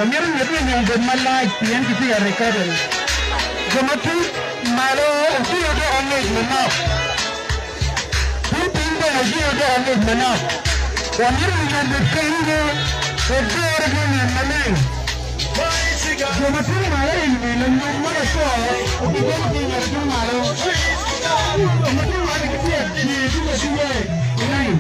Kamirin yadda ne da mallaki yanki fiye recording. Zamatu malo fiye da only mana. Putin da fiye da only mana. Kamirin yadda kange da ne maleng. Zamatu malo ilmi landu mana so obidan ki yadda malo. Zamatu malo kiye ki duka duka nai.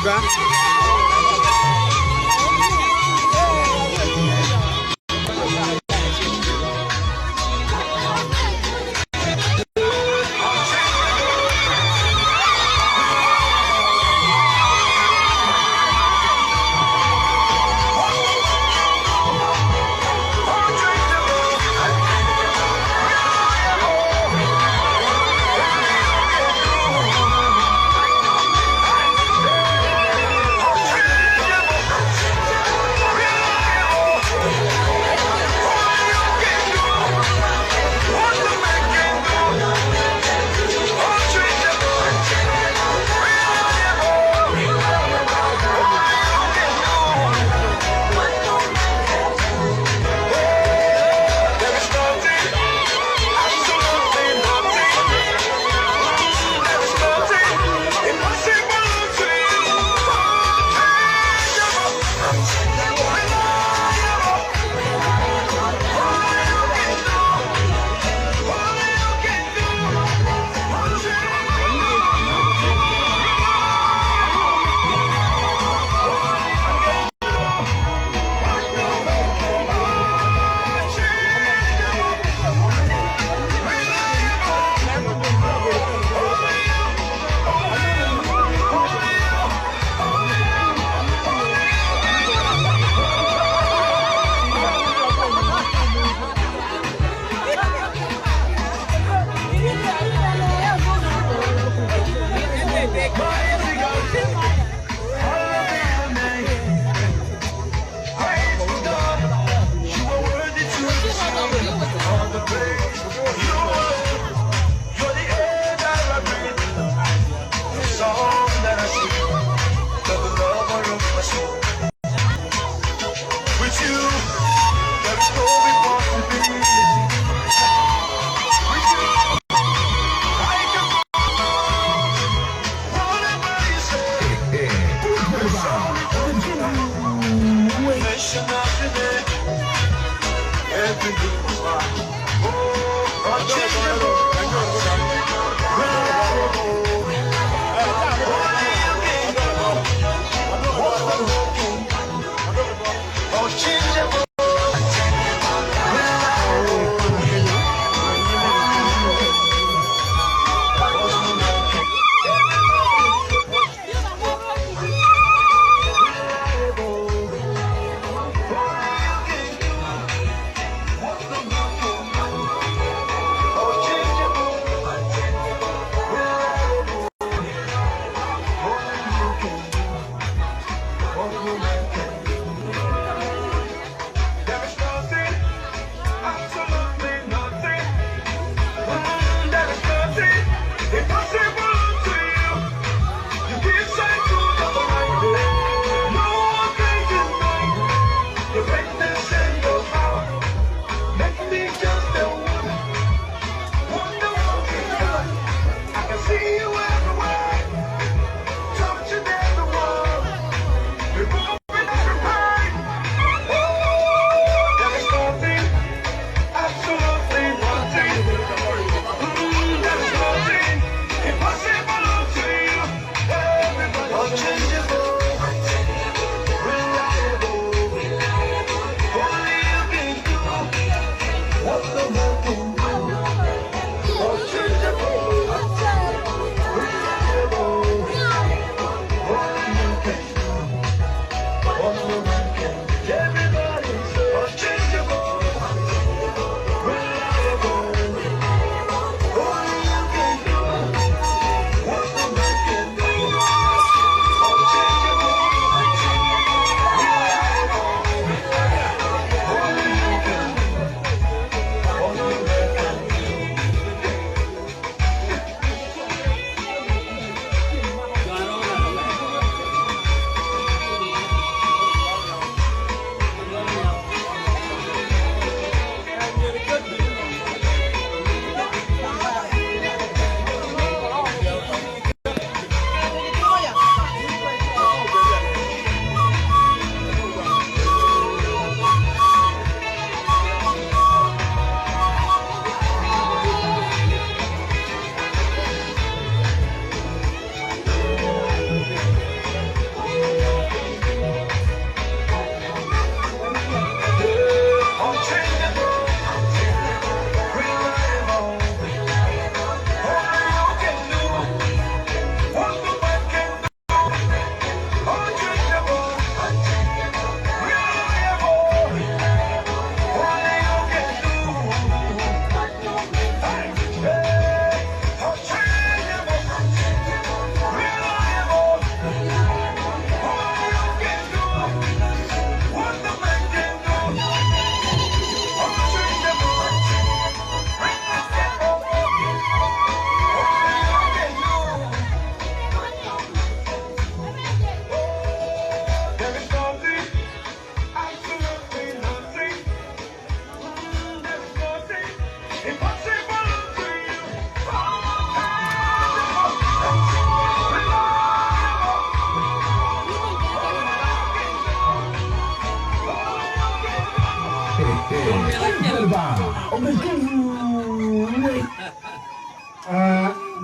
juga.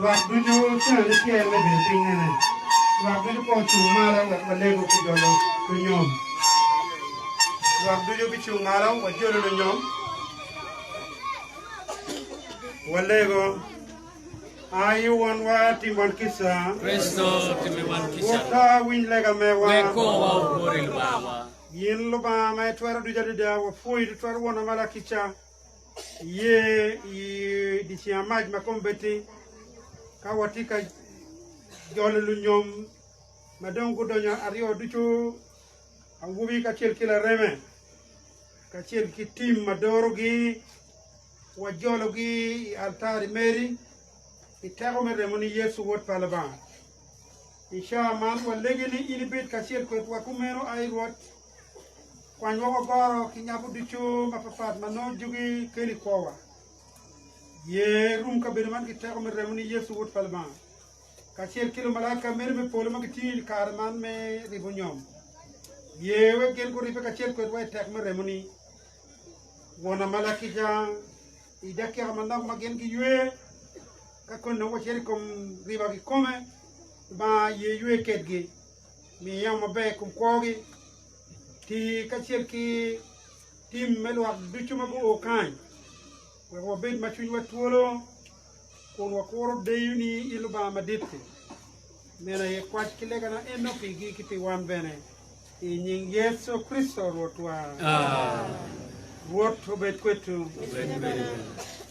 waktu itu saya lihat lebih tinggi. Waktu itu kau cuma lah lego kujolo Nyom. Waktu itu cuma lah kujolo Nyom. Walego ayu wanwa timban kisa. Presto timban kisa. Wota win lega mewa. Weko wa boril bawa. Yin luba mai twara du jadi da wa foi du twara wona mala kicha. Ye I di ci amaj ma kombeti ka watika jollu Nyom ma don ko donya ario ducu angubi ka kila reme ka ki tim ma dorogi wa jologi altari meri itago me remoni yesu wot palaba insha man wa legini ilibit ka ko wa kumero ay wot kwanyo ko goro kinyabu ducu ma pafat mano jugi keli kowa ye rum ka beman ki tago me remoni yesu wot palaba ka kilo malaka mere me polo ma ki karman me ribu Nyom ye we gel ko ripe ka ko wa tak me remoni wona malaki ja ida ki amanda magen ki yue ka kon no wacheri kom riba ki kome ba ye yue ketgi mi yam be kum kogi ti ka ki tim melo ak duchu ma go kan we wo bet ma chuny watolo kon wa koro de yuni ilu ba ma ditte mena ye kwat ki lega na eno pigi ki ti wan bene I nying Yesu Kristo rotwa Ruot bet kwetu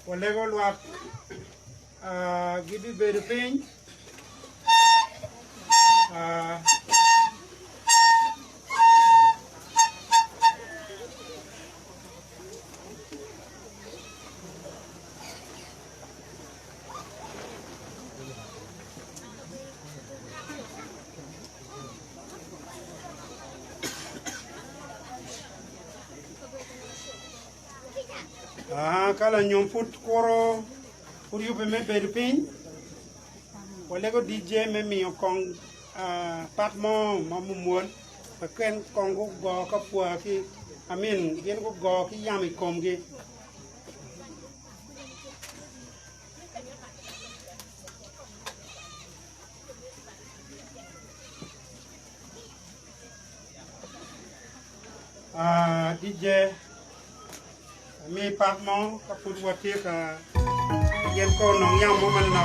walego lwak gibi bedu piny kala Nyom put koro put yupe me bedu piny walego DJ me miyo kong pat mo mamumuol ken kong go ka pua ki amin gen go ki yami komgi DJ mi pat mo ka put wati ka yen ko nong yang mo man na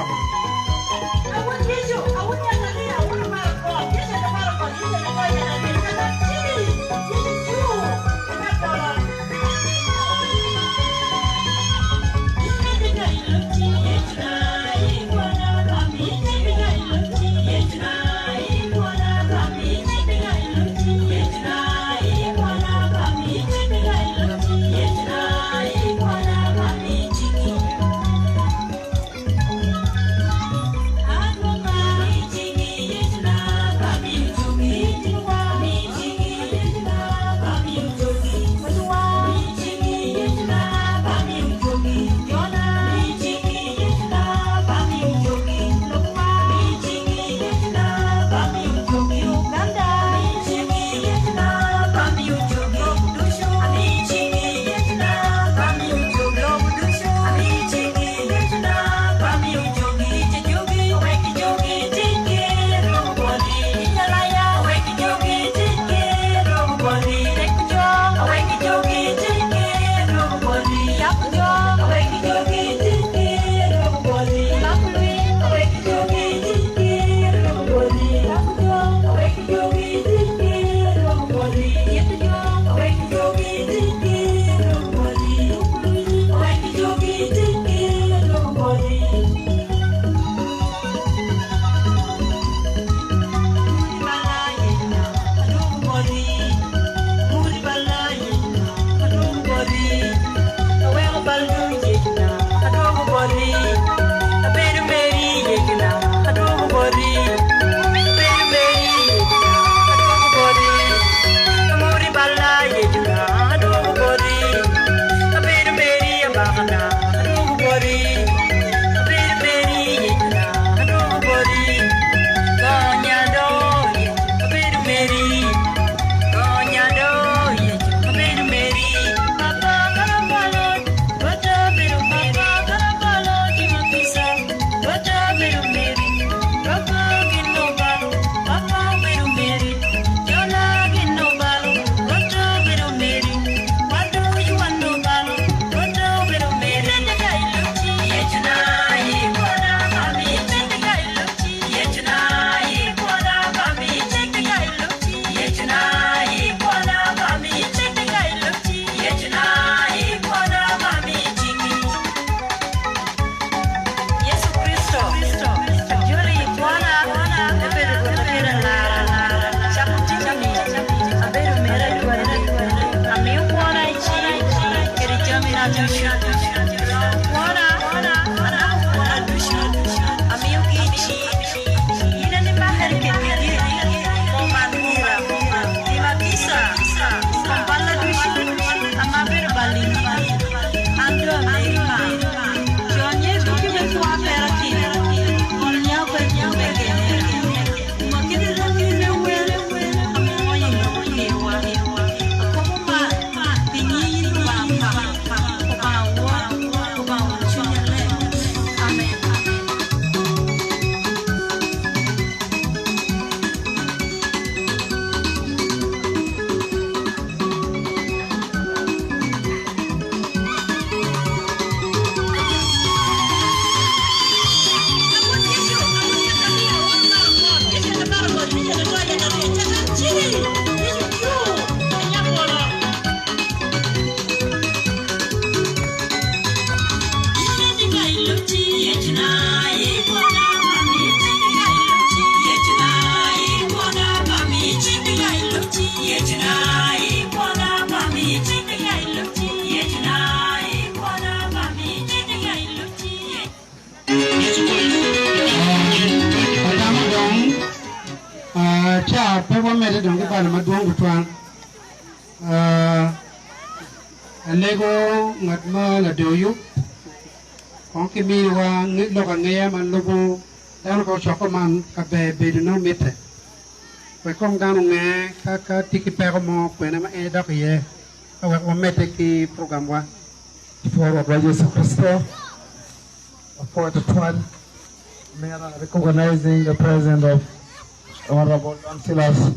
cha pewa mede dong ke bal maduong butwang alego ngat ma la doyu kon ke mi wa ngit lo kan ngaya man logo dan ko choko man ka be no mete we kong dan nge ka tiki pero mo kwena ma e dak ye awa o mete ki program wa for our Jesus Christo for the one may I recognizing the presence of Honorable Councillors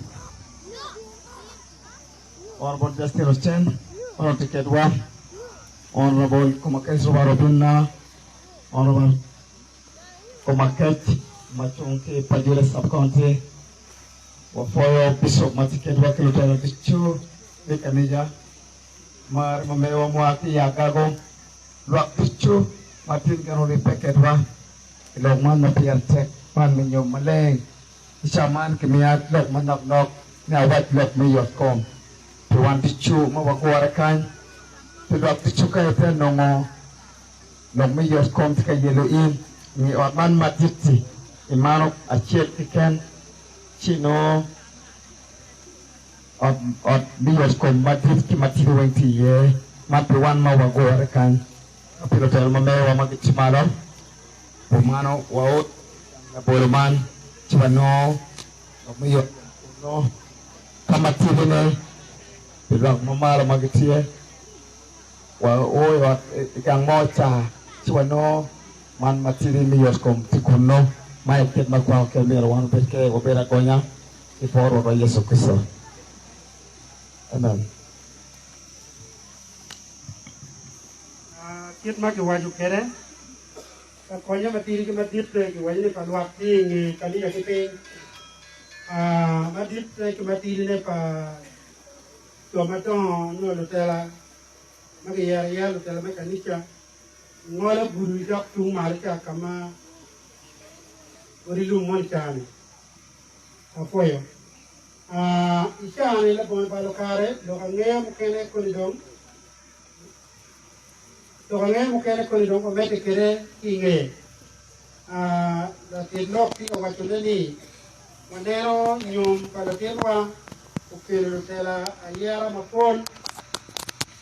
Honorable Justice Chen Honorable Kedwa Honorable Kumakes Warobuna Honorable Kumaket Machunke Pajula Sub-County Wafoyo Bishop Matikedwa Kilutera Bichu Vikanija Mar Mamewa Mwaki Yagago Luak Bichu Matin Kanuri Pekedwa Ilogman Mapiantek Man Nyom maleng Isyaman Kimiat Lok Manok Nok Nyawat Lok Miyot Kom Tuan Bichu Mawagwarakan Luak Bichu Kayate Nongo Lok Miyot Kom Tika Yeluin Ni Otman Matiti Imanok Achet Tiken Chino Ot Miyot Kom Matit Kimatiru Wengti Ye Mapiwan Mawagwarakan Pilotel Mamewa Magichimalo Pumano Waut Naboleman Chibano Mayo no Kamatibine Pilak Mamala Magitie Wa Oy Ikang Mocha Chibano Man Matiri Miyos Kom Tikuno Mai Ket Makwa Kemir Wan Perke Opera Konya Iforo Ra Yesu Kristo Amen. Kiet ma ki waju kere konya matiri ki madit ki waju ne palwak ti ngi kali ya ki ping madit ki matiri ne pa to maton no lutela magi ya lutela me kanisha ngola guru jak tu marika kama ori lu mon chani apoyo ichani la bon balokare lo ngem kene ko lidom Tokangnya mukanya kalau dong komedi kere inge, dari lok ti orang cunda ni, mandero nyom kalau tiada, ukir tela ayara mapon,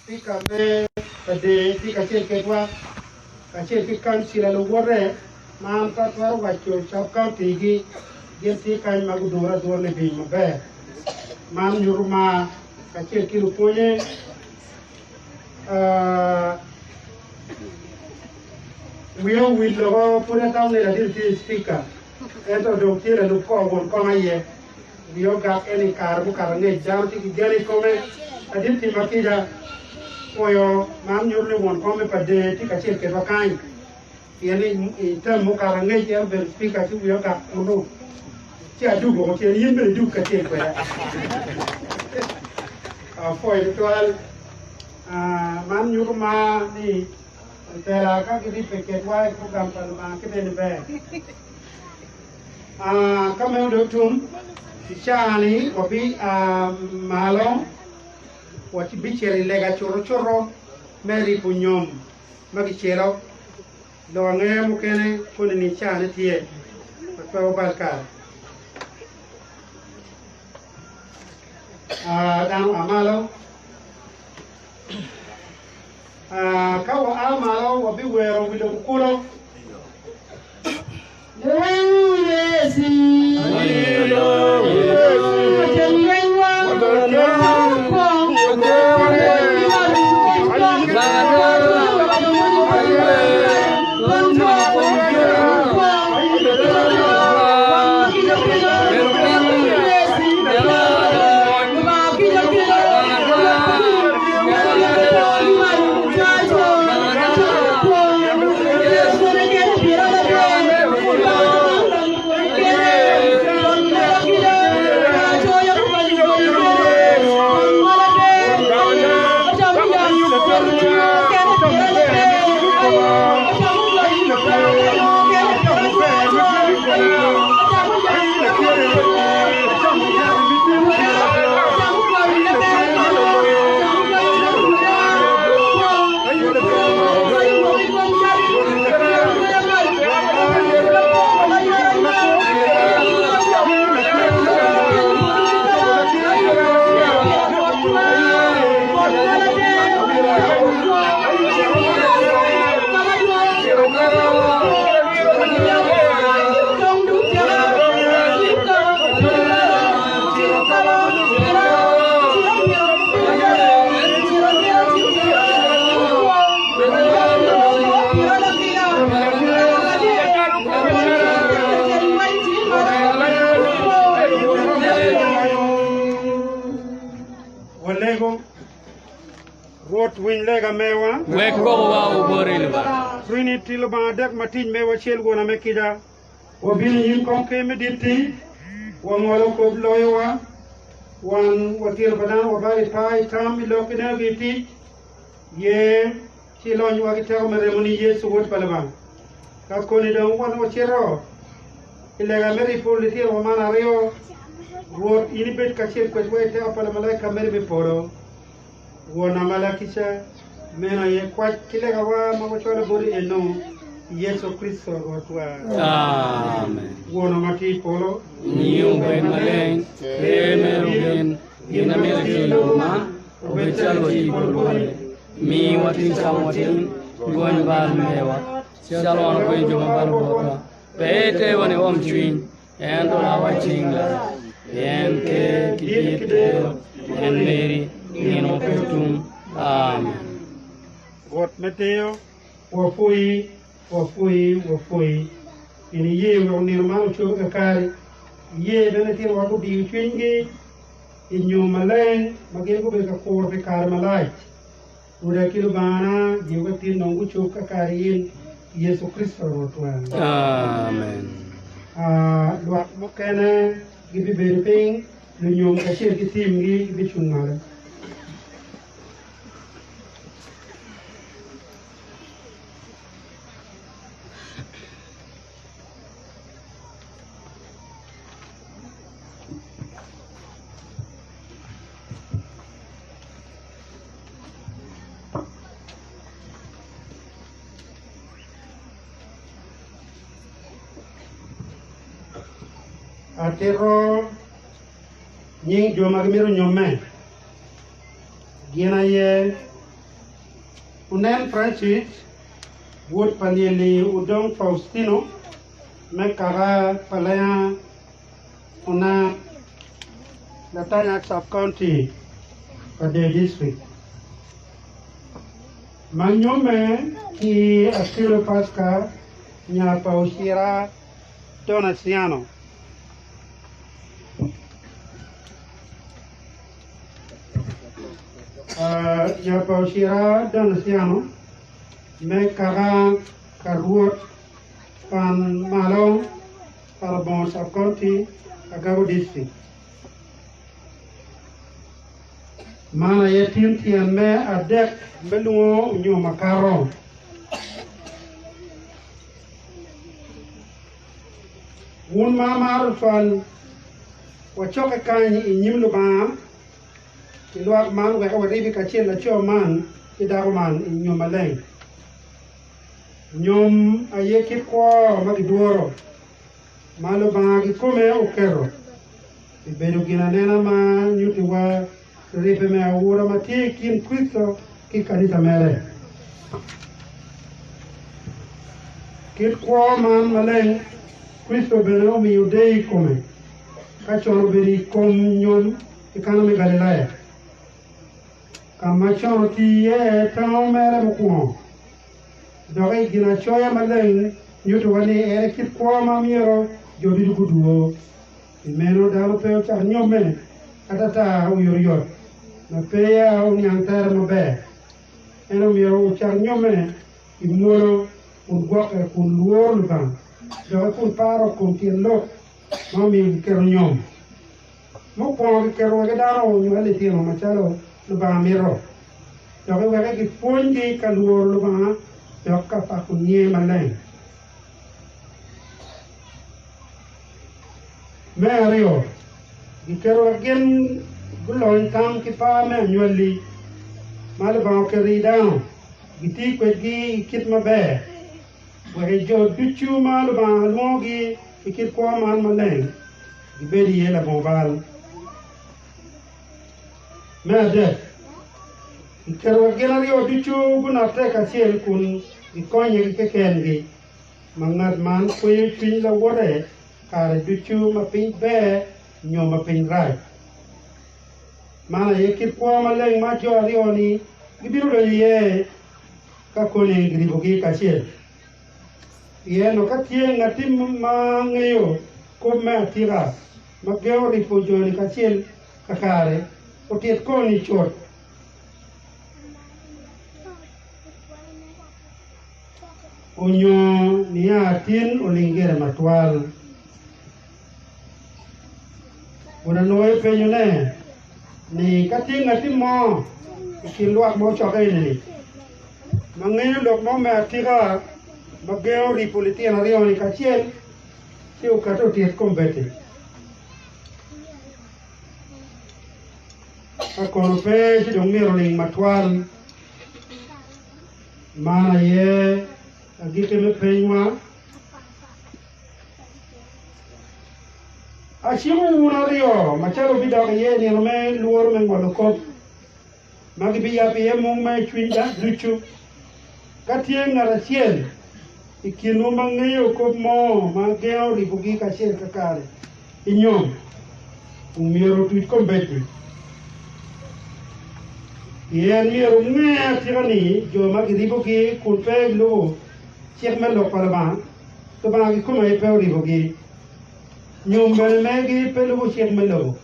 ti kame pada ti kacir kedua, kacir kikan sila lugore, mampat baru baca cakap tinggi, dia ti kan magu dua lebih mabe, mam nyurma kacir kilu punya, Wio willo pura taw ne la dir speaker ento do tira lu ko gon ko ngaye wio ga eni kar bu kar nge jam ti gari ko me adir ti makija oyo mam nyur le won ko me pade ti ka cher ke wakai yene tam mu kar nge jam ber speaker ti wio ga no ti adu go ti yimbe du ka cher ko foi ritual mam nyur ma ni Tela ka kiri peket wai program palma kita ni be. Kami udah tum, siapa wabi maleng, wabi bicara lega coro meri punyom, magi cero, doangnya mungkin pun ini siapa tiye, apa balkar. Dan maleng. Kau amalau wabi wero wilo kukulo. Yes. nego rot win lega mewa Weko wa uboril ba. Trinity lo ba dak matin mewa chel gona mekida wabini yin kon ke mediti wangolo ko loywa wan watir badan wabari pai tam lo kina giti ye chilon wa kita meremoni Yesu wot palaba ka koni dong wan wachero ilega meri politi o mana rio rot ini bet kachir ko wete apala malaika meri be poro wona malakisha mena ye kwa kilega wa magochola bori eno Yesu Kristo wotwa Amen. wona mati polo Nyom maleng emerugin inameliluma obechal wati bolbole mi wati samwatin gon bal mewa shalon ko joma bal bota pete woni om twin and lawa chingla en ke kidite en meri nino petum amen. God meteo wafui ini ye wo ni ma cho ka kare ye dana tin wa ko di twingi inyo maleng mage ko be ka ko be kar malai ura kilo bana je ko tin nongu cho ka kare yin Yesu Kristo rotwa Amen. lo mo kana gibi be ping lu nyom ka cher ki tim gi be chungala atero nying joma gimiro nyome gina ye unen Francis wood palieli udong Faustino mekara palaya una latanya sub county pada district manyome ki asilo Paska nya pausira Donasiano ya pausira Donasiano me kara karuot pan malong Parabon sub county Agaro district mana yetim tian me adek beluo nyo makaro un mamar fal wachoka kani inyim luba luak man wa wa ribi ka chen la cho man idago man nyom maleng nyom ayeki ko magidoro malo ba gi kome okero ibedo gina nena ma nyuti wa ribe me awura mati kin Kristo ki kanisa mere kit ko man maleng Kristo beno mi udei kome kachono beri kom nyom ikano mi Galilaya kamachono ti ye tao mere mkumo doge gina choya maleng nyuti wani ere kit ko ma miero jobi duguduo imeno dalo peo cha nyome atata uyoriot na peya unyantara mabe eno miero cha nyome imoro ungoke kun luor lubang doge kun paro kun tienlo mami kero nyom mokpo kero wege daro nyale tieno machalo lubang miro doge wege ki fonji ka luor lubang doka pa kunye maleng me ario ikero again gulon tam ki pa me nyoli mal ba ke ridano giti ko gi kit mabe wa jo duchu mal ba logi ikit ko man maleng gibedi yela bombal me ade ikero again ario duchu guna te ka siel kun ikonye ke kengi mangat man ko pin la wore kare duchu ma pin be nyom ma pin rai mana yekit ko maleng ma jo arioni gibiru do ye ka kone gribo ki kache ye no ka tie ngatim ma ngeyo ko ma tira ma geo ripo jo ni kache ka kare o tiet ko ni chot onyo niya tin olingere matwal una noe penyo ne ni katinga timo kilwa mo chokai ni mangenyo lok mo me atira mageo ri politia na rio ni kachiel si ukato tiet kombete akono pe si dong miro ling matwal mana ye agike me penywa Ashimu una rio, machalo bidog ye ni me luor me ngolo kop. Magi biya biye mong me chwinja luchu. Katie ngara siel. Ikinu mangeyo kop mo mageo ribugi ka siel kakare. Nyom. Umiro tuit kombeti. Yen miro nge tirani jo magi ribugi kunpe lo. Siek me lo palama. To magi kuma ipe ribugi. Nyom bere megi pelu siek melo.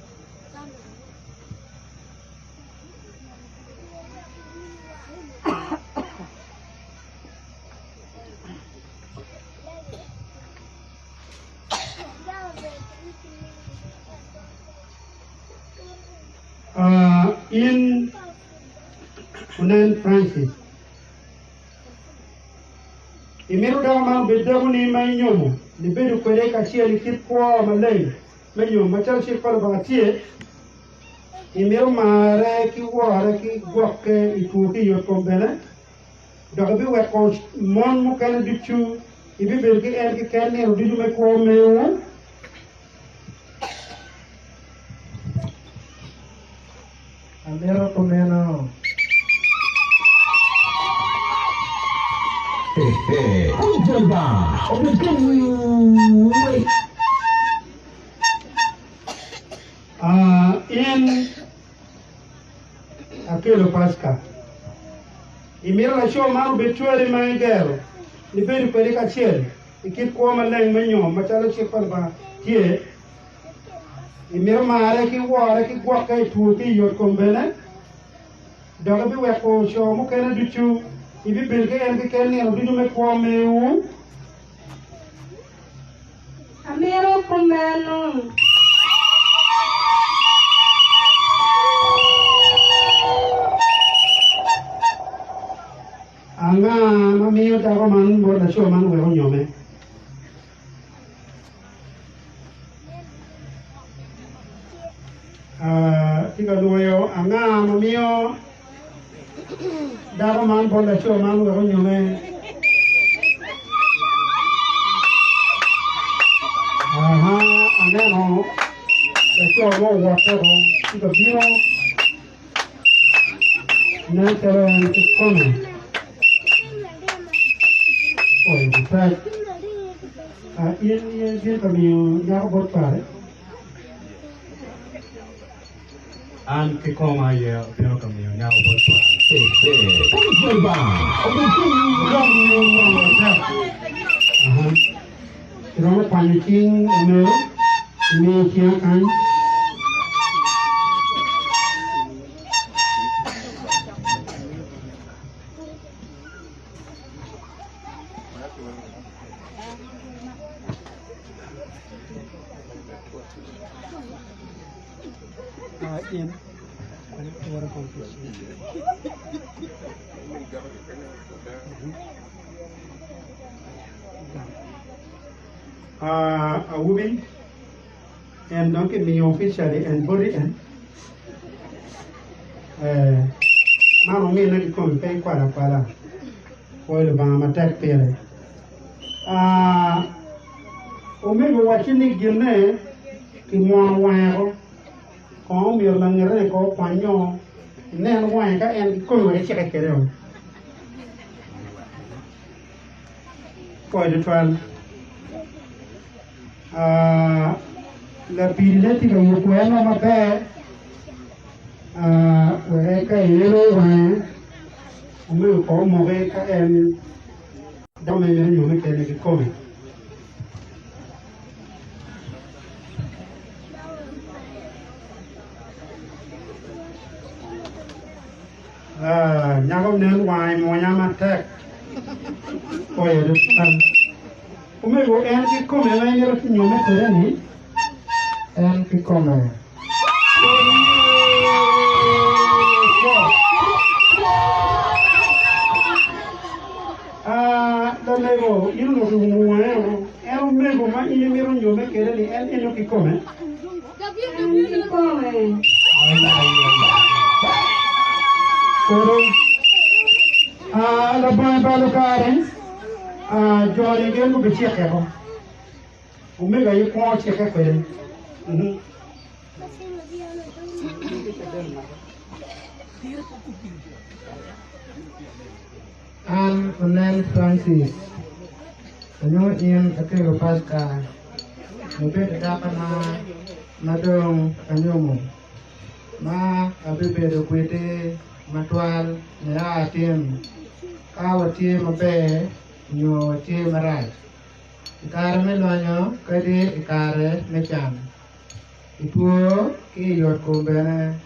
In Unen Francis. Imiru dawa mang bedamu ni mai nyomu. Libedu kwele kachia likit kwa maleng. Menyo machal si kwa batie. Imiru maare ki ware ki gwake ituki yot kombele. Dagabi weko mon mu kene dichu. Ibi berki en ki kene rudidu me kwa mewu. Alero komeno. In aquilo Paska. Imira la show maru betuari maingero. Liberi kweli kachiel. Ikit kwa maleng menyo machala chipal ba tie. Imira maare ki ware ki gwaka ituki yot kombele. Dagabi weko show mu kena duchu. Ibi bilge en ki kene rudidu me kwa mewu. Amiro kumeno. Anga mamiyo tago man bola show man weho nyome. Tiga duyo anga mamiyo dago man bola show man weho nyome. Anga no the show mo water tiga biro. Na tero kome. Oh, bukan. Ini kami yang buat par. An ke koma ye pero kami yang buat par. Kita pancing ini siakan. A woman and don't give me officially and body and Mama me na come pay para oil bama tek pere o me watching ni gine ki mo wa ko mi la ngere ko panyo ne wa ka en ko re che ke re ko de twan la pille ti ko ko na ma be we ka yelo wa o me ko mo re ka en da me ne yo me ke ne ko me nhà công nên ngoài mùa nhà mặt thế Oye, umego en ki come na ingero ki nyome tereni En ki come. Dalego ino no muero è un mego ma io mi ero nyome tereni en ino ki come Koro la buona balocare Johnny gen ko bichi kero umega yi ko che ke kwere An Unen Francis. Kanyo in akero Paska. Mubet dakana madong kanyomo. Ma abibedo kwete matwal na atim. Kawati mabe nyo ti maraj. Ikare me lonyo kadi ikare me cham. Ituo ki yot kumbene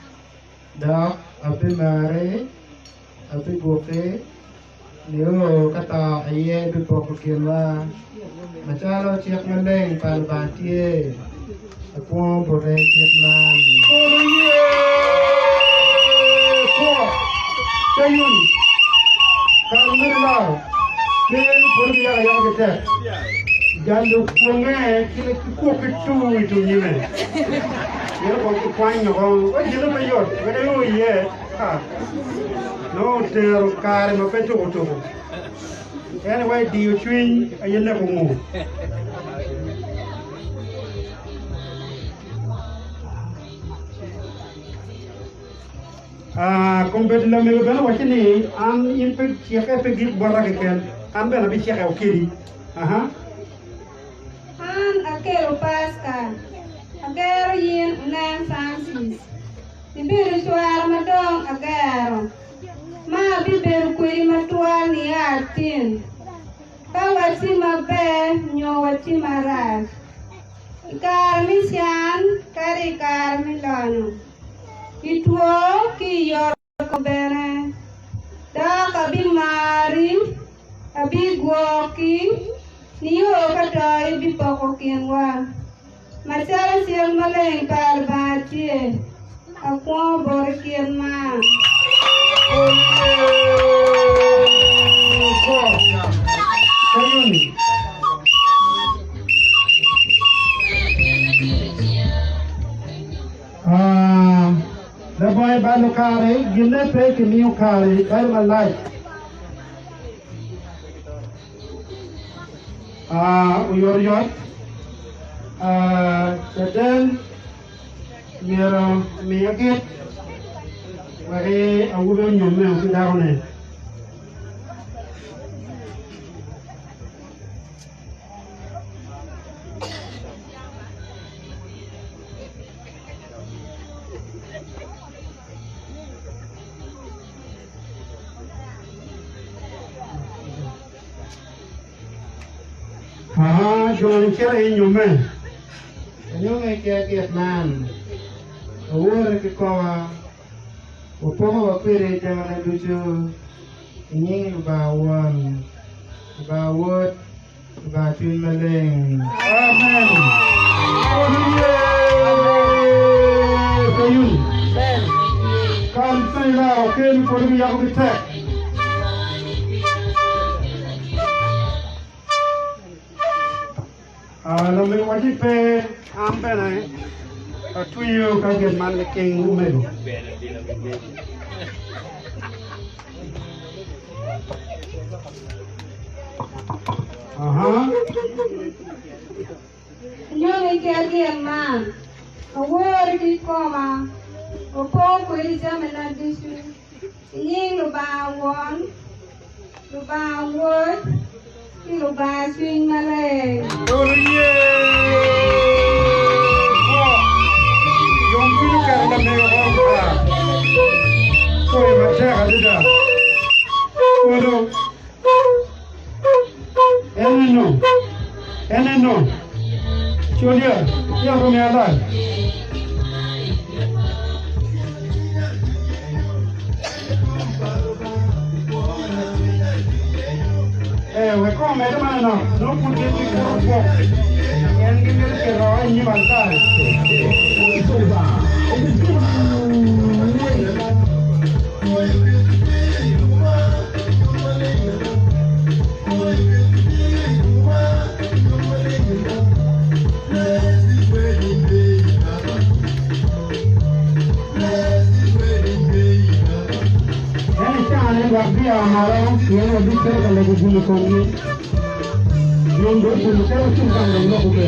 dok api mare api buke niyo kata aye bi poko kienwa machalo chiek maleng pal batie apuo bore chiek man Kayun kalmirlaw ken purbiya ya gete jalu punge kile ko kitu itu nyime yo ko kwanyo ko jelo be yot gede yo ye ha no tero kare ma peto to anyway di yo twin ayene ko mo kompet la mego bena wakini an impe chieke pe git borra ke ken an bena bi chieke okiri aha An akero Paska. Agero yin Unen Francis. Bibiru suara madong agero. Ma bibiru kwiri matual ni atin. Kawati mabe nyowati maraj. Ikar misian kari ikar milano. Ituo ki yor ko bene. Da kabi mari. Abi gwoki. Niyo katoy bi poko kienwa. Masala siyang maleng kalbatie. Ako bor kien ma. Kayun the boy balokare gille pe ki niyo kare kay malay uyor yot then miro miyagit wari awudo nyome ang darone Johnny kira nyome Nyonge kiakiat man. Awore ki kowa. Upoho wapiri jamana ducu. Inying bawon. Bawot. Batun maleng. Amen. Kayun. Kan sayla ken purbi yak bitek. Lalu wajib pe ampe na tuyo kaget man leking umego. Aha. Nyong ikiagian man. Awore ki koma. Opo kwiri jamana disu. Inying lubawon. Lubawot. Luba swing maleng. Oye. Yung puno ka na mego ka. Oy, macha kadida. Odo. Eneno. Cholia, ya rumiala. We ko madam no put it before walk. And give me the raw and you must die. हमारा ये अभी से अलग गुण कोंगे जो दो गुण से उसी काम करना होगा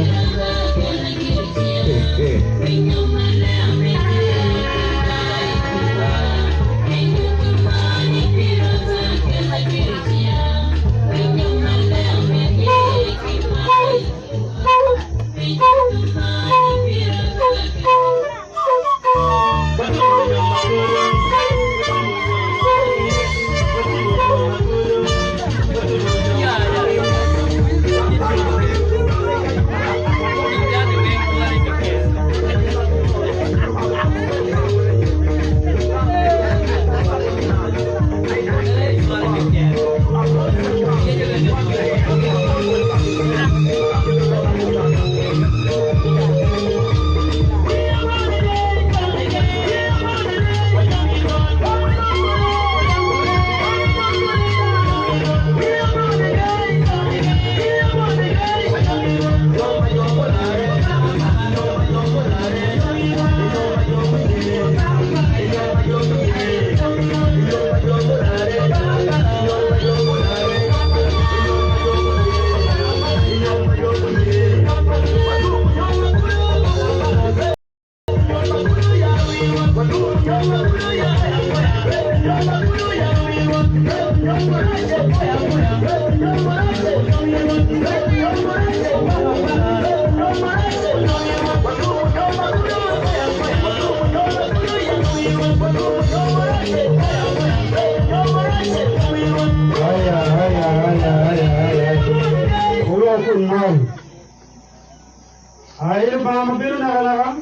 Air bama biru naga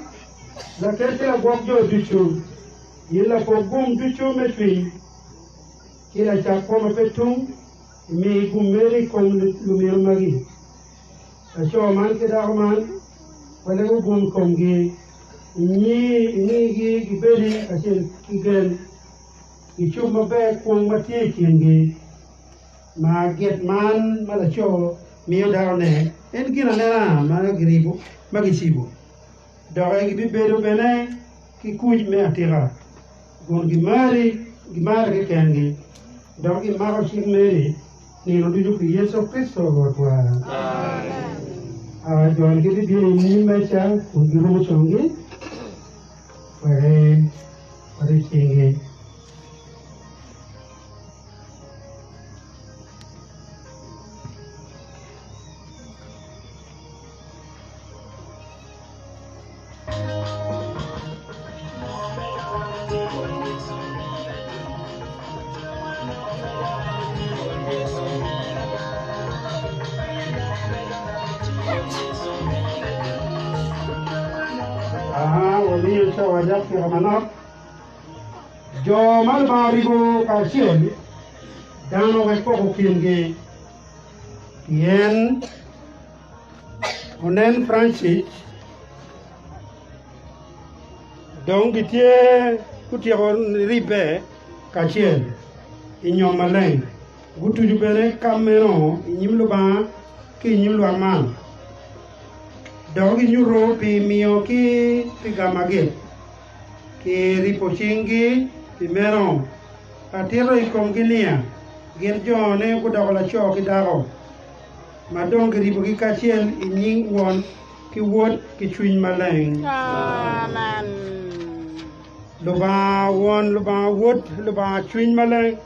la kete la gokjo duchu yilla ko gum duchu metwi kila chakko ma petum mi gumberi ko lumir magi acho man ke da man wala ko gum komgi ni gi giberi achen kigen ichu ma be ko matie kingi ma get man mala cho mi da ne en gina na ma gribo magisibo dara gi bedo bene ki kuj me atira gon gimari ke kangi dara gi maro shi meri ni no du ki Yesu Kristo gotwa jon gi bi ni mecha ku giru chongi pare chingi wali sa wajak ke manap jo mal barigo kasiel dano ko kinge yen onen Francis donc bitie kutiron ribe kasiel Nyom maleng gutu jubere kamero nyimlu ba ki nyimlu aman dogi nyuro pi mio ki gamage ki ripochingi pi mero atiro ikonginia gin jone ku dagola cho ki dago madong ki ripo ki kachiel inying won ki wot ki chuny maleng amen luba won luba wot luba chuny maleng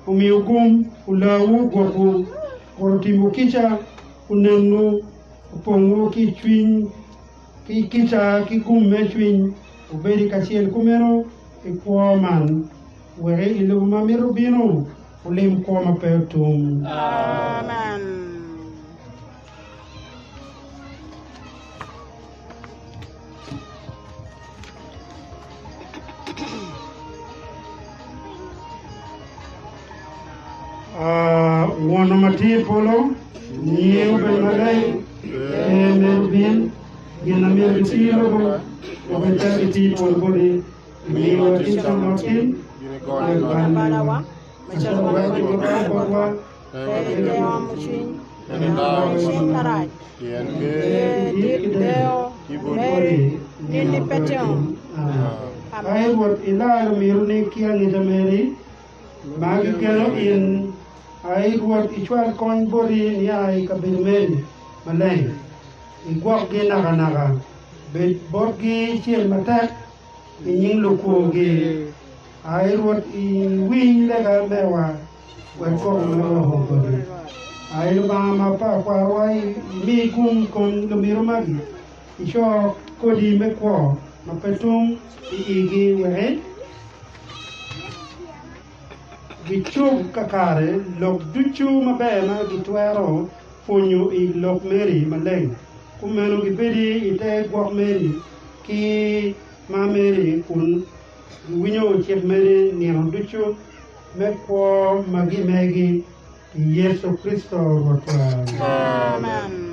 umiugum ulawu goku korutimu kicha unenu upongu ki chuny ki kicha ki gumme chuny uberi kachiel kumero ikwoman were ilu mamiru bino ulim kwoma petum amen Wono mati polo, Nyom maleng, merubin, ginamir tilo, obetari polo bodi, miwa tisa makin, banawa, masyarakat bahwa ay buat ilal miruni kiang itameri magi kero in ay buat ichwal kon bori ni ay kabirmeri maleng igwak gi naga be borgi chiel matak inying luku gi ay buat i wing lega mewa wet ko mewa hobori ay mama pa kwai mi kum kon lumiru magi isho kodi mekwo mapetung igi wehe gichuk kakare lok duchu mabema gitwero funyu I lok meri maleng kumeno gibedi ite gwak meri ki ma meri kun winyo chek meri nino duchu mekwo magi megi Yesu Kristo rotwa amen.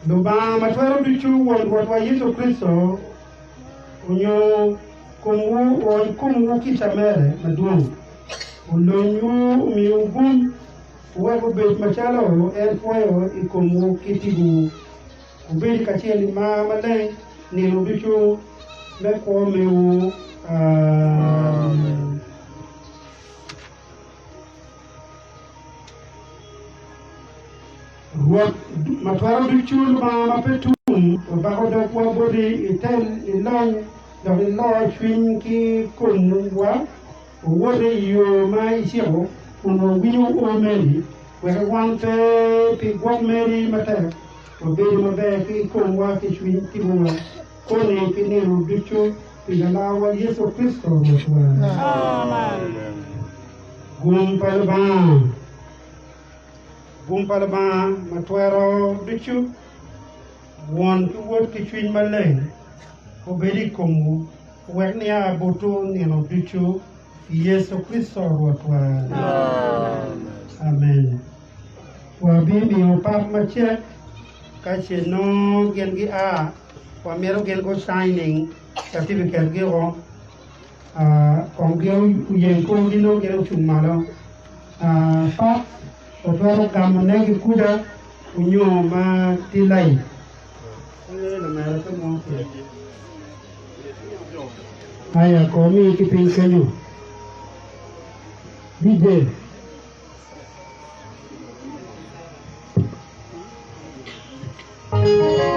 Luba matwero duchu wa Yesu Kristo unyo kumu kitamere maduong ulonyu umiugum uweko bet machalo elfoyo ikumu kitigu ubedi kacheli maleng nino duchu meko meu matwaro duchul ma petum bako do kwa bodi itel ilong do lo chwin ki kunwa wode yo ma isio uno winyo o meri we wante pi gwa meri mata o be mo be ki kunwa ki chwin ki buwa kone ki ne duchu pi la wa Yesu Kristo amen Gumpalba matwero duchu won ki wot ki chwin maleng obedi komu wernia boto nino duchu Yesu Kristo rotwa amen wa bibi opap mache kache no gengi a wa mero gengo signing certificate gero kongeo yenko dino gero chumalo pap otwaro kamonegi kuda unyoma tilai na mera kamo haya komi kipin kanyo DJ Hey,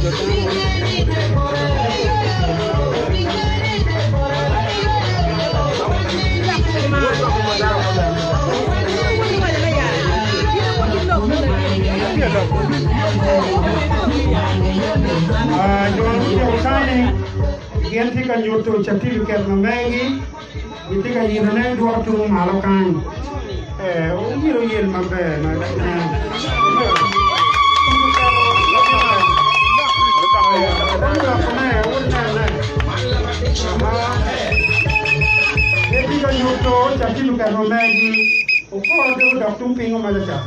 You're signing. Again, think on your to certificate of Maggie. You think I need a name to Malakan. You get my bed. Certificate of Maggie. Of course, they would have two things on my letter.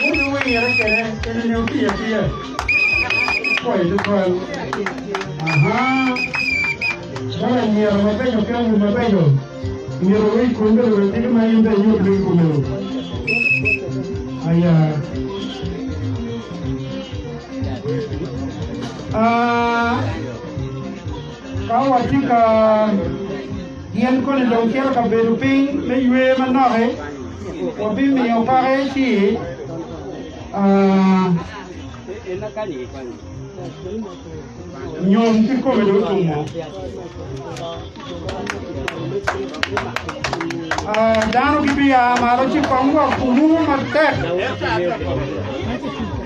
What do we get in the new year? Quite a well. Saya ni orang macam kau macam tu. Ni orang kundal berarti mana yang dah you beli kundal. Ayah. Kau jika dian kau ni dong kira kau beruping, lewe mana ke? Kau bim yang pakai si. Nyom si kau beruping mo. Dano kibia maro si pangwa kumu matek.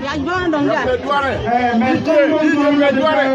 Ya jual dong ya. Mentor mentor.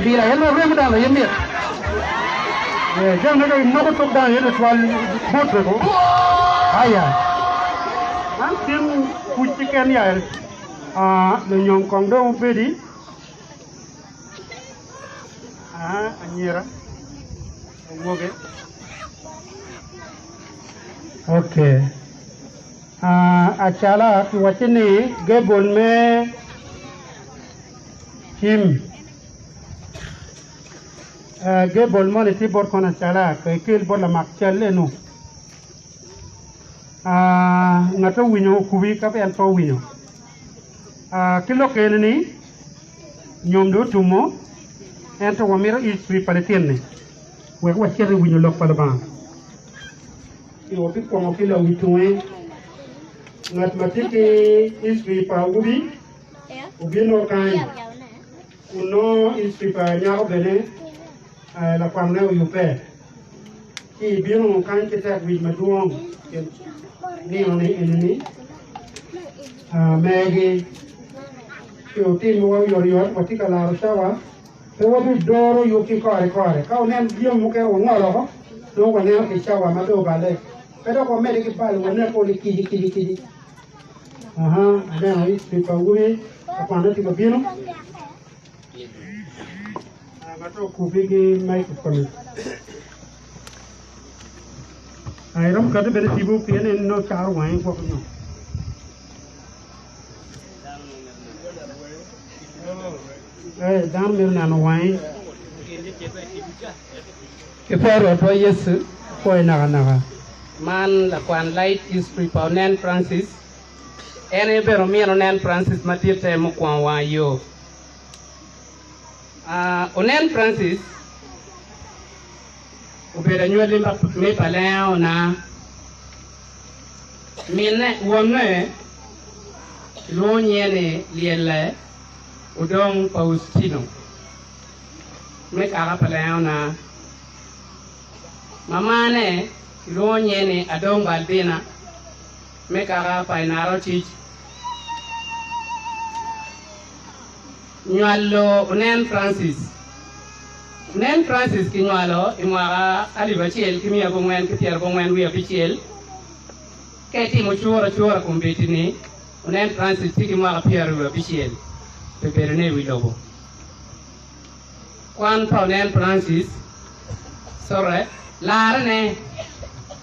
Bila yana rem da yemi jam na no ko tok da yana swal botre ko aya an tim puchi ken ya le nyom kong do pedi anyira ngoge okay achala wachini gebon me him ge bolmon ti bor kona chala ke kel bor la mak challe no ngato winyo kubi ka en to winyo kilo ken ni nyom do tumo en to wamira history palestine ni we wa chere winyo lok pala ba yo bi ko mo kilo witwe ngat matiki history pa ubi ubi no kan uno history pa nyao bene la kwang na yu pe ki biru kan ke ta wi ma duong ni oni enini megi yo ti mo yo yo ma ti kala ro sawa to wa bi doro yo ki kare ka onem biom mo ke o ngoro ko do wa ne ki sawa ma do ba le pero ko me ki bal wa ne ko li ki ne ai ti pa wi pa na ti ma biru Mato kubigi mai kukoni. Airam kado bere tibu pian no char wine ko no. Dan mir na no wine. Ke faro to yes ko na. Man la kwan light is prepared Francis. Ene bero mi no Nan Francis matite mo kwan wa yo. Onen Francis ubeda nywele me paleo na mine wonne lo nyene liele udong Faustino me kara paleo na mama ne lo nyene adong Baldina me kara painaro chich nyalo Onen Francis ki nyalo imwara alibachiel kimia bongwen kitiar bongwen wiya bichiel keti mo chura kumbeti ni Onen Francis ki mwara piar wiya bichiel peperene wilobo kwan pa Onen Francis sore lare ne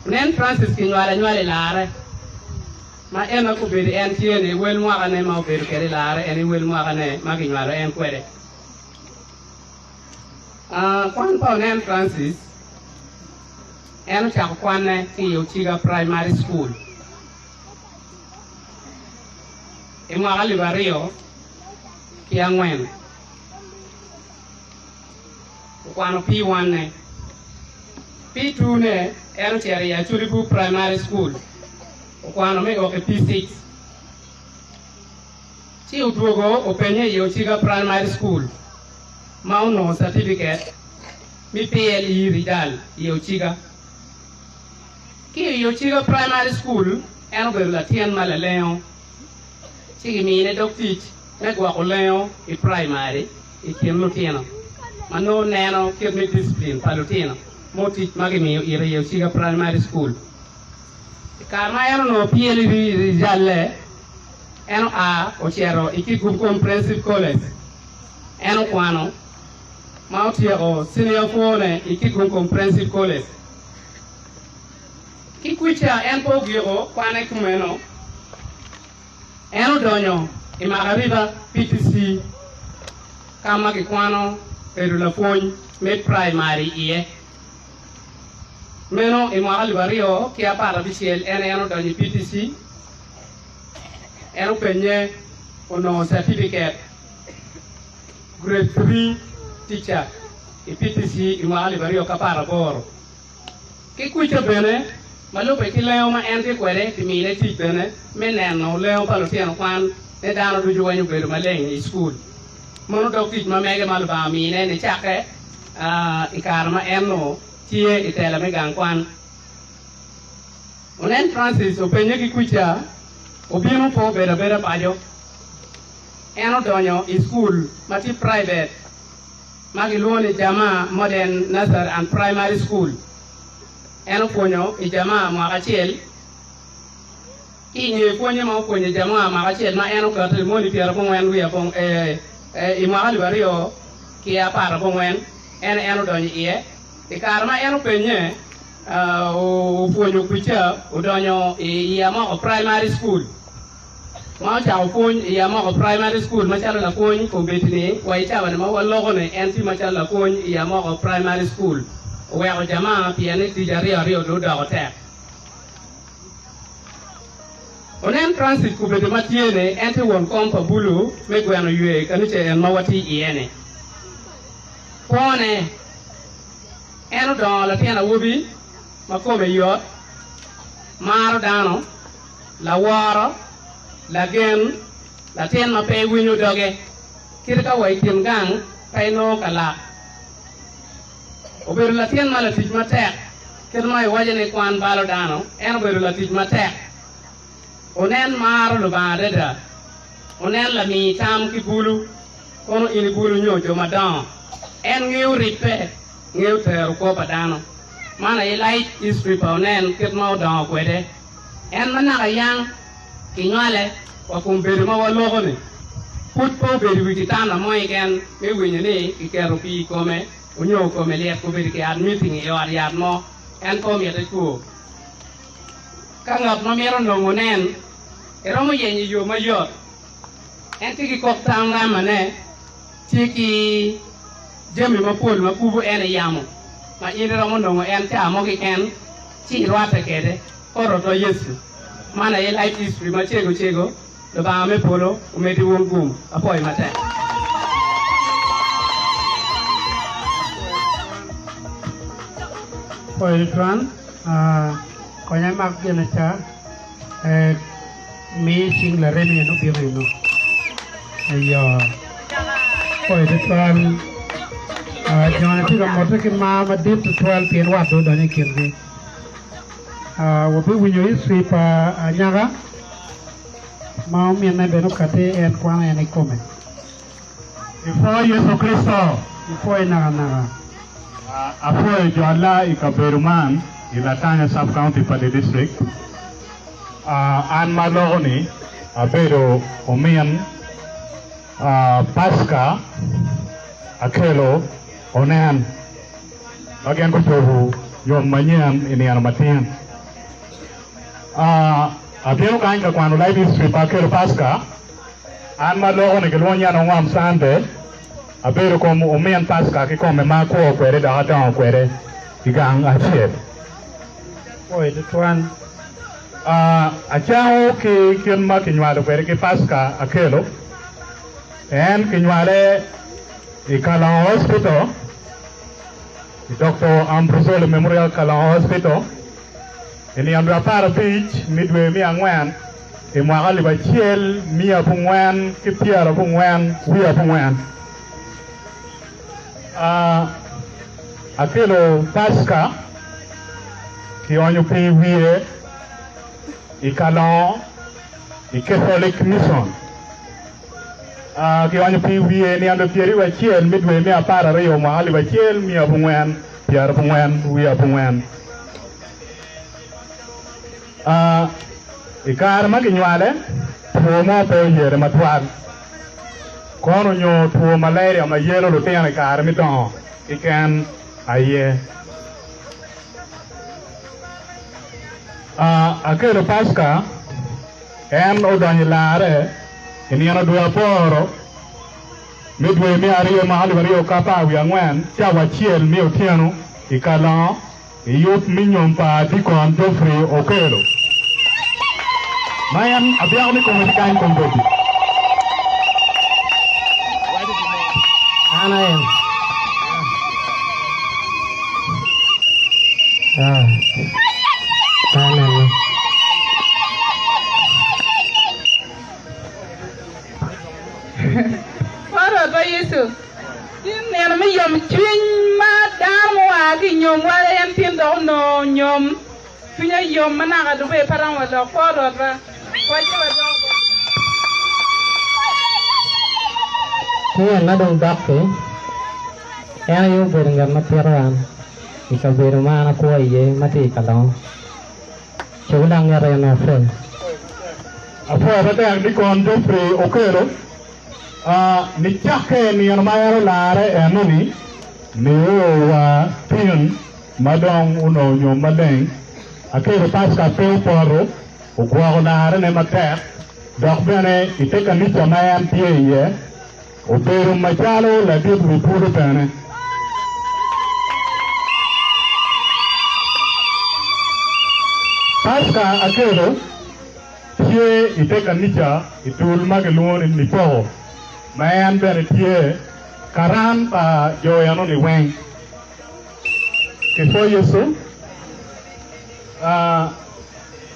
Onen Francis ki nyale lare ma ena ko bedi en tiene wel mo agane ma bedu kere laare eni wel mo agane ma gi nyalo en kwede kwan pa Onen Francis en cha kwanne ki Yochiga Primary School e mo agali bario ki angwen kwano P1 ne P2 ne en chere ya Churibu Primary School kwano me oke P6 chi utuogo openye Yochiga Primary School mauno certificate mi PLE ridal Yochiga ki Yochiga Primary School eno beru la tien malaleo chi mine dok tich me gwako leo i primary i tien lutino mano neno kirmi discipline pa lutino mo tich magimiyo ire Yochiga Primary School karma eno no PLE rijalle eno a ochero ikigum comprehensive college eno kwano ma otiego senior fone ikigum comprehensive college kikwicha en po giro kwane kumeno eno donyo imagariba PTC kama kikwano erula fony mid primary iye meno e ma Lajwer ki apara bisiel eno donji PTC eno penye ono certificate grade 3 teacher e PTC e ma Lajwer kapara boro ki kucha bene malupe ki leo ma ente kwere ti mine ti bene meneno leo palo tieno kwan ne dano du juwanyu bedo maleng e school mono dok tich ma mege maluba mine ne chake ikarma eno tie itela me gangkwan onen Francis openye ki kucha obino po bera pajo eno donyo e school mati private magi luoni jama modern nursery and primary school eno ponyo e jama mwakachiel inye ponye ma ponye jama mwakachiel ma eno katel moni piera pongwen wiya pong e ma Lajwer ki apara pongwen eno donyo iye e karma eno penye o ponyo kucha udonyo e yama primary school ma cha opony yama primary school ma chalo la pony ko betni wa ichawa ma walogo ne enti ma chalo la pony yama primary school o jama piane ti rio do da hotel onen Francis ko bede matiene enti won kompa bulu me gwano yue kaniche en mawati iene pone eno do la tiana wubi makome yot maro dano la waro la gen la ten ma pe winyo doge kirka wai tim gang pe no kala oberu la ten ma la tij matek ker mai wajene kwan balo dano en oberu la tij matek onen maro lo badeda onen la mi tam ki bulu kono ini bulu nyojo madon en ngiu ripe ngiu ter ko padano mana ilai history pa onen ket ma odon kwede en mana yang kinyale wa kumberi ma walogo ni put po beri wikitana moy gen me winye ni ikero pi kome onyo kome liet ko beri ke admitting yo ariat mo en ko mi te ku kangap no mero nongonen eromo yenyi yo mayot en tiki kok tanga mane tiki jemi mapol makubu en yamo ma indira mo ndongo en ta mo ki en ti rwata kede koro to Yesu mana ye life history ma chego lo ba me polo o me di won gum apoy mate Poy tran konya mak gena cha mi sing la remi no bi no ayo poy tran jona ti ga moto ki ma dit 12 pien wa do ni kirgi wo bi winyo history pa nyaga ma mi na beno kate en kwana en ikome Before Yesu Kristo ifo naga apoyo joala ikaberuman ilatanya sub county pa the district an malogoni abedo omian Paska akelo onan again ko tohu yom manyan ini armatian abiro kain ka kwano live history pa akelo Paska an malogoni gelwonya no ngam sande abero como omian Paska ki come ma ko kwere da hata kwere igang achiel poy tran achao ki kin ma kinwalo kwere ki Paska akelo en kinwale Kalang Hospital, Dr. Ambrosole Memorial Kalang Hospital, ini andra para beach midway mi angwan, imwakali ba chiel mi apungwan, kipiara pungwan, wi apungwan. Akelo Paska, ki onyo pi wiye, Kalang, Catholic Mission. Ki wanyo pi wiye ni ando pieri wa chiel midwe mi apara reyo mahali wa chiel mi apungwen piara pungwen wi apungwen ikar maginywale tuo mo pe yere matwag kono nyo tuo malaria ma yelo lo tiane kar mi don iken aye akelo Paska en odonyi lare ini ana dua poro midwe mi ariyo mahali ariyo kapa wi ang'wen chawa chiel mi otieno ikalo iyup minyom pa dikon Tofri Okelo mayan abiyak ni kong kain kong bodi ana em ana Para ba Yesu ne na mi yom twin ma damo agi nyom wala yan tindo no nyom tunya yom mana ga dube parang wala para ba waje wa do ko na dong dakke ana yo berengam na piran ika beruma na ko iye mati kalong chudang ya na fe apo abata dikon Tofri Okelo ni chake ni anmayaro lare enoni ni wa pin madong uno nyom maleng akere Paska peu poro ugwa lare ne matek dok bene iteka ni chamayan tie ye oberu machalo la dit wi puru bene Paska akere tie iteka nicha itul magelon ni po man bene tie karan pa joyano ni weng kifo Yesu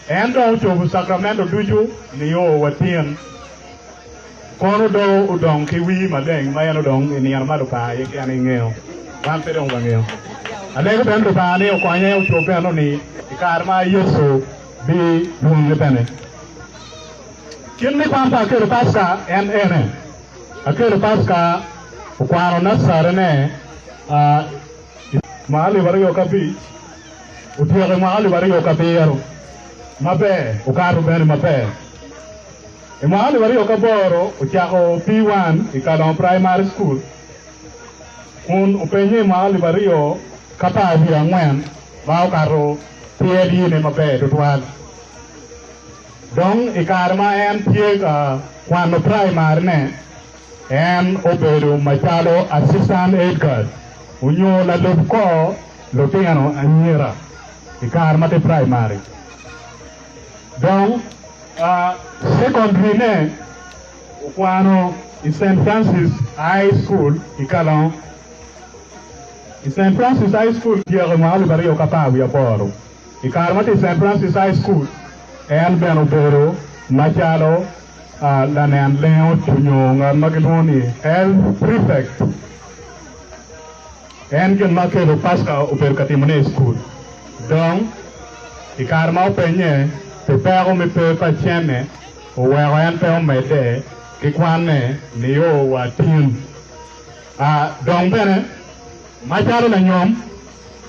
endo chobu Sacramento duju ni yo watien kono do udong kiwi madeng mayano dong ni armado pa yeki ani ngeo wan pedong ngeo alego bendo pa ni okwanye uchobe ano ni ikarma Yesu bi bunge bene kinni pampa kero Paska en ene akere Paska ukwano nasarene mahali wariyo kabi utiyoke mahali wariyo kabi yaro mabe ukaru bene mabe mahali wariyo kaboro uchako P1 ikadong primary school un upenye mahali wariyo kapabi ang'wen ma ukaro PLE ne mabe tutwal dong ikarma en tiega kwano primary ne en obedo machalo assistant edgar unyo la lubko lotiano anyira ikar mate primary donc secondary ne kwano St. Francis High School ikalon St. Francis High School kiere mahali bariyo kapawi ya poro ikar mate St. Francis High School en ben obedo machalo la nean leo tunyo ngan magiloni health prefect en gen makelo Paska uper katimone school donc ikar ma openye te pero me pe patiene o wero en pe omede ki kwane ni yo watin donc bene macharo na Nyom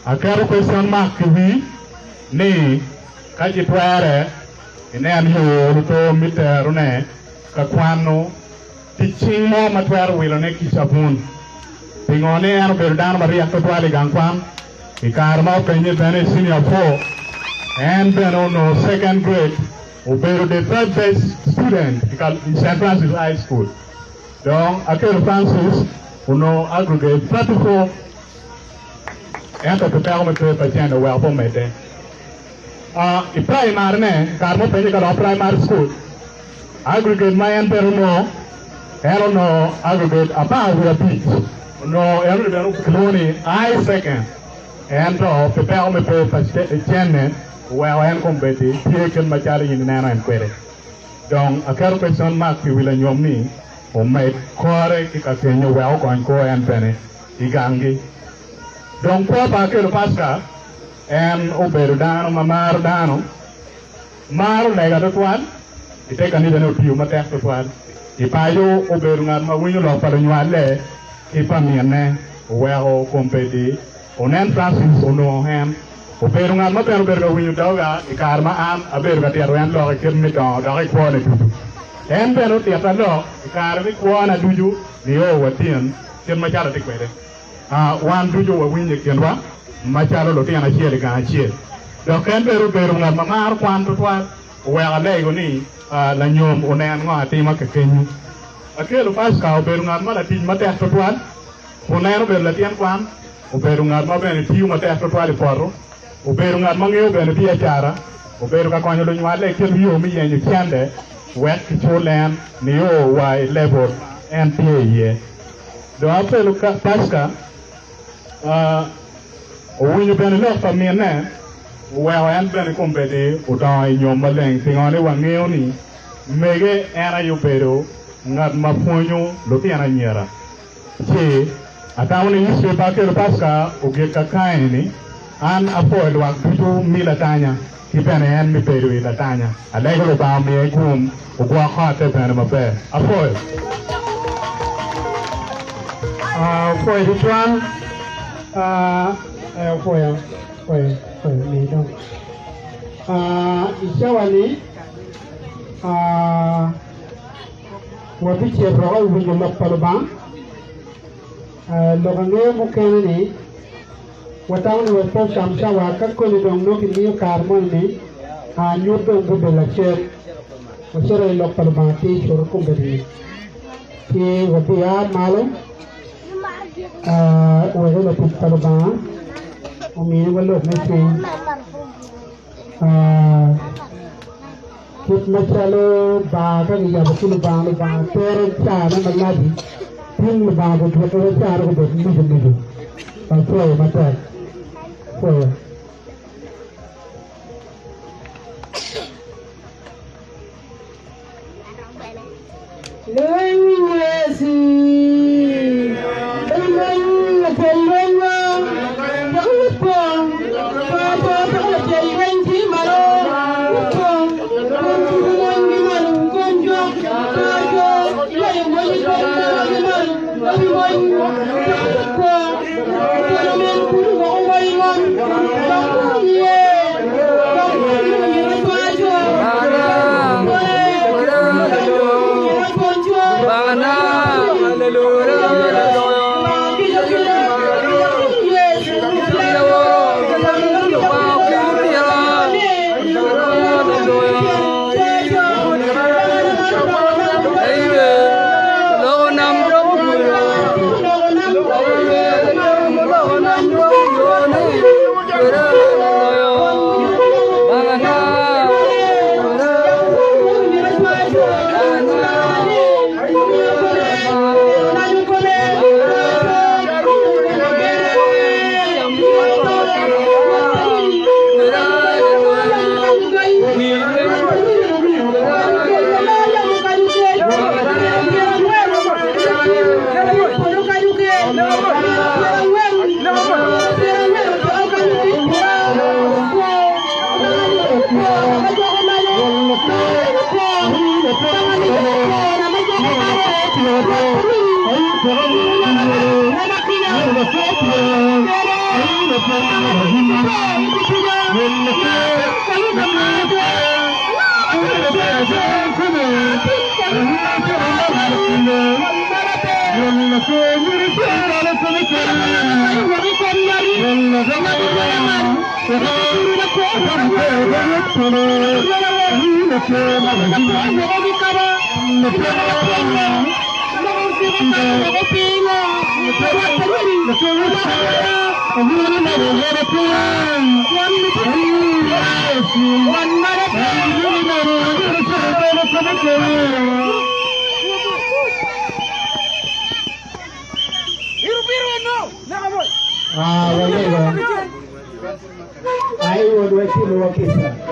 akero question mark wi ni kaji twere inen yo to mitero ne kakwano tichimo matwer wilo ne kisapun pingone ano berdan maria to twali gangkwan ikarma penye bene senior 4 and beno no second grade uberu the third best student in St. Francis High School donc akero Francis uno aggregate 34 and to prepare me to patient well for me then i primary ne karmo penye ka primary school aggregate my entero no ero no aggregate about with a beat no ero no clone I second and prepare me for patient well and compete taken machari in nana and quere donc a care person mark pi wila Nyom ni o mai kore ki ka kenyo well ko and pene igangi donc ko pa ke Paska en oberu dano mamar dano maro lega to twan ite kanida no piu matek to twan ipayo oberu ngat ma winyo lo palo nywale ipamiene wero competi onen Francis ono hem oberu ngat ma pero beru winyo doga ikarma am aberu gatiaro en lo ke mito do ke kwone tutu en beru tiata lo ikarmi kwona duju ni o watien ken ma chara tikwede wan duju wa winyo kenwa machalo lo tiana chiel ga chiel do ken beru ngat ma mar kwan to twan wera lego ni la Nyom onen ngo atima ke kenyu akelo Paska obedo ng'at malatij matek to twal kuneno bedo latien kwan obedo ng'at mabende tiyo matek to twal ipoto obedo ng'at mang'eyo bende biashara obedo ka konyo jonywale kelo yo miyenyo chande wek kichulen ni yo wa level en tie yie do apelo Paska owinjo bende lok pamine wewe en bende kumbedi udon Nyom maleng ting'oni wang'eyo ni mege en ayubedo ng'at mapuonyo luthieno anyira che atawoni nyiswe bakelo Paska ogiek kakaeni an apoyo lwak duto mi latanya kibene en mibedo i latanya alego lo ba miye kum ogwa khote bene maber apoyo Apoyo ditwan apoyo mi dong isawani wabiche roho winyo mapalubang lokangeo mukene watawni wapo shamsha wakakoni dong noki niyo karmon ni nyuto ngube lachet wachere ilok palubang ti shuru kumberi ti wabiya malo wagelo ti palubang umini walok meswing kit machalo baga ni jabo kilo bang tere chana maladi tin bang ko tere chana ko de nijo apoyo matak apoyo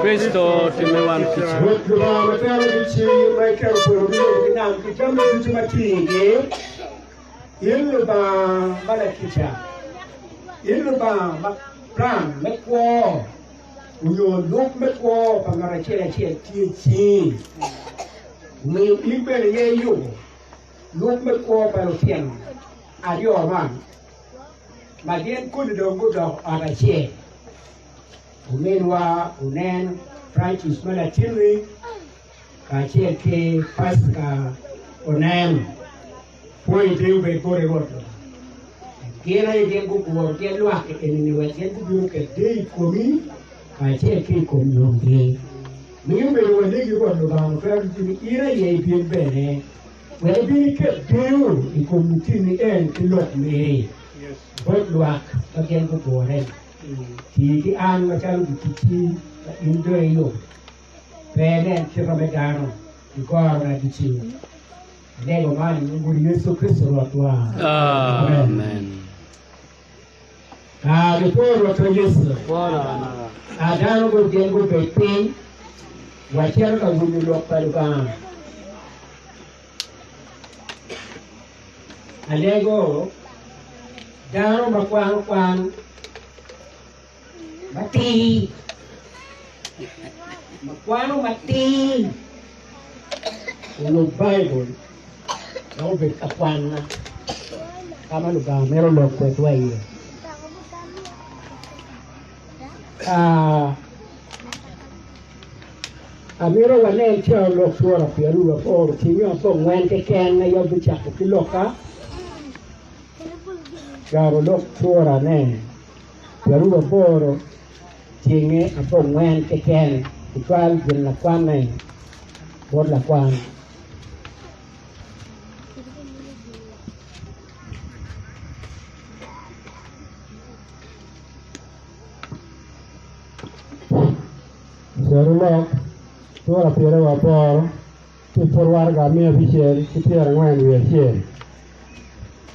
Questo temevano che Umenwa unen Francis Malatinwi kachie ke Paska unen point ube kore goto kira ide gugu ke lwa ke ni wetien du ke dei komi kachie ke komyonge miumbe wende gi goto ba fer ira ye bien bene Where be kept bill, you come to the end to look me. But luck again go for head. The arm was out of the tea in the you. Pen and Chiramedano, you go at the tea. Then a man would use to Christmas. Amen. The poor of the I don't go get good by pain. Whichever will you look by the barn. And there go down Maquan, Mati, Maquano Mati, no Bible, no big Aquana. Come on, about Merlock that way. Amiro wa ne cha lo suora piaru wa por kinyo so ngwente ken na yo bicha ko kiloka Garo lo suora ne piaru wa por kinge apo ngwente ken itual bin la kwane por la kwan Serulok suara piaru wa por tu forwar ga mi official tu piaru ngwen wi official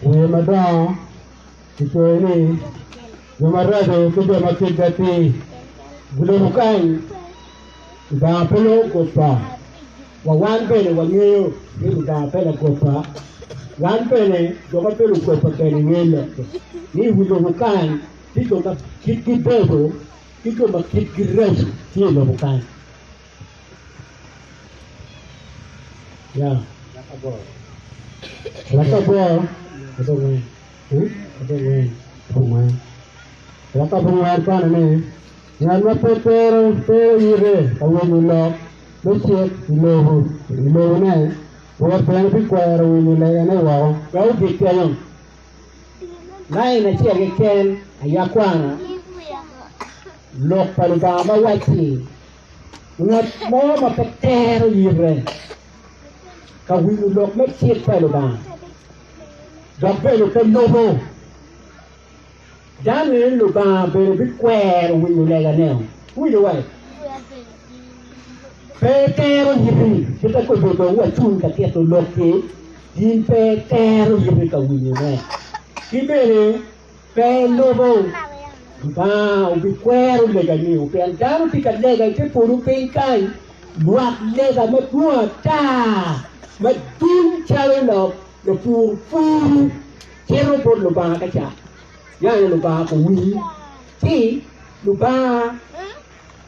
we madam itu ini jumarado tu be makit dati belum kan ba pelo kopa wa wan pele wa ngeyo ni da pele kopa wan pele do ka pelo kopa kene ngelo ni belum kan itu ka kiti bebo itu makit giras ti lo bukan ya lakabor itu gue pemain lakabor kan ini yang mapoter ire kawan dulu lucet lohu ne buat yang pikir ini lagi wow kau dikayang lain aja keken ayakwana lok palugama wati ngat mo mapeter ire kawilu lok mekit palugama Gapelo ke lobo Dane luga be bikwer wilu lega neo wilu wai Petero yibi kita ko be wa tun ka tieto loke din petero yibi ka wilu ne Kibere pe lobo ba bikwer lega neo pe andaro pika lega ke puru penkai buat lega matua ta matun chalo lok le pur kero por lo ba ka cha ya lo ba ko wi ti lo ba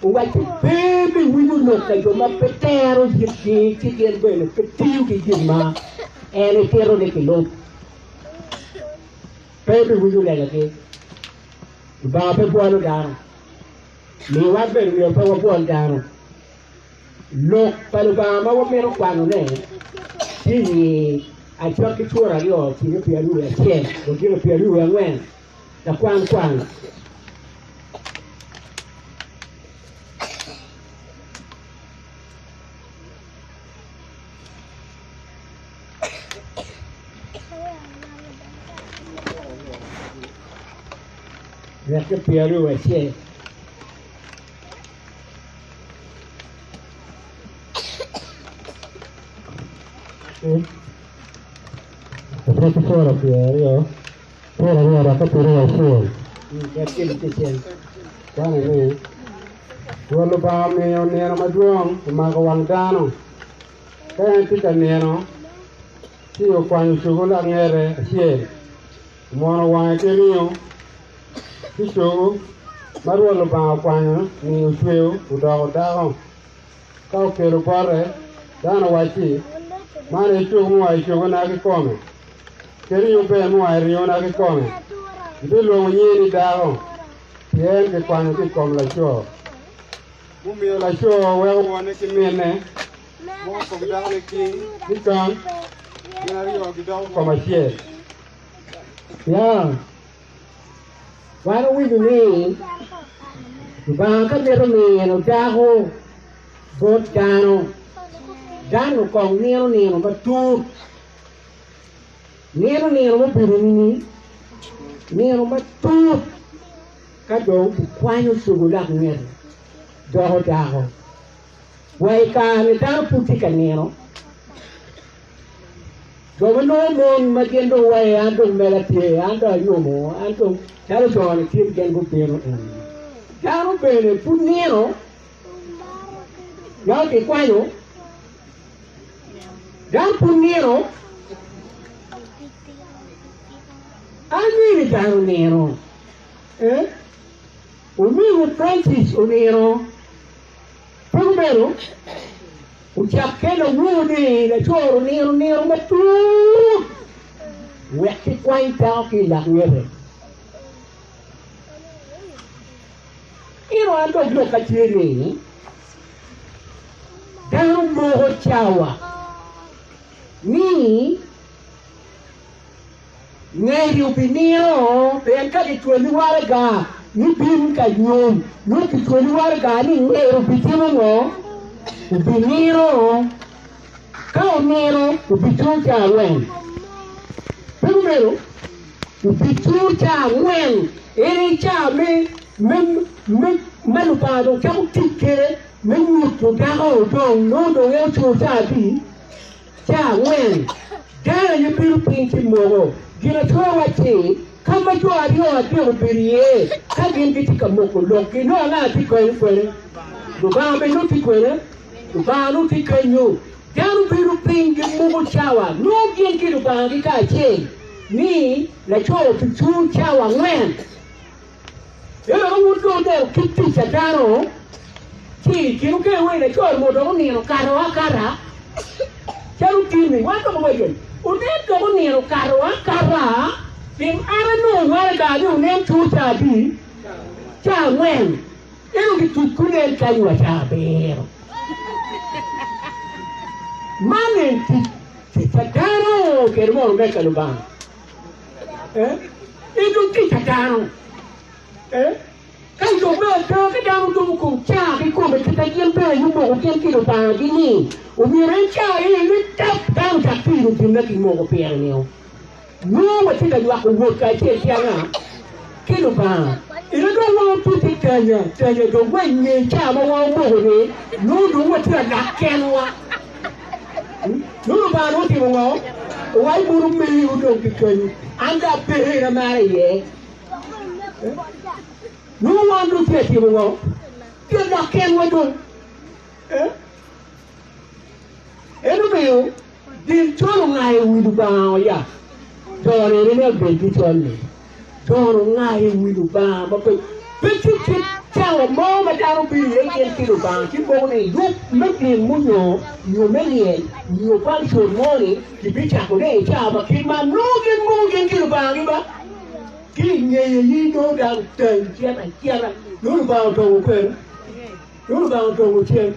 o wa ti baby wi no ka yo ma petero ji ti ger be le petiu ki ji ma ene kero de kilo baby wi no le ke lo ba pe po lo da ni wa be wi pa wa po da lo pa lo ba ma wa mero kwano ne ti I took the tour of your King Piaru at 10, or give Piaru and when the Quan. Let the Piaru at 10. Satu suara ya, suara ni ada keturunan suara. Kecil kecil. Kan ini, suara paham ni yang ni nama juang, cuma kawang dano. Kan kita ni no, si ukuran suku lah ngere, si, mana wang kiriu, si suku, baru lupa ukuran ni usuyu, udah. Kau kira pare, dano wajib, mana itu semua itu kena kikome. Keri yung pe mo ay riyo na ki kome. Bilo mo nyini dao. Yen ke kwano ki kom la cho. Mumio la cho wewe wane ki mene. Mo kom dao le ki. Ni kam. Yana riyo ki dao koma xie. Ya. Why don't we believe? Baka pero me no dago. God dano. Dano kong nino batu. nero mabiruni nero matut kadong kwanyo sugulak nero daho wai ka ni dar puti ka nero Gomano mon magendo wai andong melati ando yomo andong chalo jone tip gen go pero Caro bene punero ya que kwanyo dan punero Almiri caro nero Umigo Francis onero Primero Uchapkeno wune la choro nero matu Weki kwaita ki la ngere Iro ando bloka chini Daru moho chawa Ni Ngeri upinio Penka kitueli warga Ni bin ka Nyom Ni kitueli warga ni ngeri upitimo ngo Upiniro Kao nero upitu cha wen Primero Upitu cha wen Eri cha Menupado chau tike Menutu daho dong no dong el chu cha di Cha wen Dara yu piru pinti mogo Gina chua wachi Kama chua rio atio pirie Kagin kitika moko loki No ala ti kwele Dubang benu ti kwele Dubang ti kanyo Daru piru pinti mogo chawa No gien ki dubang ki ka che Ni la chua pichu chawa wen Ela não mudou dela, que pizza caro? Que não quer o ele, que o mudou o nino, caro a cara. Quero time, quanto vai ver? O neto o nino, caro a cara. Tem ara não, ara gado, o neto chuta ali. Já wen. Eu que tu cunel caiu a chabeiro. Manen pizza caro, que irmão meca no banco. E tu pizza caro. Cái đồ mơ thơ cái đau đu cùng cha cái của mình cái yên bề như bộ kiên kỳ đồ bà cái gì ở vì đấy cha ấy nó đắp đau chặt phi đồ tìm ra cái mồ của bè nhiều nó mà chỉ cần mặc một cái chuyện kia à cái đồ bà thì nó đâu có tu thì trời nhà đồ quay nghề cha mà qua mồ đấy nó đúng mà chưa đặt ken qua nó đồ bà nó thì mà ngó quay bùrù mì đồ cái chuyện anh đã bề ra mà vậy No one to take you along. You're not can we do. Anyway, the John I will bow, yeah. John, I never be told. John I will bow, but you can tell a moment I will be against you. Keep on a look, making Muno, you million, you bunch of money, the bitch I could a job, but keep my moving to the bar. Cái nghề gì nó đang trời kia này nó vào đầu quên nó vào đầu trên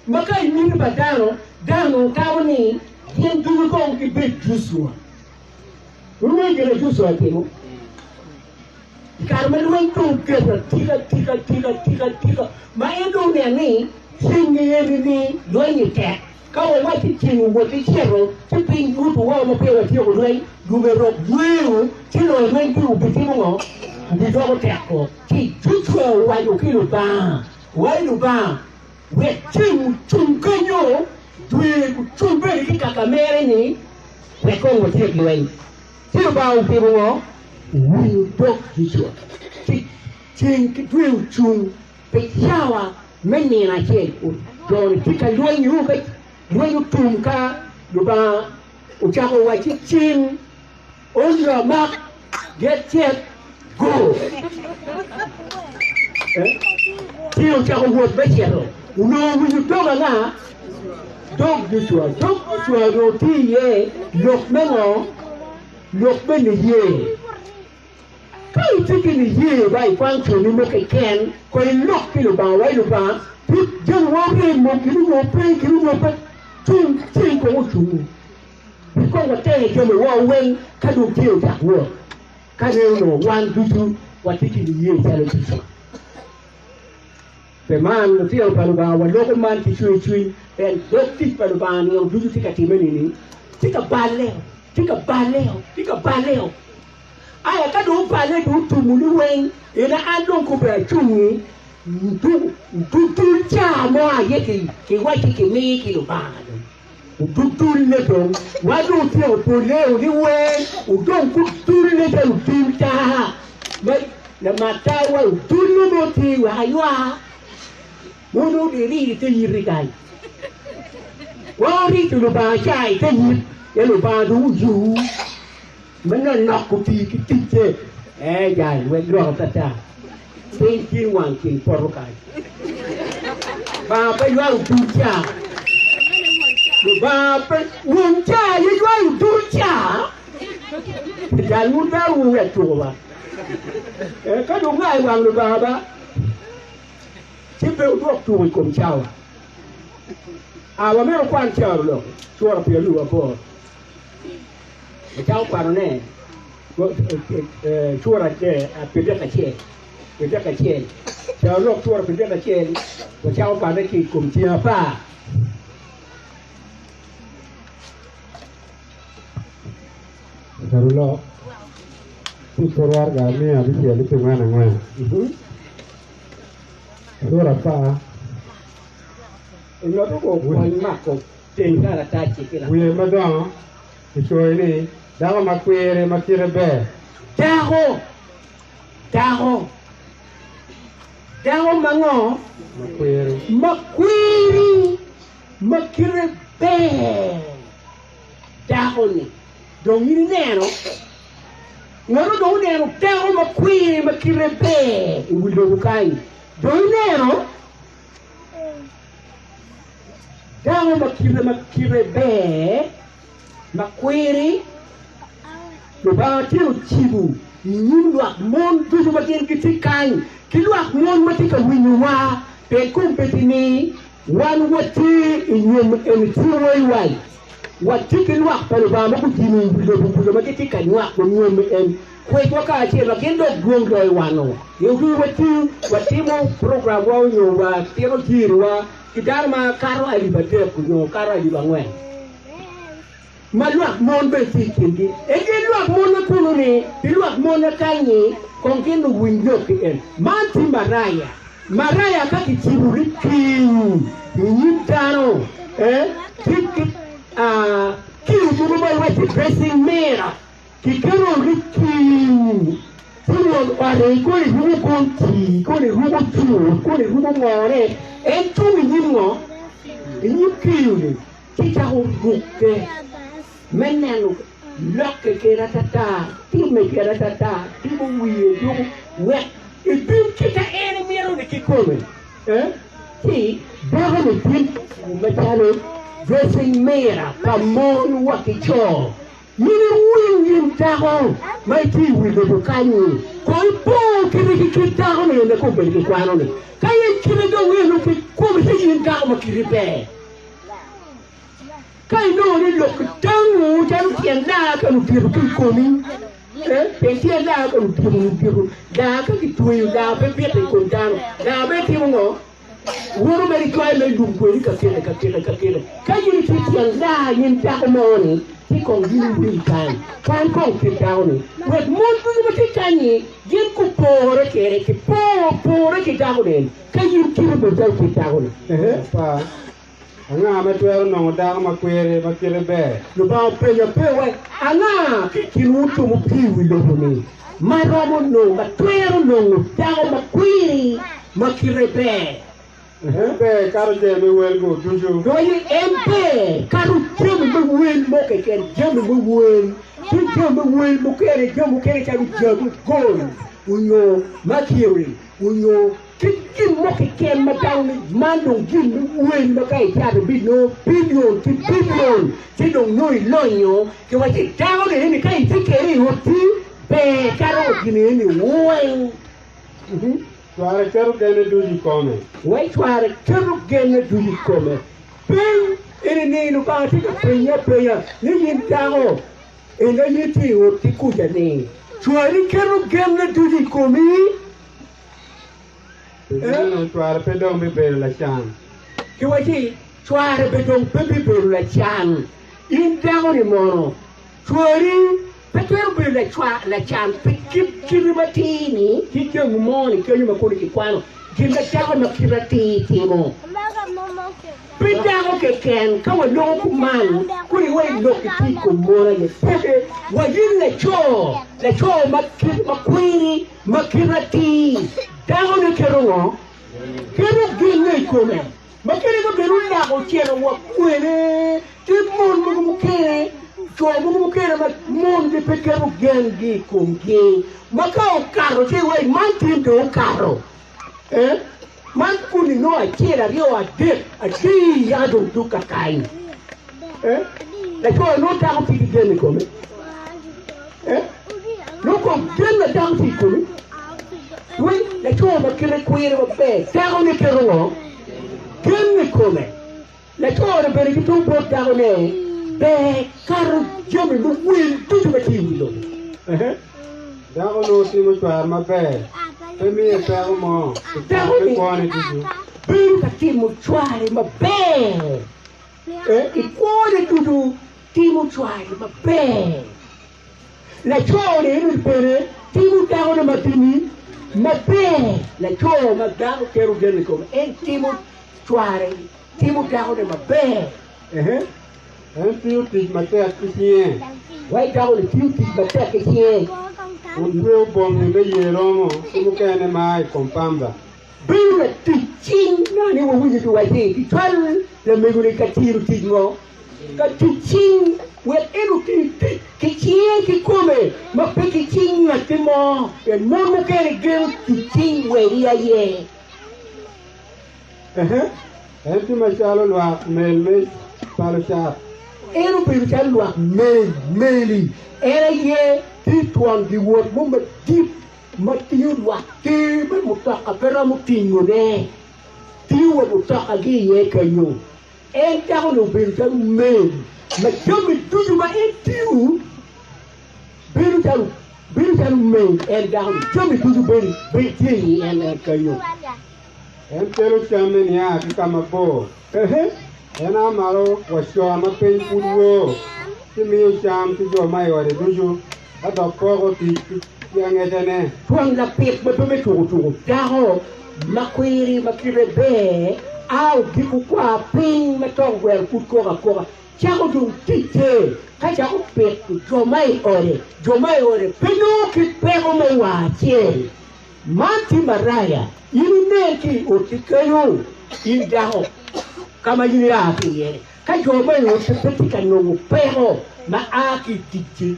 mà cái mình bắt đano tao này hiện du con cái bếp juice nó mới cái juice kia nó cái mà nó không cái tira mà em đâu này sinh nghề này nói như thế Kau wati tingu wati chero, tiping gutu wao mapewa tiyo kudwai, gumero gweo, chilo mwengi ubitimu ngo, ubitogo teko, ki tutwa wailu ba, wetingu chunganyo, dwe chumbeli ki kakamere ni, wekongo tiyo kudwai. Chilo ba ubitimu ngo, wilu dok jichwa, ki dwe chung, pechawa, meni na chen, doni tika luengi ukai, When you come, you buy, you travel like a chin, on your mark, get set, go. You travel with better. You know, when you talk now, don't do so. Don't do a roti, look mellow, look many years. Come taking a year by function, you make a can, when you look in the bar, right about, put your walking, you know, prank, you know, Chung ko chung because what they tell me one when can you kill that work can you know one two what taking the year television the man the feel paluba when local man to chui and don't think paluba you do you take a team ที่กับบ้านแล้วที่กับบ้านแล้วที่กับบ้านแล้วไอ้ก็ดูบ้านแล้วดูตุ่มนี่เวงเอ็นะอันลงกูไปจุ่มดูจ้ามั่วยี่กี่ว่ากี่มีกี่ลูกบ้านดูเลยตรงว่าดูเที่ยวตัวเลี้ยวนี่เวงดูกูเลยจะดูจ้าไม่แล้วมาจ้าว่าดูเลยโดนทีว่าไอ้ว่ามูดูดีที่ยืนกันว่าที่ตัวบ้านใช่ที่ยืนยังลูกบ้านดูอยู่มันนั่นนักกูตีกิจเจใหญ่เว้ยรอตัดจ้าเป็นกินวางกินปอรุกันบ้าไปว่าดูจ้าบ้าไปวุ่นจ้ายังว่าดูจ้าจานมุ่งดาวเวทตัวบ้าก็ดูง่ายวางลูกบ้าบ้าที่เป็นพวกตัวกลมเช่าว่าไม่รู้ความเช่าหรอกชัวร์เปลี่ยนรูปพอเจ้าปานแน่ชัวร์เเป็นเรื่องกระเชนเป็นเรื่องกระเชนเจ้าโลกชัวร์เป็นเรื่องกระเชนว่าเจ้าปานได้กี่กลุ่มเชียร์ป้าจารุโลที่ตัวรักกันเนี่ยพิเศษที่เป็นงานหนังมาตัวรักป้าเราต้องบอกคนมากกว่าเต็งข้าราชการจิตละเวียนมาดองช่วยนี่ดาวมาคุยเลยมาคิดเบ้ดาวมังอมาคุยมาคิดเบ้ดาวนี่ดงนี่แน่เนาะงั้นเราดงแน่เนาะดาวมาคุยมาคิดเบ้อุ้ยดงกันดงแน่เนาะดาวมาคิดเบ้มาคุยลูกบ้านที่เราชิบูยิ่งลักมอนดูสมาเกินกิจการคิดลักมอนมาที่กับวิญญาเป็นคุ้มเป็นที่นี่วันวัดที่ยิ่งมันเอ็นที่ไว้วัดที่คิดลักไปลูกบ้านมาบุจิมีบุญมาที่กันลักมันยิ่งมันเอ็นคุยว่าการเชื่อเราเกินดอกดวงเลยวันโน่ยังคือวัดที่มันโปรแกรมว่าอยู่ว่าเที่ยวที่หรือว่าคิดได้มาการว่าอะไรแบบเดียวคุณโยการว่าอยู่บางแห่งมาลวกมอนไปสิกินดีลวกมอนนะคุณนี่ลวกมอนนะกันนี่คงกินวิญญาณกินมันที่มารายาก็ที่ชิบุริคิงยิ่งจานโที่คิวบุรุษว่าที่ dressing เมร่าที่แค่เราริคิงที่เราอะไรก็เลยรู้คนที่ก็เลยรู้คนจู่ก็เลยรู้คนงอเนี่ยทุกยิ่งงอยิ่งคิวเลยที่จะเอาบุกเกMaintenant, l'autre qui est la tata, qui me fait la tata, qui me ouais, et puis qui t'a ennemi qui come, qui, dans le pin, mettez dressing mera, pas mon ou qui chore. Mini taron, mai ti will the cani, col po che taron e le coppe di quanone. Kai che ne do io che come se in calma che ripete. Kai no ni lo tangu tan tien da ka lu piru ko ni pe tien da ka lu piru da ka ki tuyu da pe pe ko tan da be ti mo woro me ko ai me dum ko ni ka kele ka yi ti tien da yin ta ko mo ni ti ko yin kan ko ti ta ni wet mo tu ma ti kan ni yin ko pore kere ki pore ki ta ko ni ka yin ti be ta ki ta ko ni pa Anga metuel nong da ma kwere ma kire be. Lu ba pe ya pe we. Anga ki rutu mo piwi lo ni. Ma romo no ma twero no da ma kwiri ma kire be. Be karo je me wel go tuju. Do yi empe karo je me wel mo ke ken je me wel. Ti je me wel mo kere karo je go. Unyo ma kiri. Unyo Kim mo ke ken ma dang mandong jin wen ma kai cha bi no billion ti dong noi loyo ke wa ti ta o ni kai ti ke ri ho ti be karo ki ni wen Tuare keru gene duji kome. Wai tuare keru gene duji kome. Pe ene ni no ka ti ka peya ni yin ta o ene ni ti o ti ku ja ni tuare keru gene duji kome Tuare pedong bibel la chan. Kiwati tuare pedong bibel la chan. in down in mono. Touring, Petero be la champ, Kirimatini, Kikim morning, Kirimako, give the town of Kirati, Timo. Bring down can come a long man, couldn't wait look at people more than a what you let chore, McQueenie, Makirati, down the Kerouac, Kero Gilly Come, Makirika Beruna, Chero, what Queenie, Tim Mukere, Mon de Pekero Gangi, Kungi, Macao Caro, J. Mountain do Caro. Eh? Man couldn't know a kid, you are dead, a tree, I don't do a kind. Eh? Like, oh, no down to the game coming. Eh? No come, then the down to coming. Wait, like, oh, but can I queer of a bed, down the Kerouac, then the comment. Like, oh, the very two brought down there. Beh, caro, Jimmy, the wind, do the team. Eh? That will not seem to have my bed. Tell me a fair more. Bring the team of try my bed. It wanted to do team of try my bed. Like all in the team down on my team, my bed. Like all my down Kerugenico, and team of try, team down in my bed. And you teach my test here. Right down the few teach my test here. Un real bomb in the year, who can my compamba. Bring the teaching, none of which you I think. Tell the Meguricatir teach more. The teaching with anything, teaching, come, my teaching at the more, and more can again teaching where he are. And to my shallow mail, Palasha. Aeroplane shall work mainly. And a year, this one, the word moment deep, Matthew, what came, Mutaka, Peramutingo there. You will talk again, can you? And down the bill, mail. But you do you my interview. Bill mail and down. Tell me to the bill, and can you? And tell us, Germany, to come aboard. And I'm was your my painful war. To me, sham to your my or the usual. I thought poverty, young at an end. From the paper to Dao, Macquarie, Macquarie Bay, I'll give you a ping, my tongue well, put Coca. Chago teacher, catch out pet to Jomai or Pinocchio Pegomawa, Monty Maria, Illuminati or Tikayo, in Dao. Kama yini yake kajo mwe usepetika no pero na akititi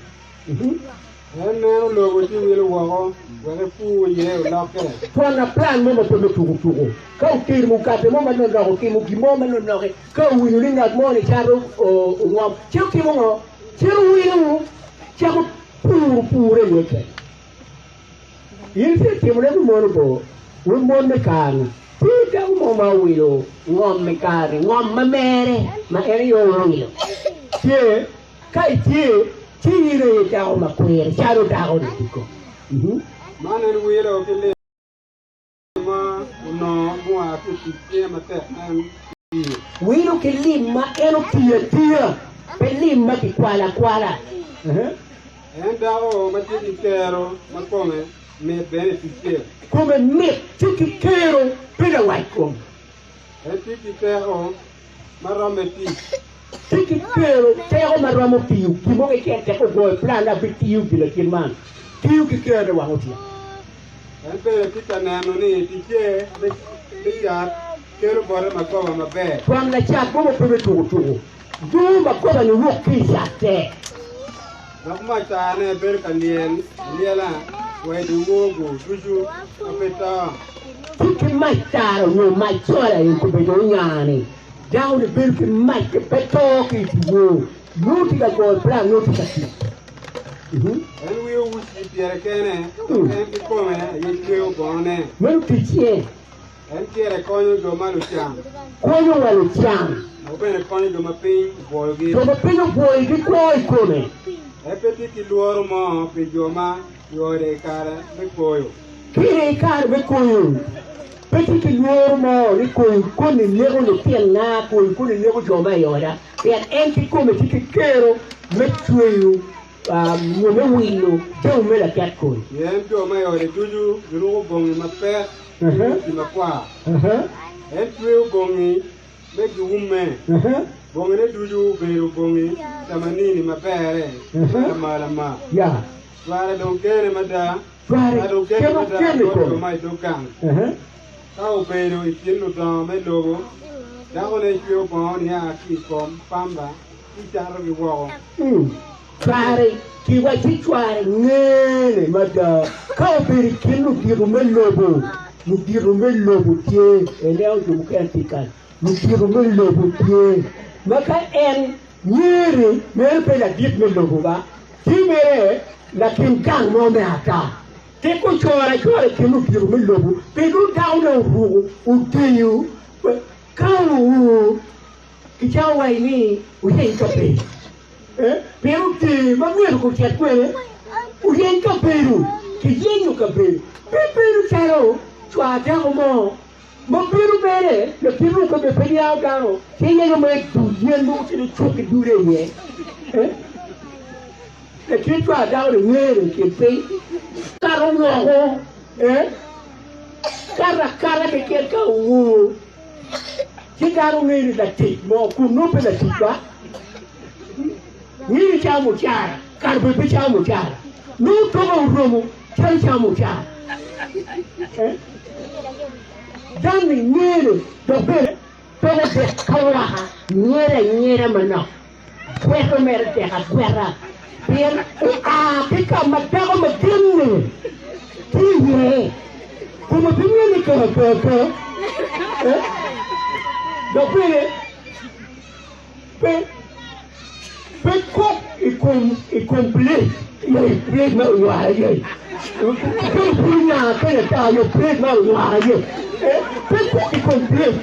ene lo woti wele wo wele fu ye loke pona plan mo to tuku ka ukiri mukate mo mano ndo ki mukimo mano ndo ka winu linga mo ni charo o ngom chiro ki mo chiro winu chako pure yeke yese timule mo bo wo mo ne kan Pita uma wilo, ngom kare, ngom mere, ma eri yo wilo. Tie, kai tie re tao ma kwere, charo tao de tiko. Man and wilo kile ma no mua tie ma te man. Wilo kile ma ero tie, peli ma ki kwala. And dao ma ti kero, ma come me benefit. Come me ti kero. Pira white come. And tiki tero, marameti. Tiki tero marameti. You won't get a boy plan up with you, the man. You can care the one with you. And better pita nanoni, teacher, the yard, care about my cover my bed. From the chat, go to do my cover and walk in that there. Not much I never can Liela, where the war goes, Juju, a better. Tiki my star, no, my soil, you could be doing down the building, Mike, the talk is you. No to the gold plan, no to the sea. And we always see Pierre Kenne, and become a year born. No teaching. And here a coin to Maluchan. Coin Maluchan. Open a coin to my pain, boy. So the pin of boy, the boy coming. A petit Luorma, Pijoma, you are a car, the coil. Kiri car, the coil. petit normal ni ko ni nego ni tiana ko ni nego joma yoda ya enti ko me tikero metweyo mo wino te me la kat ko yen joma yoda duju guru bongi mape ti makwa entweyo bongi me jume bongi ne duju beru bongi tamanini mapere malama ya wala don kere mada wala don kere mada ko mai dokan Kau beru ikin lu dong me logo, jangan lepas pon ya kikom pamba, icara di bawah. Cari, kiwa cari nene mada. Kau beru ikin lu di rumah logo tie, ini aku bukan tikan, lu di rumah logo tie. Maka nyeri, pela dit me logo ba, ti lakin kang mau me hata. Teko chora kinu kiru milobu pedu dauna ru uteyu kalu kichawa ini uyen kape peru ti manuel ko chatwe uyen kaperu kiyenyu kaperu peru charo chwa dago mo peru bere le peru ko be peria garo kiyenyu mo tu yendu ti chuki dure ye le kitwa dago ngere kipe Karo logo, cara que quer que o chegaram nele daqui, mo kuno pela tiba, ni chamo chara, cara bebe chamo chara, no toma romo, chamo chara, dani nele, dobe, pela de kawaha, nyera mano, puedo merte a guerra. Bien, kita madago madinne. Tiye. Como dinne ni ka. Dope. Pe ko complet. Ye play ma wa ye. Ko punya ka ta yo play ma wa ye. Pe ko complet.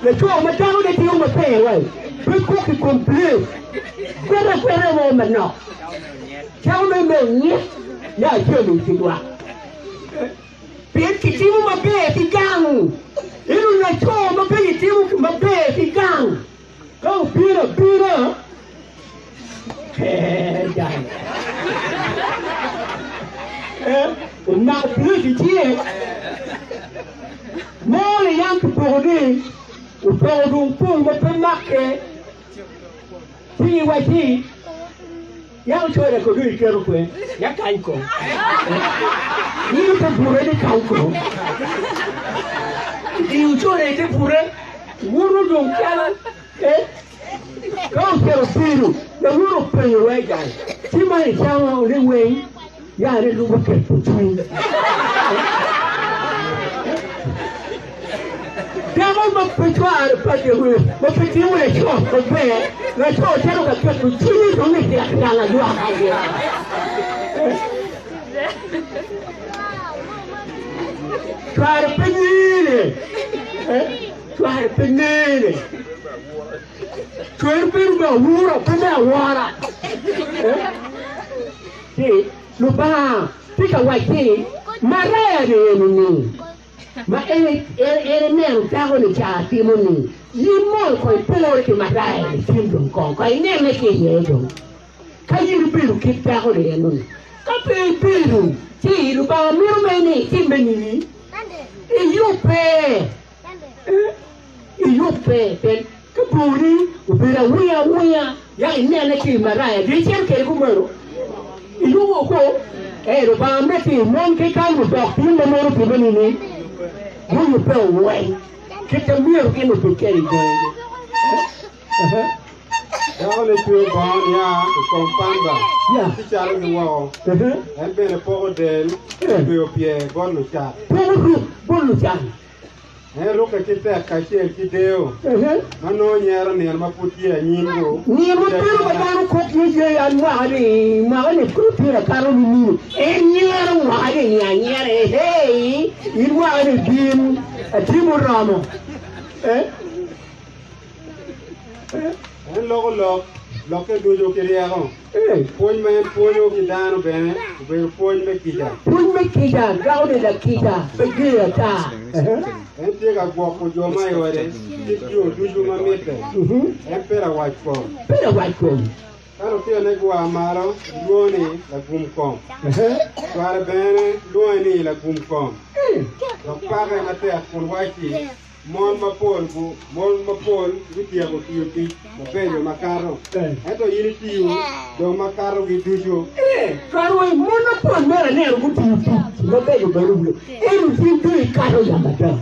Le cho madago de tiyo ma pe wa. Pe ko complet. Kwere mo mano. Tell me ya jelo tidwa. Pe kitimu mabe tigang. Ilu na cho mabe timu mabe tigang. Go pira. Dai. Na plus tie. Mole yank podi. O todo pum mabe make. Ti wati ya chora ko dui kero ko ya kanko ni to pure de kanko di chora de pure wuru don kala ko kero piru na wuru pe we gai ti mai chawo le we ya re lu ke tu Dama mapitwara pake huyo, mapiti ule choko be, na choko chero kaketu chini zomiti ya kidala jua haje. Twara penile, twara penile. Twara penile wura, pena wara. Si, lupa, pika waki, maraya ni nini. Ma ere nero tago ni cha timoni yimo ko pelo ke madai ni tindum ko ine me ke yedo kayiru biru ke tago ni non ka pe biru ti ru ba miru me ni timbeni iyope pen ka buri ubira wuya ya ine ke madai de chen ke kumero iyu ko ru ba me ti mon ke ka ru ba timbe mo ru timbeni ni Bunu pe way. Kita miyo kino pikeri goe. Jangan lepas pon ya kompanda. Ya. Icara di bawah. Embele poko del. Pio pie bolu cha. Bolu cha. Ruka kita kasih kideo. Mano nyara ni alma putia nyingo. Ni mutiro badano koki je anwari. Magani kutira karo ni. Nyara wari nyara hey. Irwari bin atimu ramo. Logo loke dujo kiriago pony men ponyo kidano bene be pony me kija pony me kija gaude da kija begira ta ente ga gwoko joma yore tikyo dujo mamete empera wachko karo pia ne gwa maro luoni la gumkom kware bene luoni la gumkom lokare mate akun wachi mon mapol gutia ko tiuti mabejo makaro eto yini tiu do makaro gi dujo karo mon mapol mera ne ko tiuti mabejo barulo enu tiuti karo yamata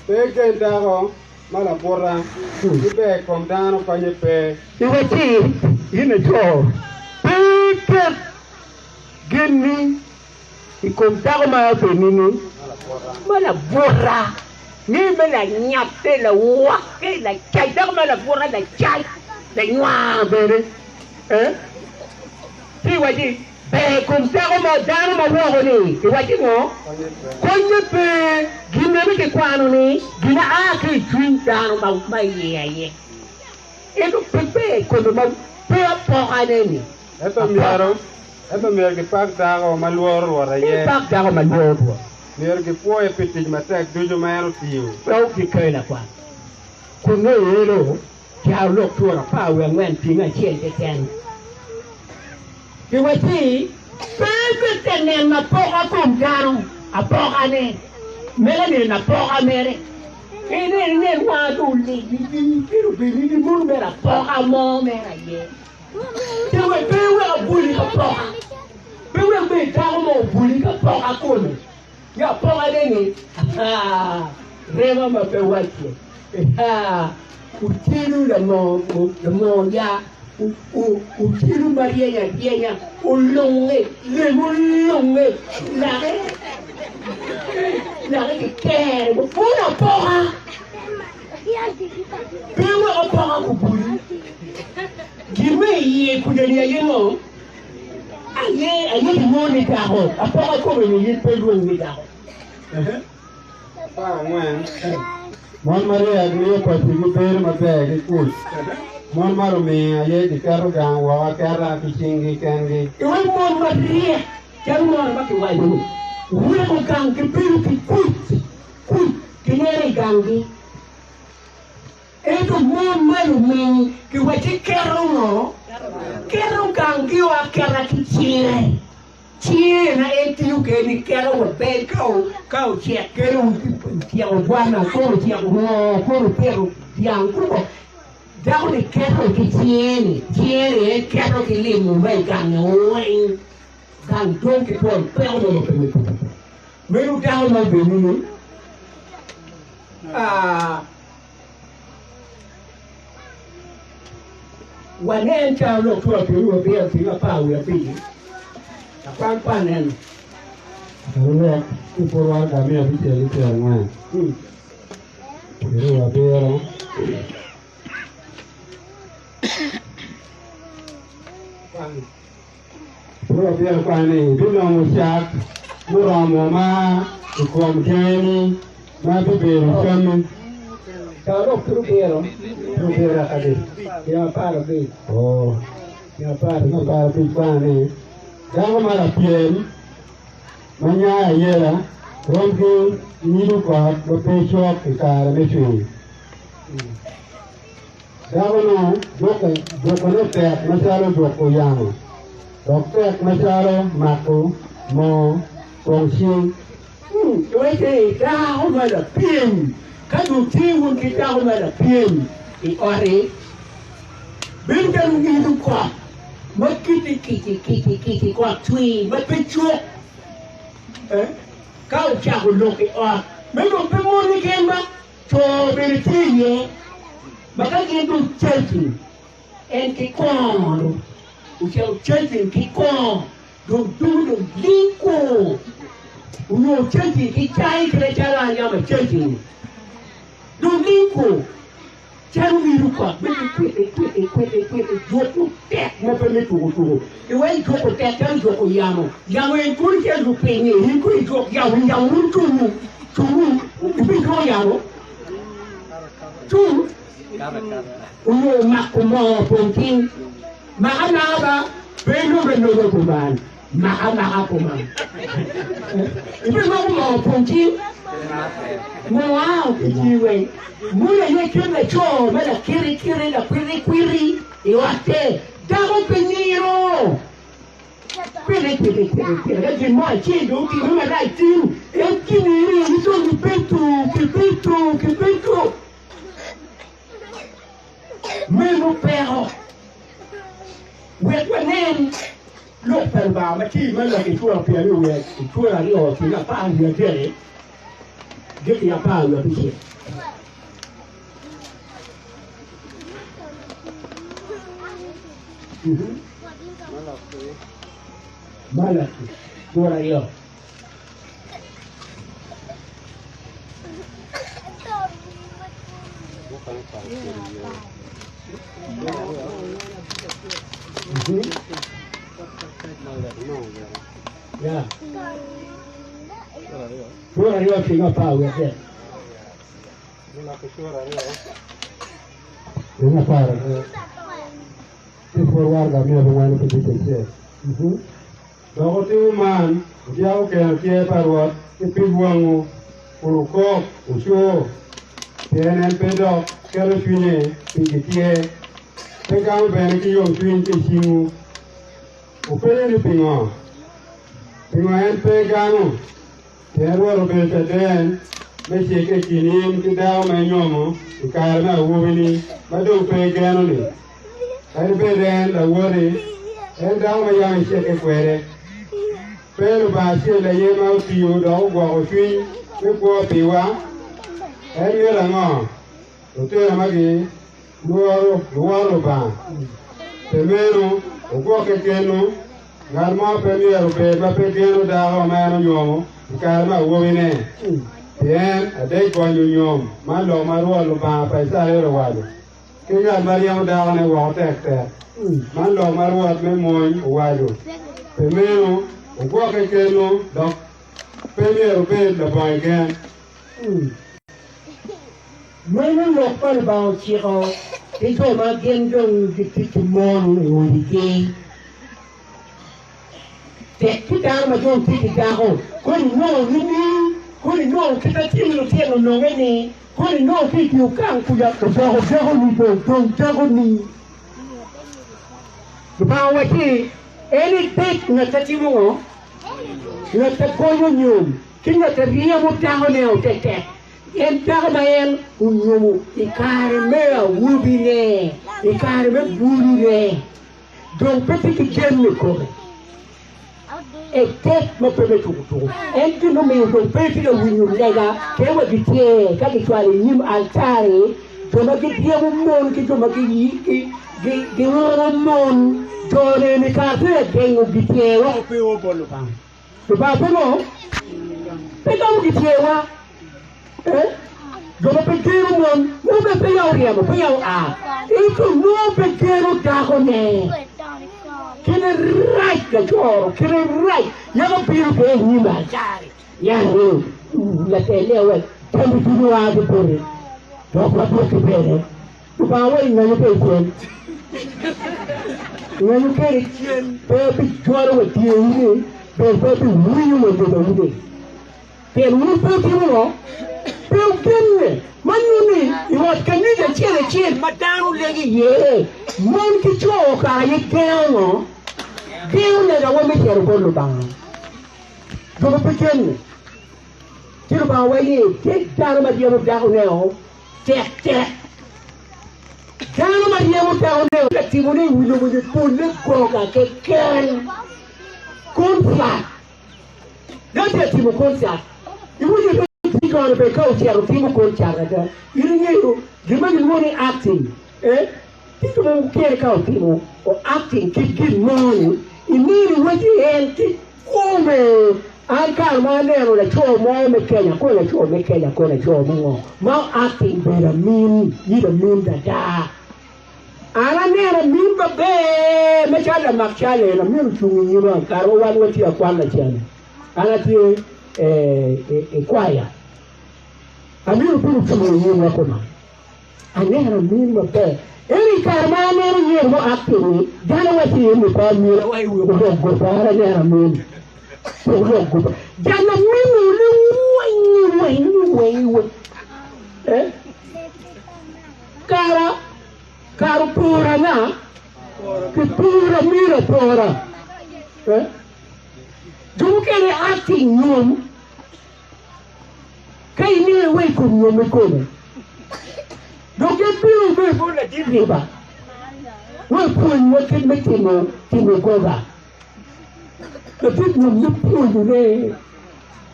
pege dago mala porra ibe kom dano kanye pe iwati ina jo pege geni ikom dago ma pe nini mala borra ni me la nyapte la wake la chai dago mala borra la chai la nywa bere ti wati be kom dago ma dano ma wogo ni iwati mo konye pe gine me ke kwano ni gina ake twin dano ma ye eno pepe ko ma pe apogane ni eto mier ke pak dago maluor wara ye pak dago maluor mier ke poe pitij matek dujo maero tiu au ki kena kwa kuno yero ya lok tuara pa we ngwen pinga chien te ten ki wati pepe tenen na poka kom garo apoka ne mele ne na poka mere ne wa du li piru ni mun mera poka mo mera ye tewe pewe abuli ka poka pewe be dago mo buli ka poka kono ya poka deni rema mape wache utiru la mo ya utiru maria ya ulonge le mulonge la ke kere puna poka pewe poka kubuli gime ye kudania yeno aye moni dago apoka ko ni pelu ni dago pa ngwen mon maria gniyo ko tigi ber mabe ku mon maro me aye di karo gang wa kara ki chingi kengi iwe mon maria jaru mon ba ki wai ni wule ko gang ki peru ki ku kinere gangi eto mon maru me ki wati kero gangi wa kara ki chie na eti uke ni kero wa be kau chia kero tia wana ko tia ko pero tia ko dao ni kero ki chie kero ki limu mai gang wen gang don ki ko pero no pe meru dao no be ni wanen cha lo ko pe be ti la pa we pe Pan Ruwa kupurwa kami abi celi ngwan Ruwa bero Ruwa bero kwani Dino musyak Mura moma Ukom keni Mabu bero kami Kalau bero kadi ya para be Oh ya para kwani Dago mara piem manya yera romke niru ko do pecho ikara mechu dago no doko no te macharo doko yano dokte macharo mako mo kongshi wete dago mara piem kadu tiwun ki dago mara piem I ore bindaru niru ko kiti kwa tui mapichwa kau chagu loki mego pemoni kemba to beritiye bakaki du church en ki kono uchau church ki kono do liko uno church ki chai kre chala nyama church do liko Charu viru kwa, kwete, joko tek, mope me tuko. Iwe joko tek, joko yamo. Yamo en kuri kia lupenye, hiko joko yamo tumu. Ibi joko yamo. Tumu, uyo makumo ponting makanaba pelo beno kuman makana kuma ibe makumo ponting wow iwe mula yekele cho mala kiri la kwiri iwate dago peniro Pere, che mai chiedo che non dai tu e chi mi sono ripeto. Meno però. Wetwanen lo per ba ma chi me la che tu per lui tu la io che la pa di te. Che ti pa la dice. Malaki, suara io. Ya. Suara io che non fa ya. Non fa. Che guarda mio buono che dice. Dokotiu man, diau ke parwat, pibuangu, ulukok, usuo, tienen pedo, kero suine, pingitie, pegang bene ki yom suin ke singu, upele ni pingo en pegangu, kero robe teden, meche ke kinin ki dau me nyomo, ikayar me uwini, madung pegano ni, kari beden la wori, en dau me yang ke kwere. Pero ba si la yema o tiyo do gwa o twi ke ko piwa e ye la ngo o te ma gi luaro ba te meno o gwa ke keno ngar ma pe ni ro pe ba pe keno da o ma no nyomo ka ma wo ne bien a dei ko nyom ma lo ma ro ba pa sa le ro wa ke ga maria da ne wa te ma lo ma ro me mo wa jo te meno o gwa ke keno do pe la ba again Meno lo par ba chiro ti to ma gen jong ti mon o di te ti da ma jong ti da ho ko ni no ke ta ti lo ti no ngene ko ni no ti ti kan ku ya to ho ni to ni ba wa ti any big na ta ti mo na ta ko nyum kinga ta riya mo ta ho ne o te en tagamayen unyomu ikare mea wubine ikare me bulune donc petit que j'aime corps et tête me peut tout en tu no me donc petit que wunyu lega ke wa bitie ka ki twale nyim altare to ma ki tie mo mon ki to ma ki woro mon to ne ni ka te ke ngo bitie wa pe o bolu ba to ba no pe ka bitie wa Dopo pequeno non me peiamo itu non pequeno dagone che ne right da gioro che ne right io non più che mi mangiare la tele quando tu lo hai pure dopo la tua che bene tu fa vuoi non lo puoi fare non lo puoi per gioro e tieni per lui non lo devo per un po' Peuken, manuni, iwas kanida chere matanu legi ye. Mon ki choka ye keno. Keno da wame kero bolu bang. Dobo peken. Tiro ba waye, tek tano ma diamo dago neo. Tek. Tano ma diamo dago neo. La timone wilo mo de pole koga ke ken. Konsa. Dante timo konsa. Iwu Because the coach here, people coach here, you remember money acting, people who can't count people or acting, keep money. Immediately when you end, oh man, I can't manage the show more mechanic, call a show mechanic, call a show more. Now acting better mean, you don't mean that. I never mean the bear, make out a machine and a milk to me, you know, Caro one with your quality. And I feel a choir. A little bit of you, Nakoma. anera min mabe eri karma nera yer mo akini jana wati mi ko mi wai wi ko go para nera min ko go jana min ni wai kara pura na que pura mira pura Jumkele ati Nyom kai ni wai ko Nyom ko ne doke biru be ko la diba wai ko ni ke metino tino ko ba ke bit Nyom ni ko ne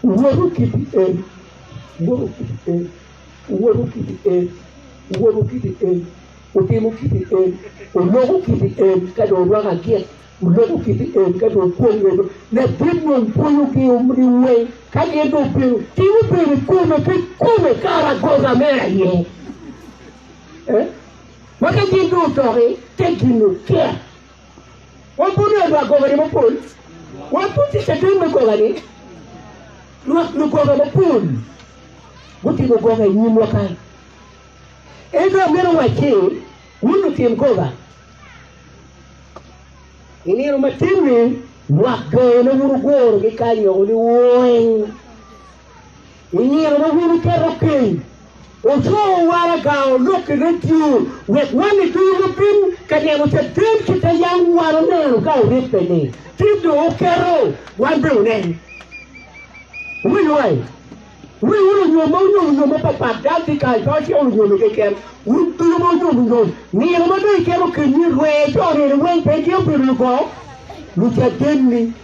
woru kiti woru kiti o temo kiti o logo kiti ka do wa kiet o logo kiti ka do ko ne na dimmo poyo ke o mri we ka ke do pe ti o pe come cara cosa meglio ma che ti do tore te gino che o pure do govere mo pol o tutti se tu mo govere lo govere pol buti mo govere ni mo kai ego mero wa che uno tim goga ini rumah timni waktu na urugor ke kanyo ni woeng ini rumah uru keroke o so wala ga look at you with one to you pin kanya mo sa tim kita yang wala na ga repene tido kero wan bro ne we uru papa dati kai ko si uru ke kem uru tu mo ni no do ke ro ke ni re to re we pe ke uru ko lu cha denni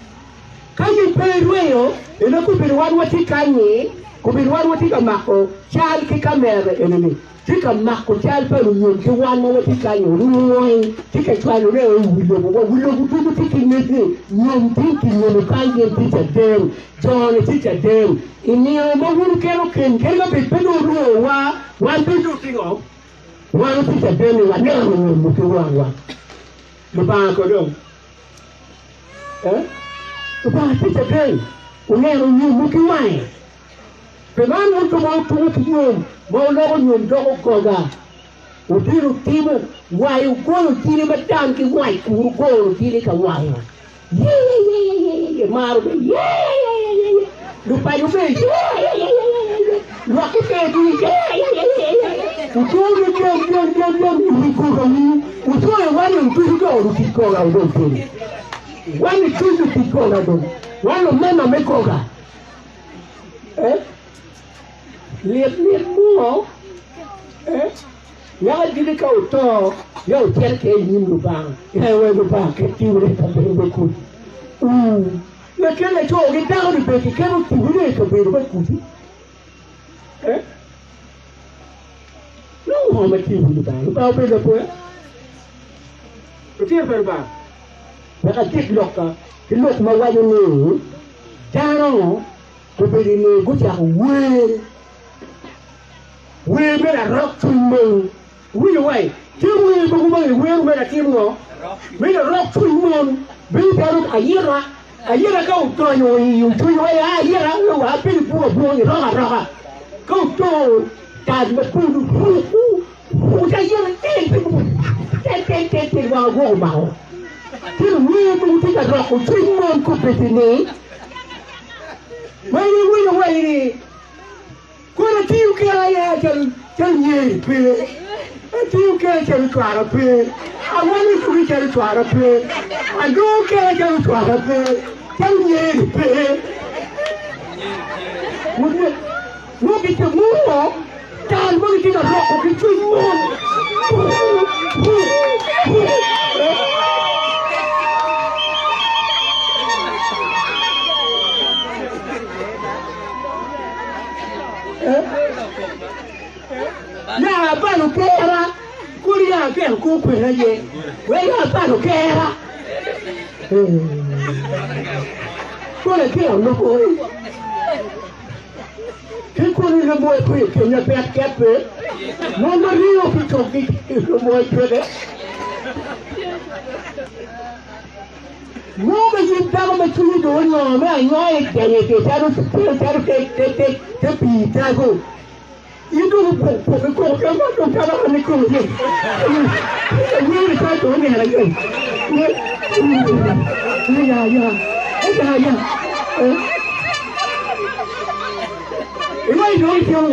kai pe yo ina ku bi wan wati kanyi ku bi wan wati ka mako chal ki kamera enemi tika mako chal pe lu ki wan mo wati kanyi ru tika chalo re wulo tu tiki ni Nyom tiki ni kanyi tika den John tika den ini mo uru ke ro ken ke ga pe no ru wa wan bi du tingo wan tika den wa ne mo ki wa mo ba ko do ba tika den unero Nyom ki wa Peman untuk mau Nyom, mau lawan Nyom doko koga. Udiru timu, wai ukolo tini matang ki wai ukolo tini ka wai. Ye maru ye. Lupa ye. Luaki pedu ye. Ukolo jom ukolo ni. Ukolo wani utuga ukikoga udon. Wani tuju ukikoga udon. Wani mama mekoga. Lihat mo ya dili ka uto ya utel ke nyimlu ba ya we ba ke tiure ka be ku na ke le to ge da ri be ke no tiure ka be ku no ho ma tiure ba be da ko ti fer ba ka ti lokka ti lok ma wa ni jaro ko be ni go ja we better rock to me. We away. Till we go away, we're better team no. We better rock to me. We better a year ago, you to your way. A year ago, I've been poor boy, rock. Go to God, but who does you take while go about? Till we go take a rock or 3 months could be me. When we win away. Quando tio que é aquele pe, tio que é aquele cara pe, a mãe que é aquele cara pe, a do que é aquele cara pe, aquele pe. Não que te mudo, tá não que te roco que tu mudo. Ya pano que era, curia que el cuco era ye, ya pano que era. Cuál que no voy. Que cuál no voy que no pe que pe. No me río que toque no voy que. No me siento me chulo no me no es que te quiero que te pitago. Itu pokok kamu dong cara ni kau ni. Ini saya tu ni lagi. Ya. Ini doi tiang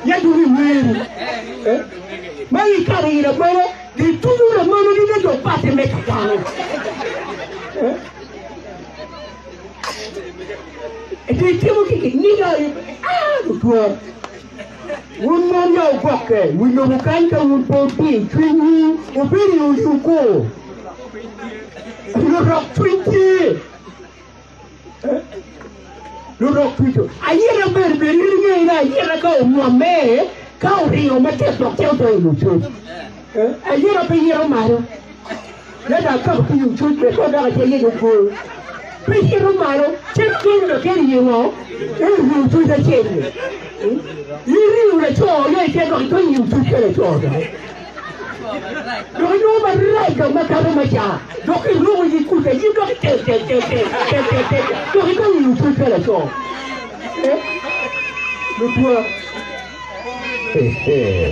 ya doi meri. Mai kari ira mana di tuju ira mana di tu pasti mereka kamu. Itu tiang kita ni dah betul. Woman yau pakai, woman bukan kamu pergi, twinny, obey you go. Look 20. Look 20. Ayah berberi ni lah, ayah kau muame, kau rio macam doktor tu lucu. Ayah pergi rumah. Dah kau pergi lucu, kau dah jadi lucu. Pergi rumah, cekkin dah kiri mau, lucu dah cekkin. Ini udah cowok, ya kita itu YouTube ke cowok. Doi no berai ke macam macam. Doi lu ikut je, you got te. Doi itu YouTube ke cowok. Lu tua.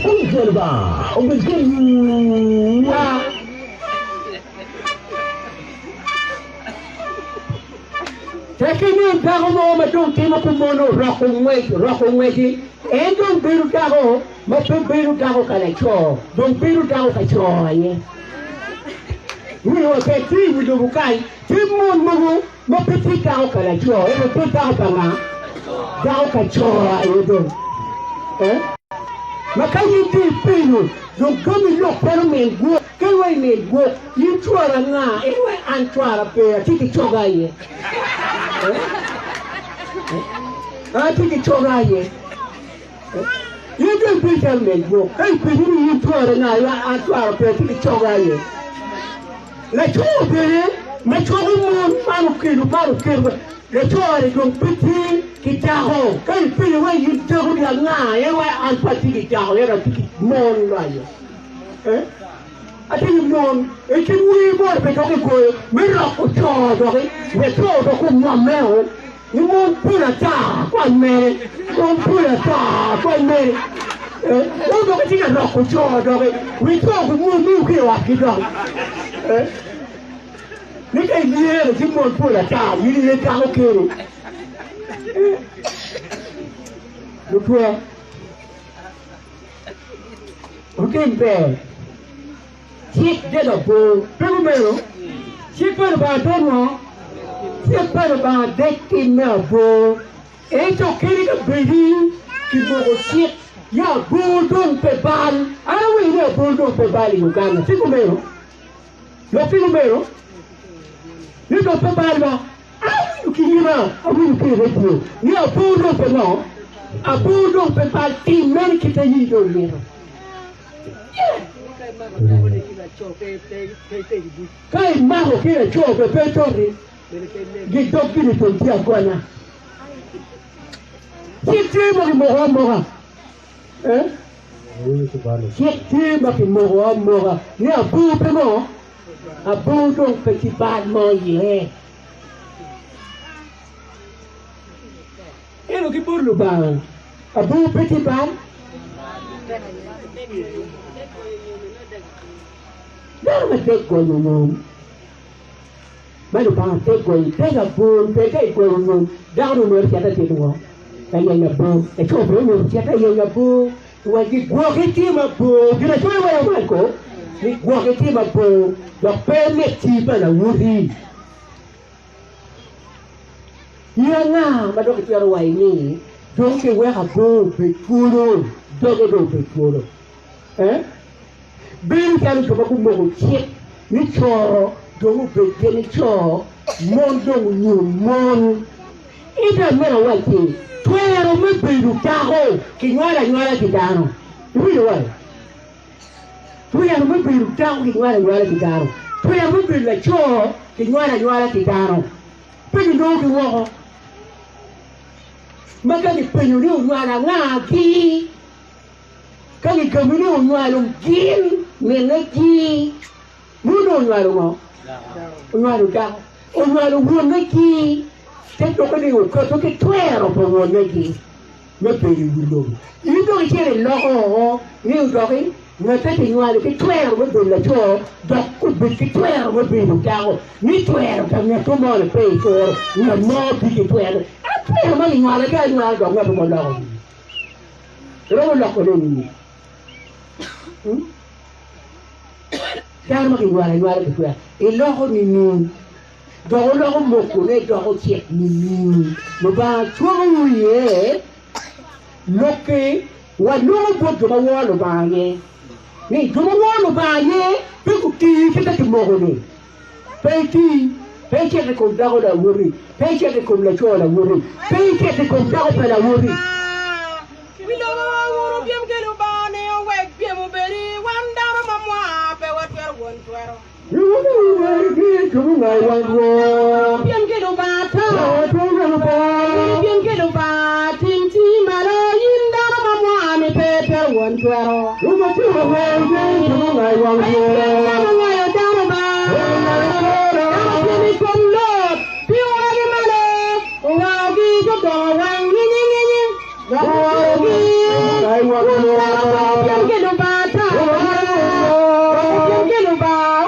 Ungkul bah, ungkul. Sekini kamu mau macam tema kumono rakung wegi. Endong biru kago, macam biru kago kalacor. Dong biru kago kacor ye. Wih, peti wih bukai. Timon mahu, macam peti kago kalacor. Itu peti kago kama. Kago kacor ye dong. Makanya itu pilu. Dong kami lok permen gua. Kau ini gua. You cuara nga, itu ancuara pe. Tiki coga ye. Tiki coga ye. Itu bisa menggok. Kan pilih itu orang ayah atau apa itu coba ye. Lepas tu macam malu kiri. Lepas hari tu pilih kita ho. Kan pilih itu orang ayah apa kita ho. Era kita mon ayah. Ada mon. Itu mui buat betul kau. Merah kau cakap. Betul kau mamel. Ni mon pula tak, kau mer. Mon pula tak, kau mer. Oh, kau cakap nak kau cakap. Itu aku mau kau kita. Ni kan dia si mon pula tak, ini dia kau kiri. Lupa. Okey, ber. Cik dia dah ber. Perlu. Cik berbatu mo. Siapa yang dekki melbo, itu kiri ke beri, kita usik, ya bodoh pebal, awak ini bodoh pebal itu kan, siapa mero, lokal mero, ni tu pebal bah, awak itu kiri mah, awak itu kiri itu, ya bodoh pebal, bodoh pebal timur kita hidup mero. Kai mahu kira coba petori. Gitu kini tu dia kuana. Kita bagi moha. Kita bagi moha. Ni abu pemo. Abu dong festival mo ye. Elo ki perlu bang. Abu festival. Dah macam kau Nyom. Mana bang tekoi, tega pun, tega ikut dah rumah siapa tengok, tanya nyabu, cuba rumah siapa yang nyabu, wajib gua kecil mabu, kita cuba orang macam, ni gua kecil mabu, dah permit tiba lah wuri. Ia ngah, macam kita orang ini, dong kewe habu, berkuru, dong berkuru, beri kalau cuma kumur cek, ni cor. Dong begini cok, mon dong Nyom, itu mana wajib. Tuh yang rumah biru tahu, kinyara kita anu, itu wajib. Tuh yang rumah biru tahu, kinyara kita anu. Tuh yang rumah biru cok, kinyara kita anu. Pergi dong keluar. Maka di penyuruh nyara ngaki, kali kemudian nyara gin, meneki, mudah nyara mau. Unwaru buon lagi, tentu kan dia kau tu kita tuer apa buon lagi, me pe wulo indo chere lo ni udori me te nyuale ke twer me do la cho dok ku be ke twer me be do kao ni twer ka me ko mo le pe cho na mo bi ke twer a twer me nyuale ka nyuale do me mo lo ro lo ko ni Dar ma ki nyuale ke twer e lo ni ni do lo mo ko ne do che ni mo ba chuo ye loke wa lo bo do wa lo ba ye ni do wa lo ba ye pe ku ti ke ta mo ni pe ti pe ke ko da ko la wuri pe ke ko la cho la wuri pe ke ko da ko la wuri mi lo wa wuro biem ke lo ba ne o we biem beri wanda ma mwa pe wa ter won twero Bien que lo bata, bien que lo bata, tinti malo yinda mama me pepe wontuero. Uma tuwa wende, tuwa wangwe. Mama yo dama ba, ni komlo, piwa ni male, wagi to wangi ni ni ni, wagi, bien que lo bata, bien que lo bata.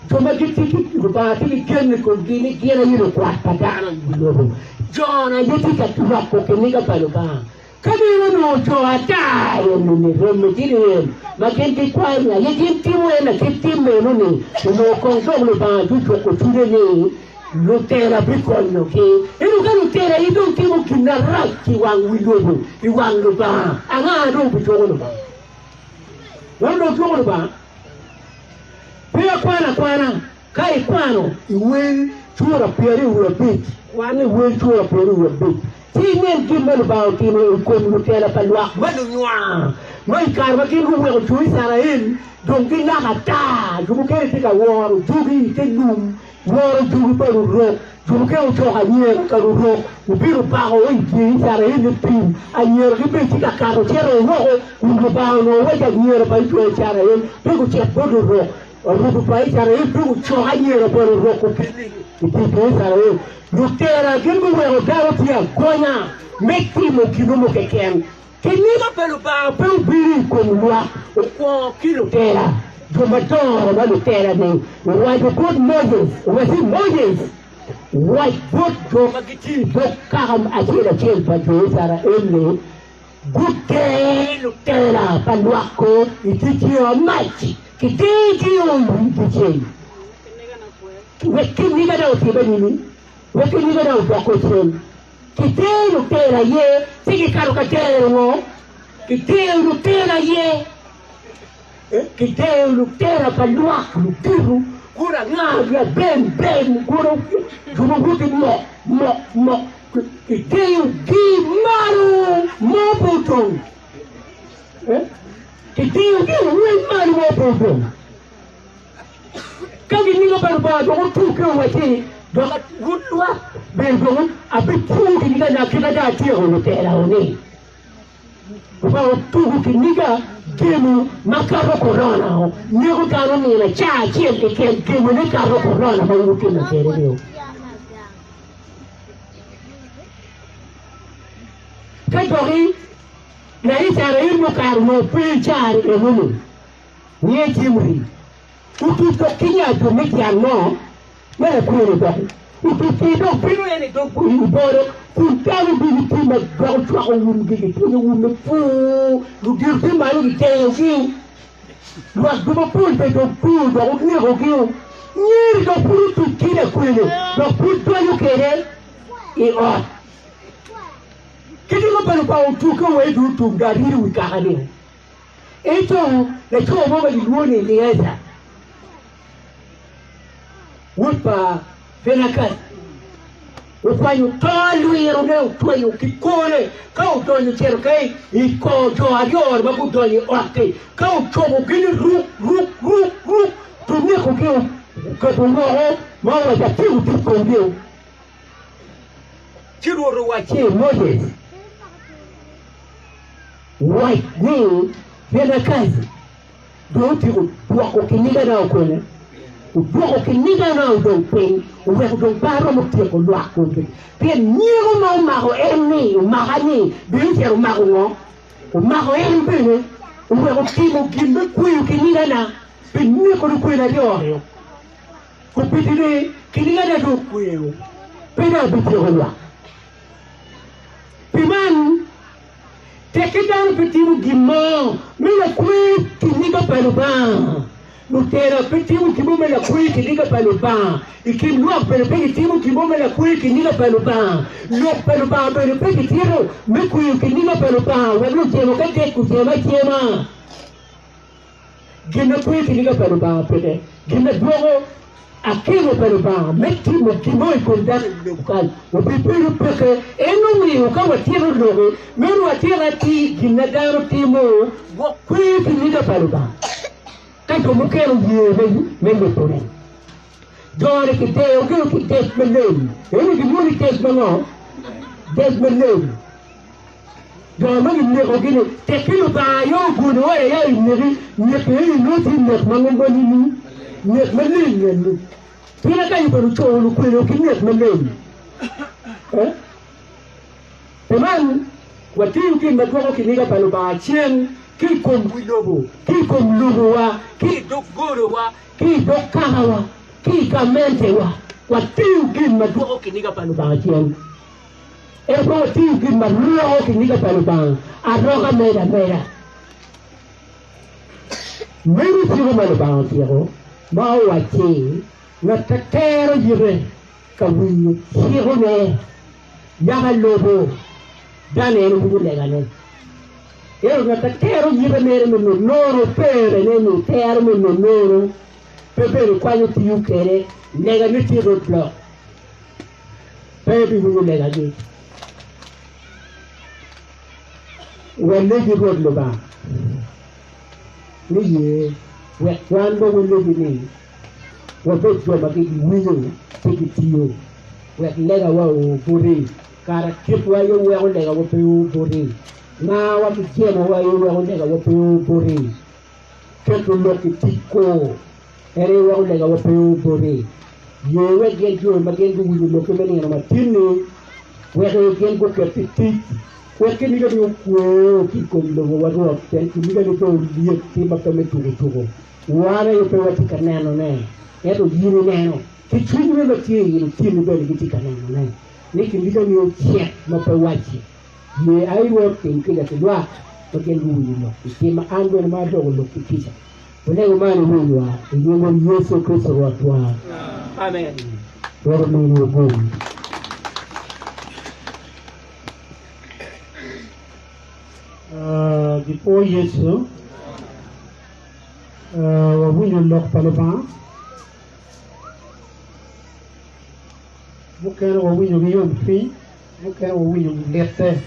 Cuma kita berarti kian ni kini kian ni kuat padanan dulu. Jangan jadi kat luar kau kini kapal lupa. Kami mana cuaca ini rumit makin kuat ni. Ye tim mana tim mana ni. Semua konsol lupa tu cukup sudah ni. Lutera bikon okay. Itu kan lutera itu tim kena rak kiwang widobo, kiwang lupa. Angah ada bicara lupa. Lalu bicara lupa. Pia kwana kai kwano iwe chura pere ura bit kwani we chura pere ura bit tinen kimbal bawo tinen ko mu tela palwa manu nywa mai karba kin ko we chui sarain dong kin na ta jumu kere tika woro jugi tenum woro jugi paru ro jumu kere to hanye karu ro ubiru bawo iti sarain ni pin anyer ki be tika karo chero ho ko bawo no we ja nyer pa to sarain ko chet bodo ro Rupu pai cara itu coba aja per rokok ini. Itu cara lutera gimbu yang dalam dia konya mesti mungkin mau keken. Kini apa perlu biri kumula ko kilotera. Jumador na lutera ni. White good Moses, wasi Moses. White good go magiti dok kaham akhir akhir pada cara ini. Good day lutera paluako itu dia mati. Kita orang DJ. Wekin ni kada utiba nini? Wekin ni kada utako chen. Kita lutera ye, sigi karu katera ngo. Kita lutera ye. Kita lutera paluak lutiru. Kura ngabia ben kura jumuguti mo. Kita di maru mo putong. Kita win man mo problem. Kami ni ko ba do tu ko wati do gudwa ben do abi tu ni na kita da ti ho tela oni. Ba tu ki ni ga demu makaro corona ni ko ka ni na cha chi ke demu ni ka corona ba ngu ki na tere dio. Kajori na isara ilmu karmo pinchari emunu nye timri ututo kinya to miki ano mele kuno do ututo do pino ene do boro kuntaru bi tima do twa o wum gigi to no wum fu lu dirti malu di te fi lu asbuba pu pe do pu do ni ro gi ni do pu tu kile kuno do pu do yu kere e o Kiti ko pelu pa utu ko we du tu gari wi ka hane. Eto le ko mo ba di woni ni esa. Wupa fenakat. Wupa yu tolu yero ne tu yu kikole. Ka u to yu cher kai I ko jo ayor ba ku to yu oke. Ka u cho mo gini ru. Tu ne ko ke tu mo ma wa ta ti u ti ko dio. Chiro ro wa che Moses. White ni vena kazi doti wako kiniga na ukone wako kiniga na udonpen uwe udonparo muteko lwako ke pia nyiro ma umaho eni umahani binti ya umaho ngo umaho eni bine uwe ukimo kimbe kuyu kiniga na binne kono kuyu na yoyo kupitine kiniga na do kuyu pina binti ya lwako piman Tekidan petimu gimo, mila kui kiniga paluba. Lutera petimu gimo mila kui kiniga paluba. Ikim luak pelepeki timu gimo mila kui kiniga paluba. Luak paluba pelepeki tiro, me kui kiniga paluba. Wablu jemo kate kujema jema. Gina kui kiniga paluba pede. Gina duogo akiro paluba. Meti mo gimo ikondana lokal. Upipiru peke eno mi ukawa tiro loge. Meru atira ti ginadaro timo wo kui kiniga paluba. Kaito mukero yewe mende pore. Dore ki deo ki des melem. Eni ki muni des mango. Des melem. Dore mani mneko gine. Tekilo ba yo guno wa ya imneri. Nyekeri noti nek mango mbani ni. Nek melem yenu. Tuna kayo panu cholo kwelo ki nek melem. Teman. Watiu ki magwako kiniga paluba chien. Ki kom wilobo, ki kom lugo wa, ki dok goro wa, ki dok kaha wa. mente wa tiu gin ma duo ki niga panu ba chien e ko tiu gin ma ruo ki niga panu ba aroga mera meri sigo ma ba chien ma wa chi na tatero yire ka wi sigo ne ya lobo dane no bu le gane e na tatero yire mere no loro pere ne no ter me no loro pepe kwani tiu kere lega ni tiro block pepe wu lega ni wele di road lo ba ni ye we kwando wele di ni wo be jo ba ki wiyo ki tio we lega wa o buri kara kipwa yo we o lega wo pe o buri na wa ki jemo wa yo we o lega wo pe o buri keto lo ki tiko ere wa o lega wo pe o buri ye we gen jo ma gen go wuyu lo ke meni na matini we gen go ke titi we ke ni ga do ko ki ko lo wa do ten ki ni ga do ye ti ma ka me tu wara yo pe wa ti kanano ne e do yini ne no ti chu ni lo ti yi ti ni be ti kanano ne ni ki ni ga ni o che ma pe wa ti ye ai wo tin ki ga ti wa to gen go wuyu lo ti ma ando ma do lo ki ti wale umani huyu wa ingo Yesu Kristo watu wa amen wala Mungu Mungu before Yesu wa winyo lok palaba bukan wa winyo yom fi bukan wa winyo lete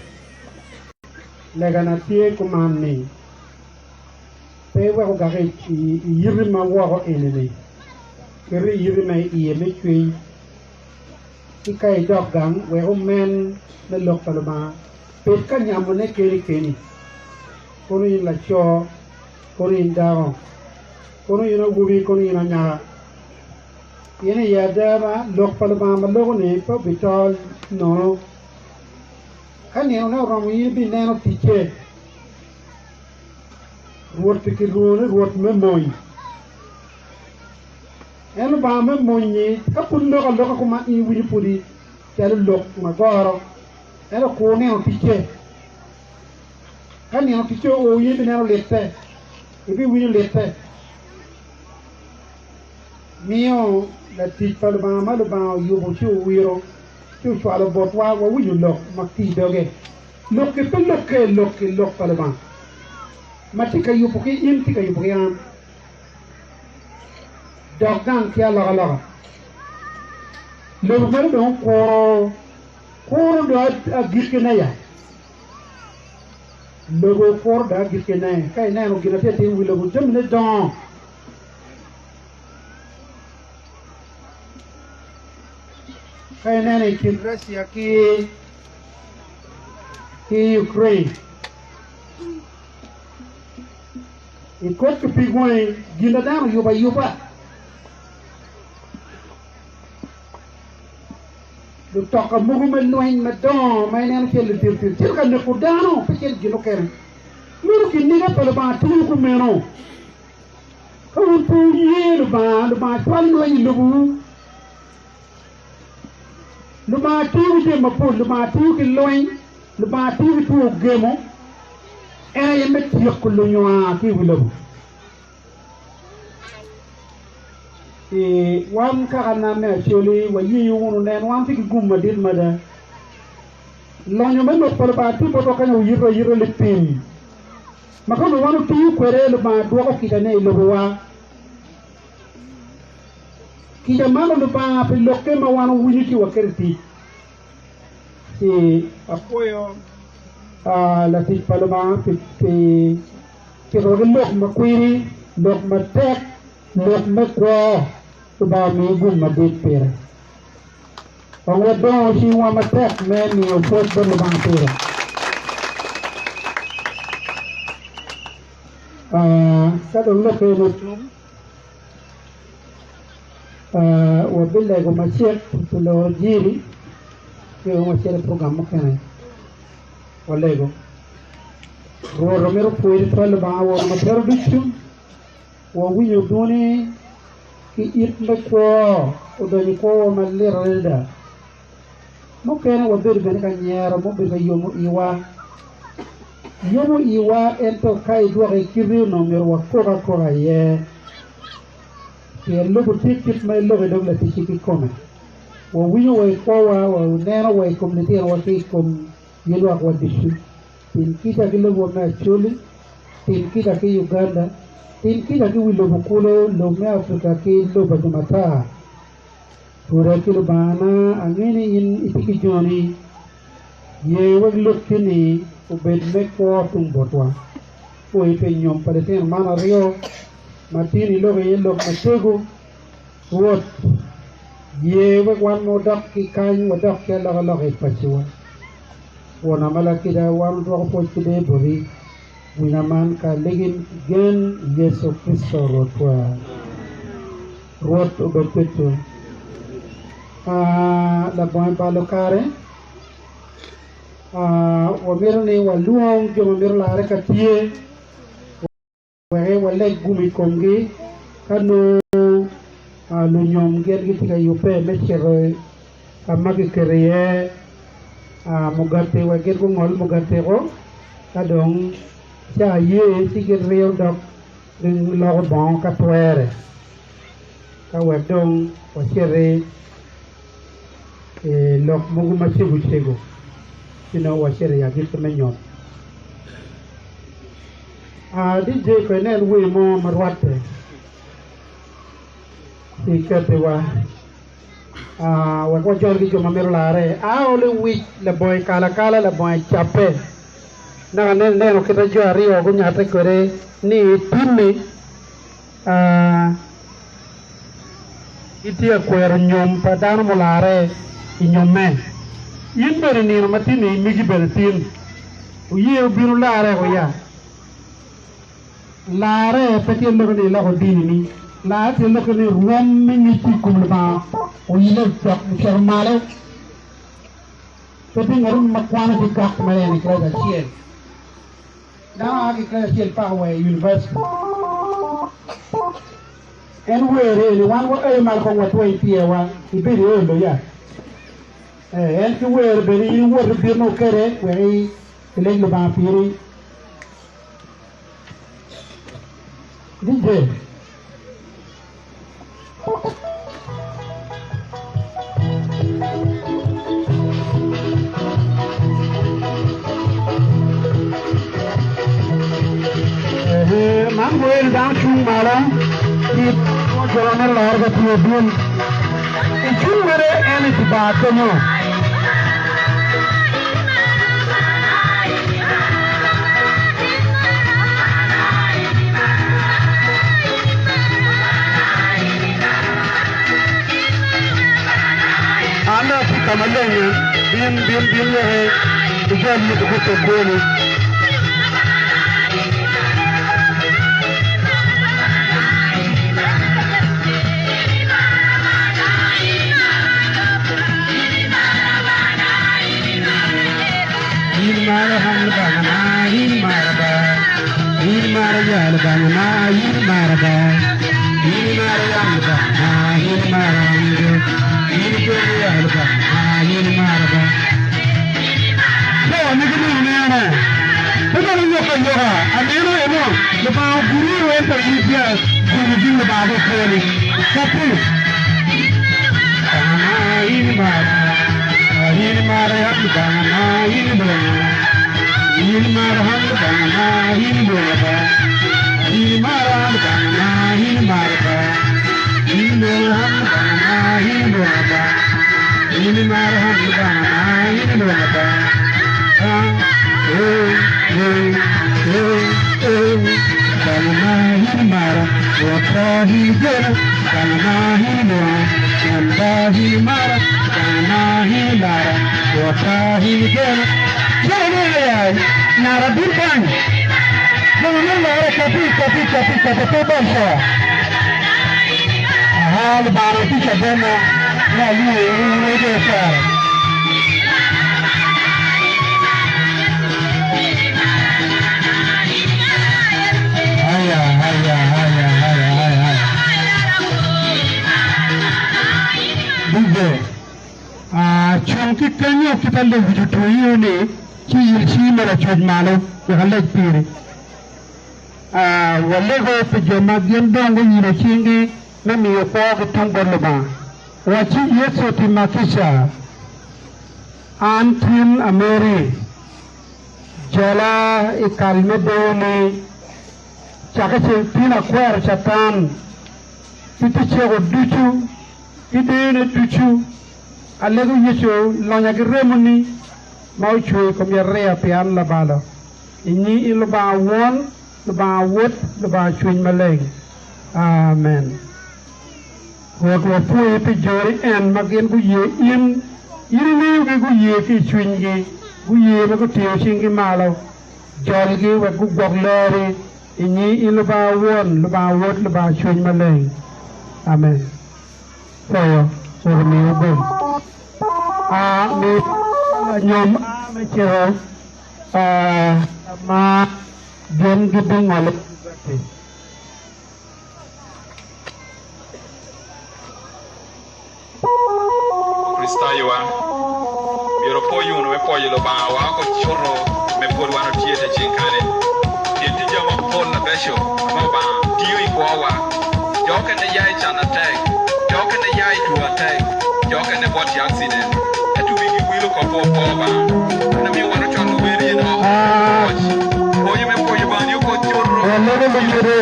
lega na tie kumani pe wa ko gare yiri ma wa ko enene kere yiri ma iye me chui ki kai dog gang we o men na lok palaba pe ka nyamone keri kono yin la cho kono yin daro kono yin gubi kono yin nya yene ya dara lok palaba ma logo ne po bitol no kan ne na ro yi bi ne no tike ruột thì cái ruột mới mồi em ba mới mồi nhỉ các phun đó có mà yêu như phun cái lộc mà có em cô này ông tike cái này ông tike ô ye bên nào lette cái bị win lette mio là tike pa mà lo ba yêu bộ chiu wiro chiu chua lo bot wa win lộc mà ti doge lộc cái lộc pa lo ba mati ka yupu ki im ti ka yupu yan dog gang kia laga lo mer don ko do gikena ya lo ko da gikena kai na no gina te wi lo jam ne don kai na ne ki Russia ki Ukraine ikot ke pigwai gina daro yuba lu toka mugu menuin madon mainan ke le tir kan ko dano pekel gino kere muru kinniga pala ba tu ko meno ko pu ye lu ba twal no yi lu ba tu je ma pu lu ba tu ki loin lu ba tu tu gemo e met yakulu nywa ki wilabu e wam ka kana me choli wa yiyu wonu nen wam fi gumma dit mada lonyo me no por ba ti boto kanyo yiro le pin makano wanu ti kwere le ba do ko kitane le wa ki jamano le ba pe lokke ma wanu wuniti wa kerti e apoyo la tic palama ke roge lok makwiri lok matek lok makwa ba mi gum madit pera on wadon si wa matek men ni o fot ba lo bang pera ka do lo ke no wa billa go machek to lo jiri ke o machek program mo kana Walego. Romero foi para levar o material do chão. O winho doni ki it me ko o do ni ko ma lirida mo ken wa bir ben ka nyera mo bir ka yomo iwa ento kai do ka kiri no mer wa ko ye ke lugu tikit mai lugu dog la tikit kome wa winyo wa ikowa wa nena wa community wa kom yelo wa dishu tin kita ki lugu na chuli tin kita ki Uganda tin kita ki wilo bukulo lo me Afrika ki lo batumata pura ki lo bana angeni in itiki joni ye wa lukini ubed me ko tung botwa o ipe Nyom pare ten mana rio matini lo ye lo matego wot ye wa wan mo dak ki kan wa dak ke la la ke pasiwa wona mala ki da wan do ko ci de bori wina man ka legin gen Yesu Kristo rotwa rot obeteto la bon balokare o mirne wa luong jo mir la re ka tie wae wale gumi kongi kanu lu Nyom ger gitu ka yupe mechere amagi kereye mugate wa ger ko ngol mugate ko kadong cha ye si ger reo dok ring lo bon ka twere ka wedong wa chere lok mugu machegu chego sino wa chere ya gitu Nyom DJ Fenel we mo marwate ikate wa ko jorgi jo mamero lare ole wi le boy kala le boy chape na ne no kita jo ari o gunya te kore ni timmi itia kwero Nyom padano molare Nyome yimbere ni matini migi beltin uye biru lare ko ya lare peti lo ni la ko dini ni la te lo ni rom ni ti kum ba o yile tak sharmale peti ngarum makwana ti kak male ni kra da ciel da ki kra ciel pa we university en we re ni wan wo e mal ko wa to tie wa ibiri o lo ya en ki we be ni wo be no kere we le lo ba piri DJ Mambo el down chung maleng di jalan larga tiobun chung mere ene di batonyo anda kita maleng bin le ijal ni ko to goni mara hal bana hin mara jal bana hin mara jal bana hin mara hin jal bana hin mara so nigni ne ana to ni ko yoga ameno eno le ba guru ento india guru din le ba ko ni kapu hin mara jal bana hin mara Hilmaran bana hilmara hilmaran bana hilmara hilmaran bana hilmara hilmaran bana hilmara bana hilmara wata hilmara bana hilmara bana hilmara wata hilmara Nara Durban, jangan lari kopi bangsa. Hal baru tu sebenarnya lalu ini besar. Ayah. kita le wuju to yone ci yil ci mala joj malo ya le pire wale go pe joma bien dongo yino cingi na mi ko ko tango le ba wa ci yeso ti makisha antin ameri jala ikalme dole chaka che pina kwer chatan iti chego duchu idene duchu alego yeso lonya gremuni mau chui kom ya rea pian la bala ini ilba won lba wot lba chui maleng amen ko ko fu pe jori en magen ku ye in yiri ne ku ye ki chui ngi ku ye ma ko teo singi malo jol gi wa ku gog lori ini ilba won lba wot lba chui maleng amen so mi ubum mi Nyom Amechero ma Jen Gibing Wale Krista yuwa Biro poyu no me poyu lo ba wa ko choro me por wano tiete chinkane tiete jama pon na besho ma ba dio ikwawa joka ne yai chana tag joka ne yai tu attack joka ne bot accident etu bi wilo ko po ba na mi wano chano weri no poyu me poyu ba ni ko choro Lele bujuru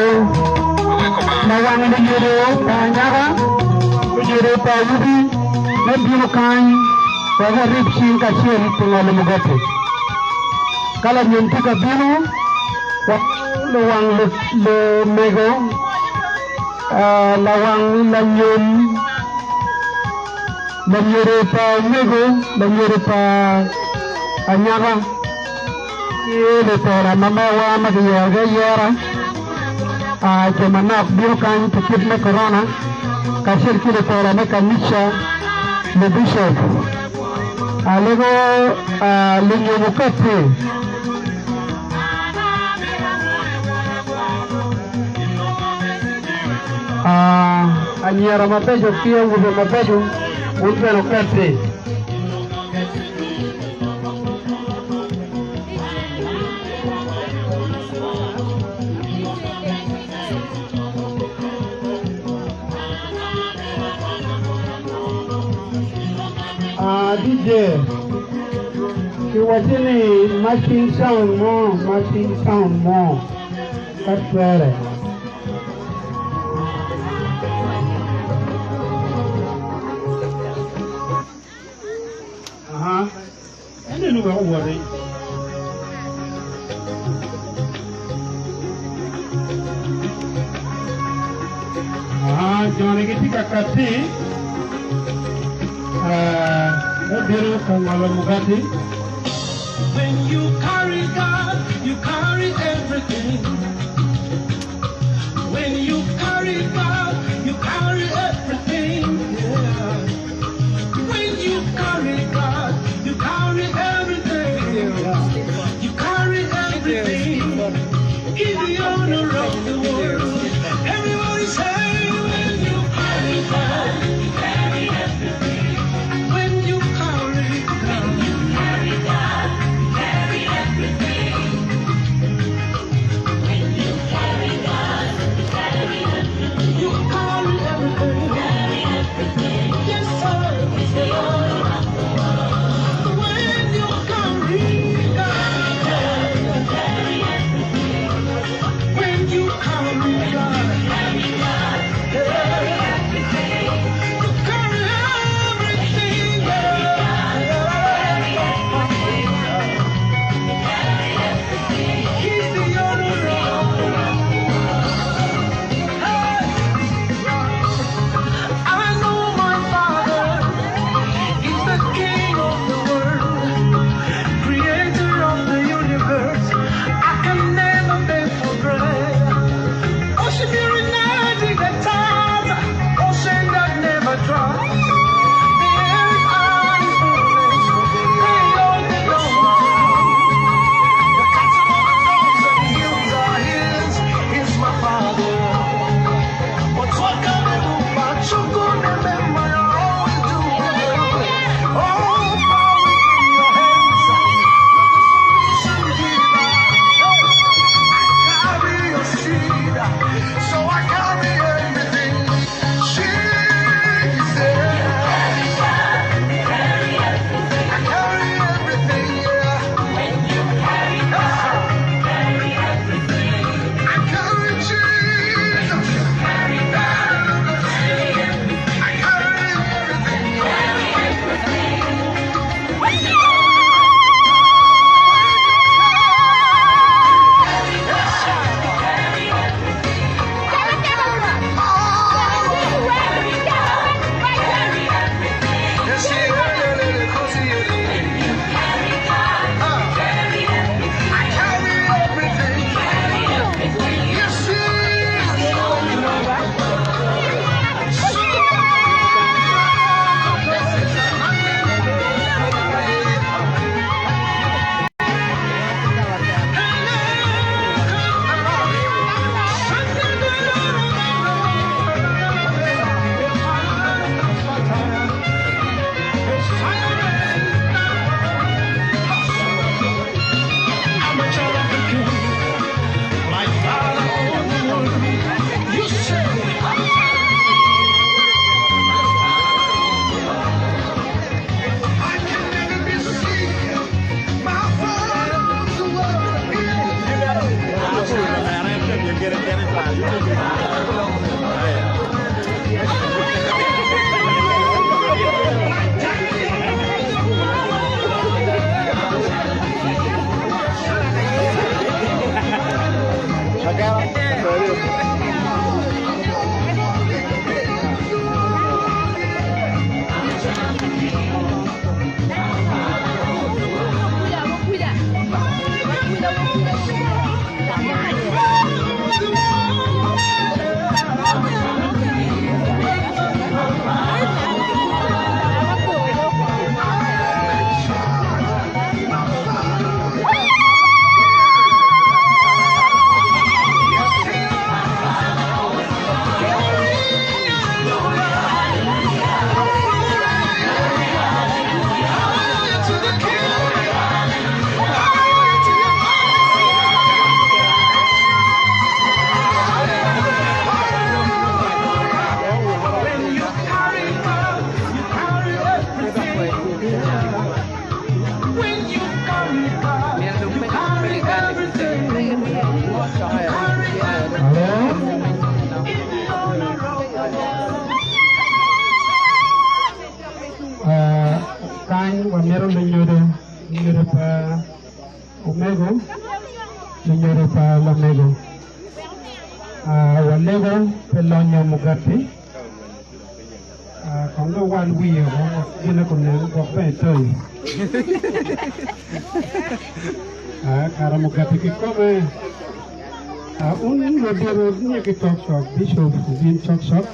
Nawang bujuru Panyaga Bujuru Payubi Nabiru Kain Waga Ripshin Kachil Tungalu Mugate Kala Nyuntika Biru Lawang Le Mego Lawang Lanyum Lanyuru Pa Mego Lanyuru Pa Anyaga Ile tora mama wa magiyaga yara jamanak biyo kan tukit na corona kasir kile tora na kamisha le bishop alego linyo mukate anyara mapejo kia ube mapejo ube no kate DJ, you watching the machine sound more. That's better. I don't know what worry. Johnny, get you a tea. When you carry God, you carry everything. When you carry God, you carry everything. Yeah. When you carry God, you carry everything. You carry everything. In the honor of the world. Everybody say, when you carry God, you carry everything. When Walego pelonyo mugati kono wan wiyo gina kunen ko petoy kara mugati ki kome un lo dero ni ki talk shop bishop din talk shop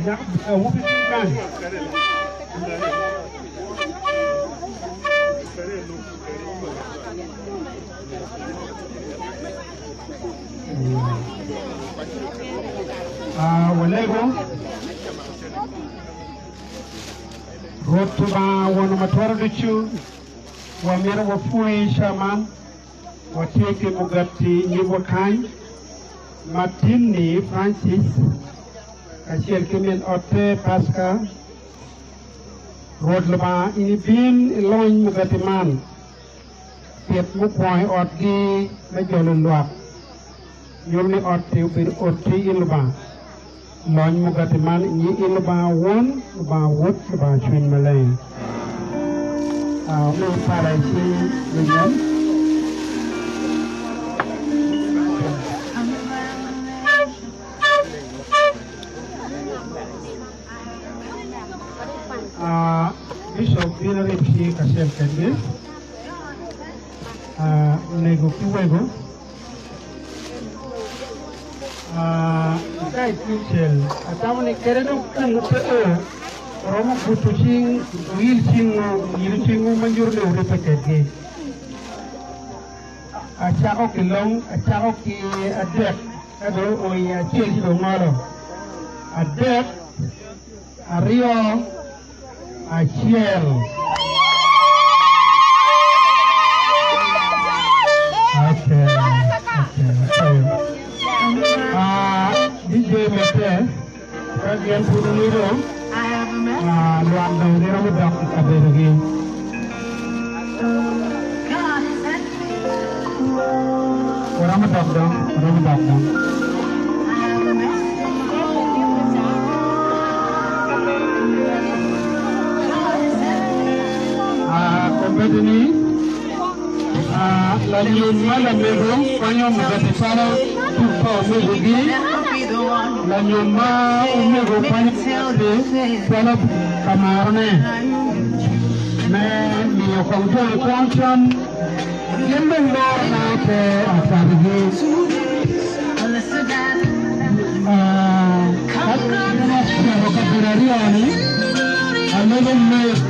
ya wubi kan Walego Rotuba wana matwara duchu Wamira wafui shaman Wateke mugati nyiwa kany Martini Francis Kasiel kemen ote Paska Rodlaba inibin iloin mugati man Piet mukwai otgi Majolun luak Yomni otte ubir otte ilba Loin mugati man ni ilba won Ilba wot ilba chwin maleng May para si Nyom Bishop Dinarip si Kasel Kendis Nego Kiwego Guys, Michel, ataman ni kerana kung Roma putusing wilsing manjur le ure paketge. Achako kilong, achako ki adek, ado oy cheli ngoro. Adek, Ario, C.E.R. Okay. DJ Mete, bagian punya itu, luar dong dia rambut dak kabel lagi. Orang dak dong. Kompet ini, Nyom malam minggu, Nyom berarti salah, tumpah minggu. La Nyom umego salah kamarne. मैं कंट्रोल कौन गिम्बल ना के आसारगी vocabulary another myth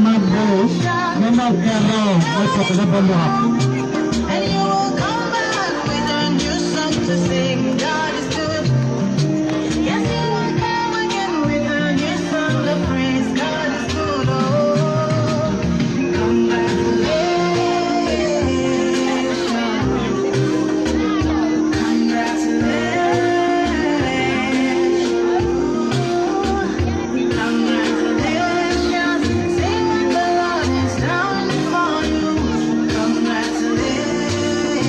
my boss mama garo what's up the bamba and you will come back with a new song to sing. God is good. Yes, you will come again with a new song to praise. God is good. Oh, congratulations, sing what the Lord has done for you. Congratulations.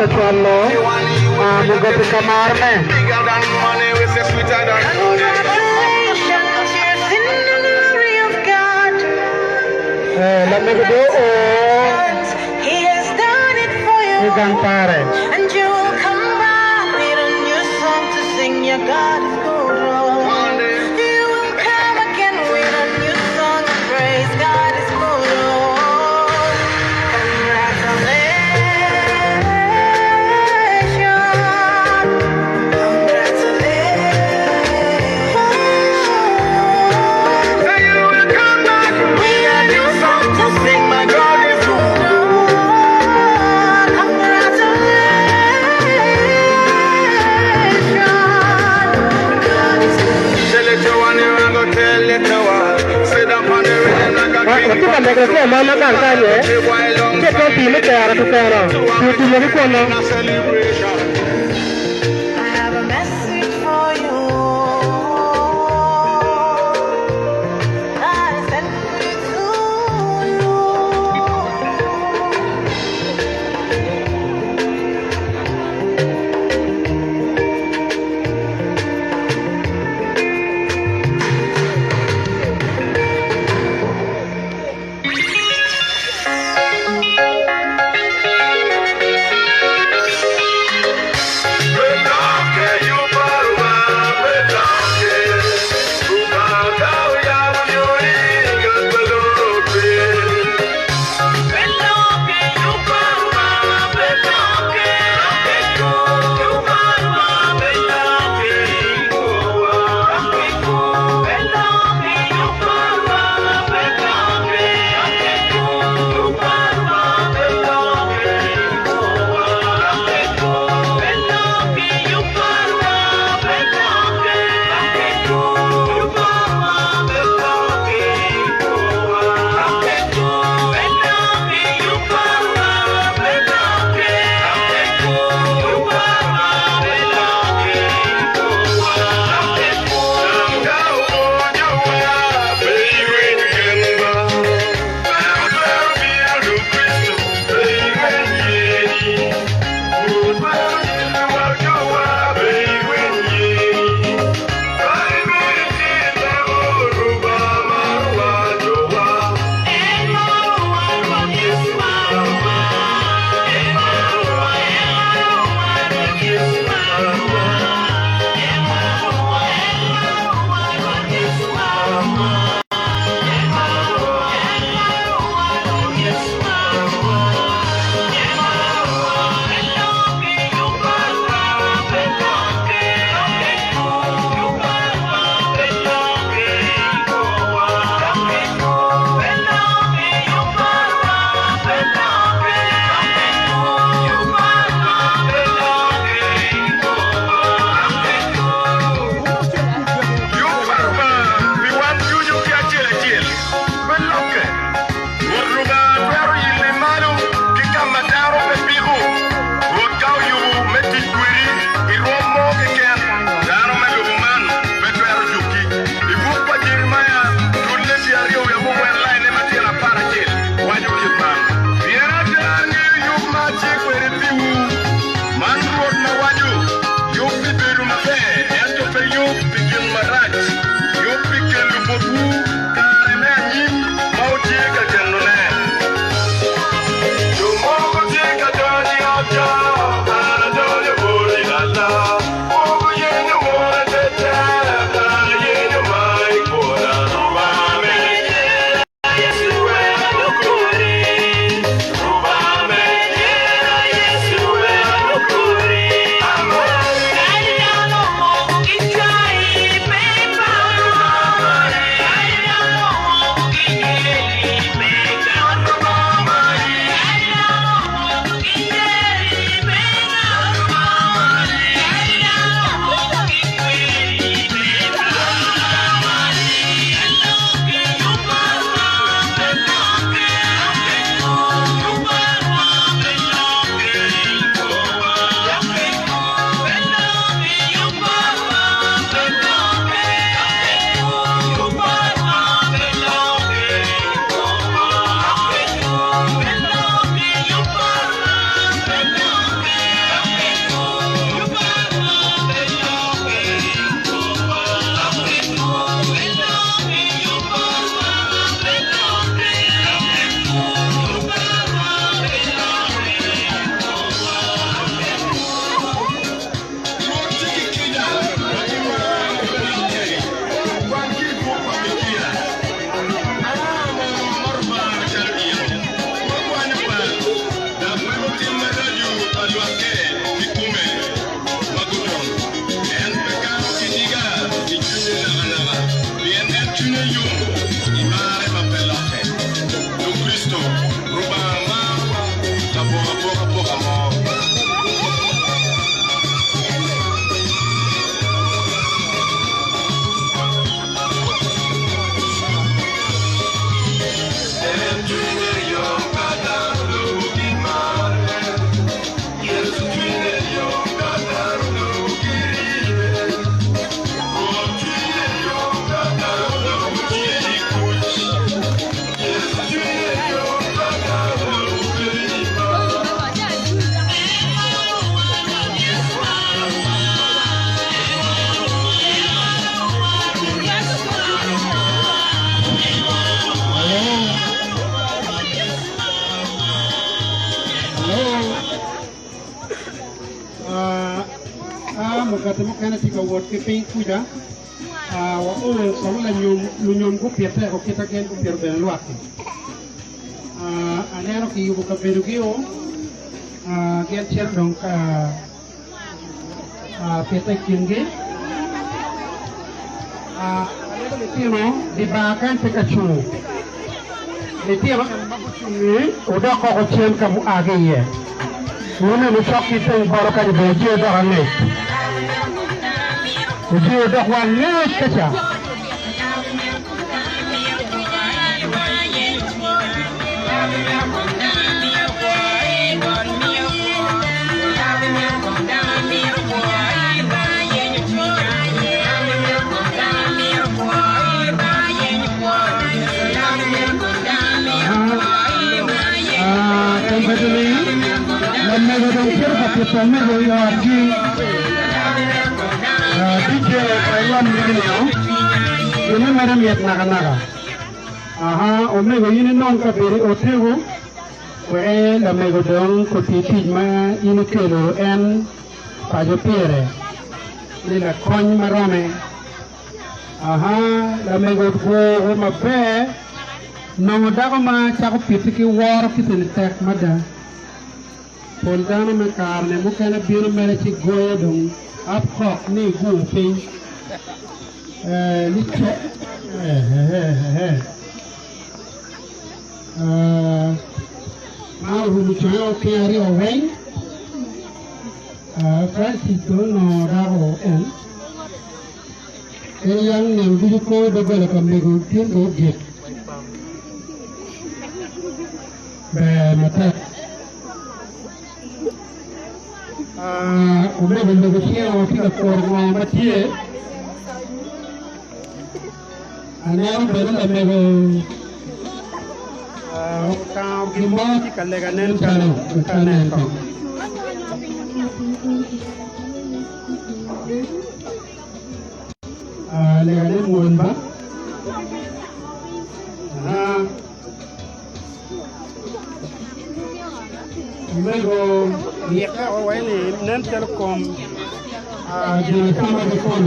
ka chwallo mugopi kamar me Bigger than money, we say sweeter than honey. la me do o igang pare And you will come back with a new song to sing. Your God is good. You will come again with a new song of praise. God is good. Waktu kan mereka semua mana kan tanya, kita pilih ke arah tu ke arah, tu lagi kono. I have a message for you. I sent it to you. Makatamo kana tika wot ke ping kuda wa o so la nyom ko piete ko kita ken ko pier ben luat anero ki yugo ka bedu ki o gen cher dong ka piete kinge anero le timo di bakan te kachu le timo uda ko ko chen ka mu age ye Muna musok kita baru kali baju dah angin. Baju dah wangi kaca. Lama orang cerita pertama saya lagi DJ Taiwan ini mana miat naga. Ome ini non kabiri otego. Kue lama godong kutiti ma ini kelo en pajopere. Ini la kony marome. Lama godgo mabe. Nong dago ma cakap pitiki war pitini tek mada. Poldano me carne, mukana biro mere ci godong, ap khok ni gufing, litcho, mau hulu choyo kiari oveng, Francis no dago en, yang nem dulu ko double kamego tin do get, mata. Udah benda-benda waktu kita orang mati, anak benda benda kau gimana kalau kanen kanen kau, leganen muamba, Mego liaka awal ni nanti telekom jadi sama telefon.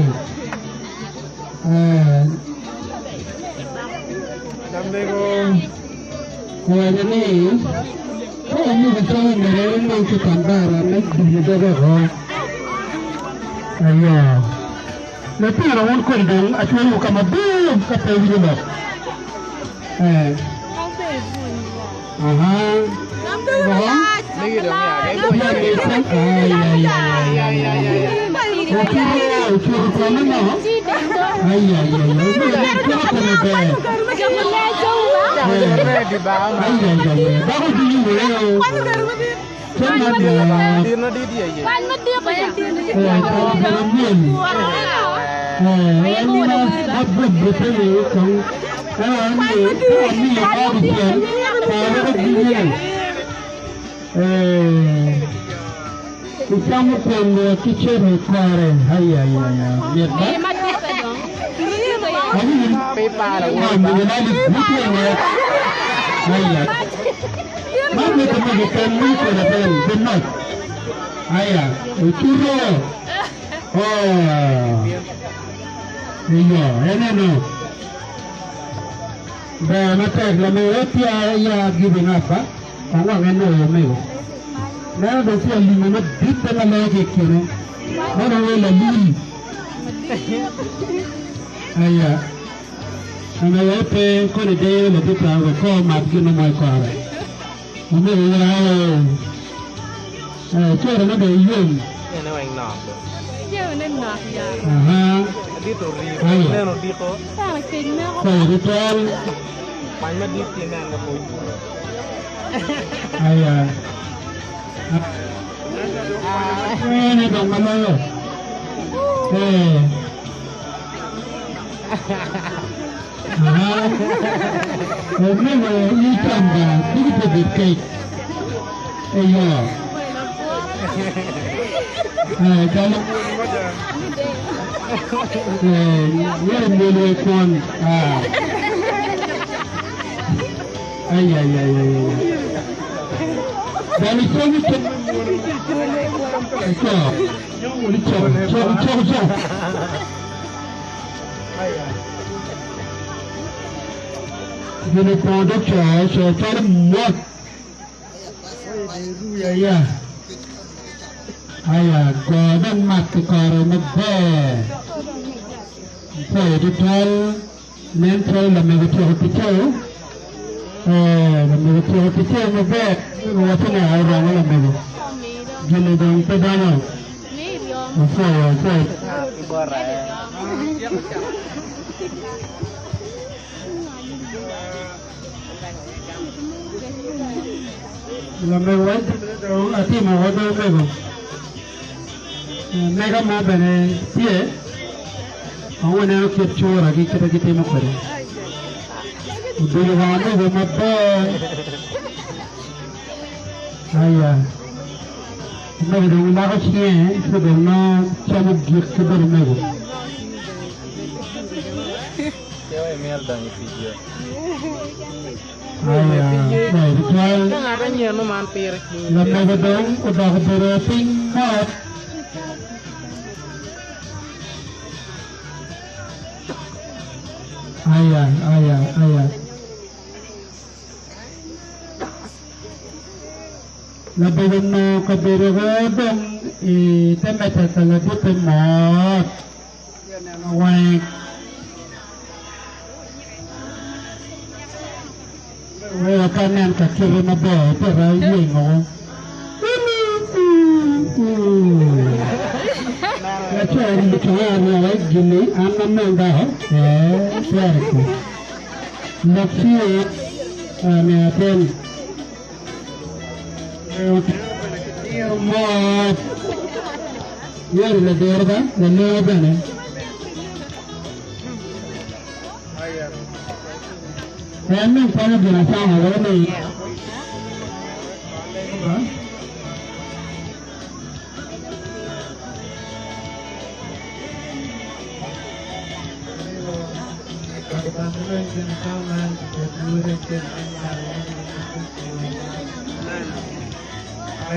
Dan mego awal ni, kalau ni betul mereka nak kita bara, nak dijaga orang. Ayah, nanti orang kau acuan muka mabuk kata dia. Lagi dong ya, kayak gue Kamu punya kitchen require, ayah. Lihat tak? Pepa lah. Mengenali kitchen ya. Ayah. Mana kamu bukan muka dalam benar? Ayah, ucuro. Iya, ini no. Mata lama ya giving apa? Awak eno mego. Nah, dosi lima mat dit na lagi kira. Mana wala lili. Ayah. Ana yote ko le de le kita ko mat gino mai ko ara. Ame ra chơi nó bị dừng. Nó anh nọ. Chơi nên nọ ya. Đi tổ ri. Nên nó đi có. Sao mà kinh nó. Rồi đi chơi. Bánh mất đi tiền ăn là bồi. Ai à. Này đồng mà mơ. Mấy người đi chậm và đi từ biệt kịch. Ây da. Kalau dia kon ay dari sini Jadi produk saya cari muat. Ya. Ayah, godang mati karo magbe. Saya dijual, mental la megutu hotichau. La megutu hotichau magbe. Watu na orang la megu. Gini dong pedano. Saya. La megu ati mawado megu. Mega mau bene dia, awak nak kecur lagi kita mau kere. Dulu mana gua mabbe, ayah. Mega dulu nak sih, sebenarnya cuma gift kepada mega. Cewek email dan video. Ayah, baik. Jual. Kan ada nyiar mampir. Mega dong, udah berating mat. Ayah. Lebih dulu keberadaan tempat tersebut tempat yang baik. Akan yang kecil nabe terai ngong. Kecil ni gini, anak muda, siapa? Maksud, ni apa? Mat, ya lebih apa? Lebih apa ni? Emang kalau biasa orang ni.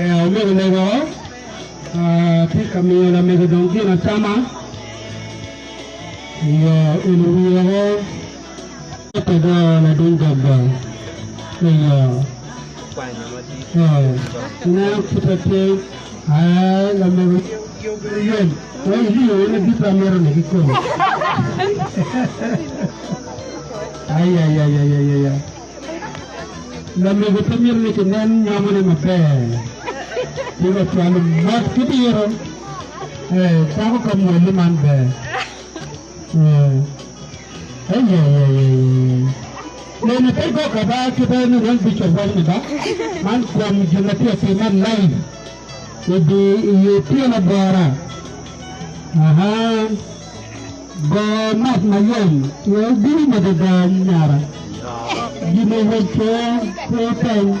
Amigo nego, kami orang amigo dongki na sama. Iya, ini dia. Kita dah na dongga. Iya. Nah, kita cek. Amigo. Ini kita merah ni kau. Ayah. Lalu bertemu ni kenan nyaman apa? Dia selalu mat kita. Siapa kamu ni mana? Ayah. Lalu pergi kata kita ni orang bicara ni dah. Man kamu jangan tiada man lain. Jadi itu nak berah. Gomat Nyom, ya gini ada danyar. Gini macam protein.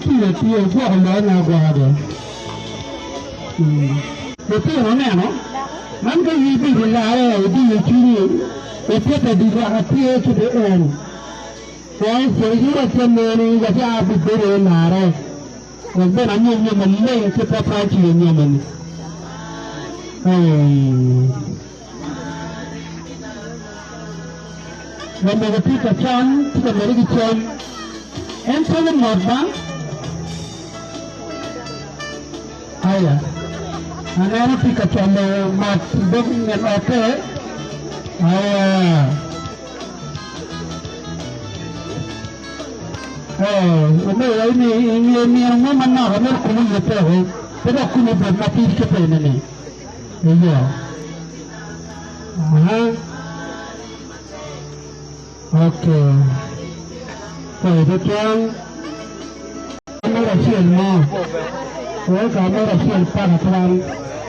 Tiada gua halal gua ada. Betul mana no? Mana ini berlari, ini curi. Betul tadi gua hati itu beran. Saya macam ni, saya apa berenara. Kemudian Nyom maleng kita pakai Nyom ni. Lama kita can, kita mari can. Entah apa. Ayah, anak kita can mat dengan apa? Ayah, ini mana kamu kulit itu, tidak kulit bermati kita ini. Iya. Oke. Kemudian kamera film, kamera film pada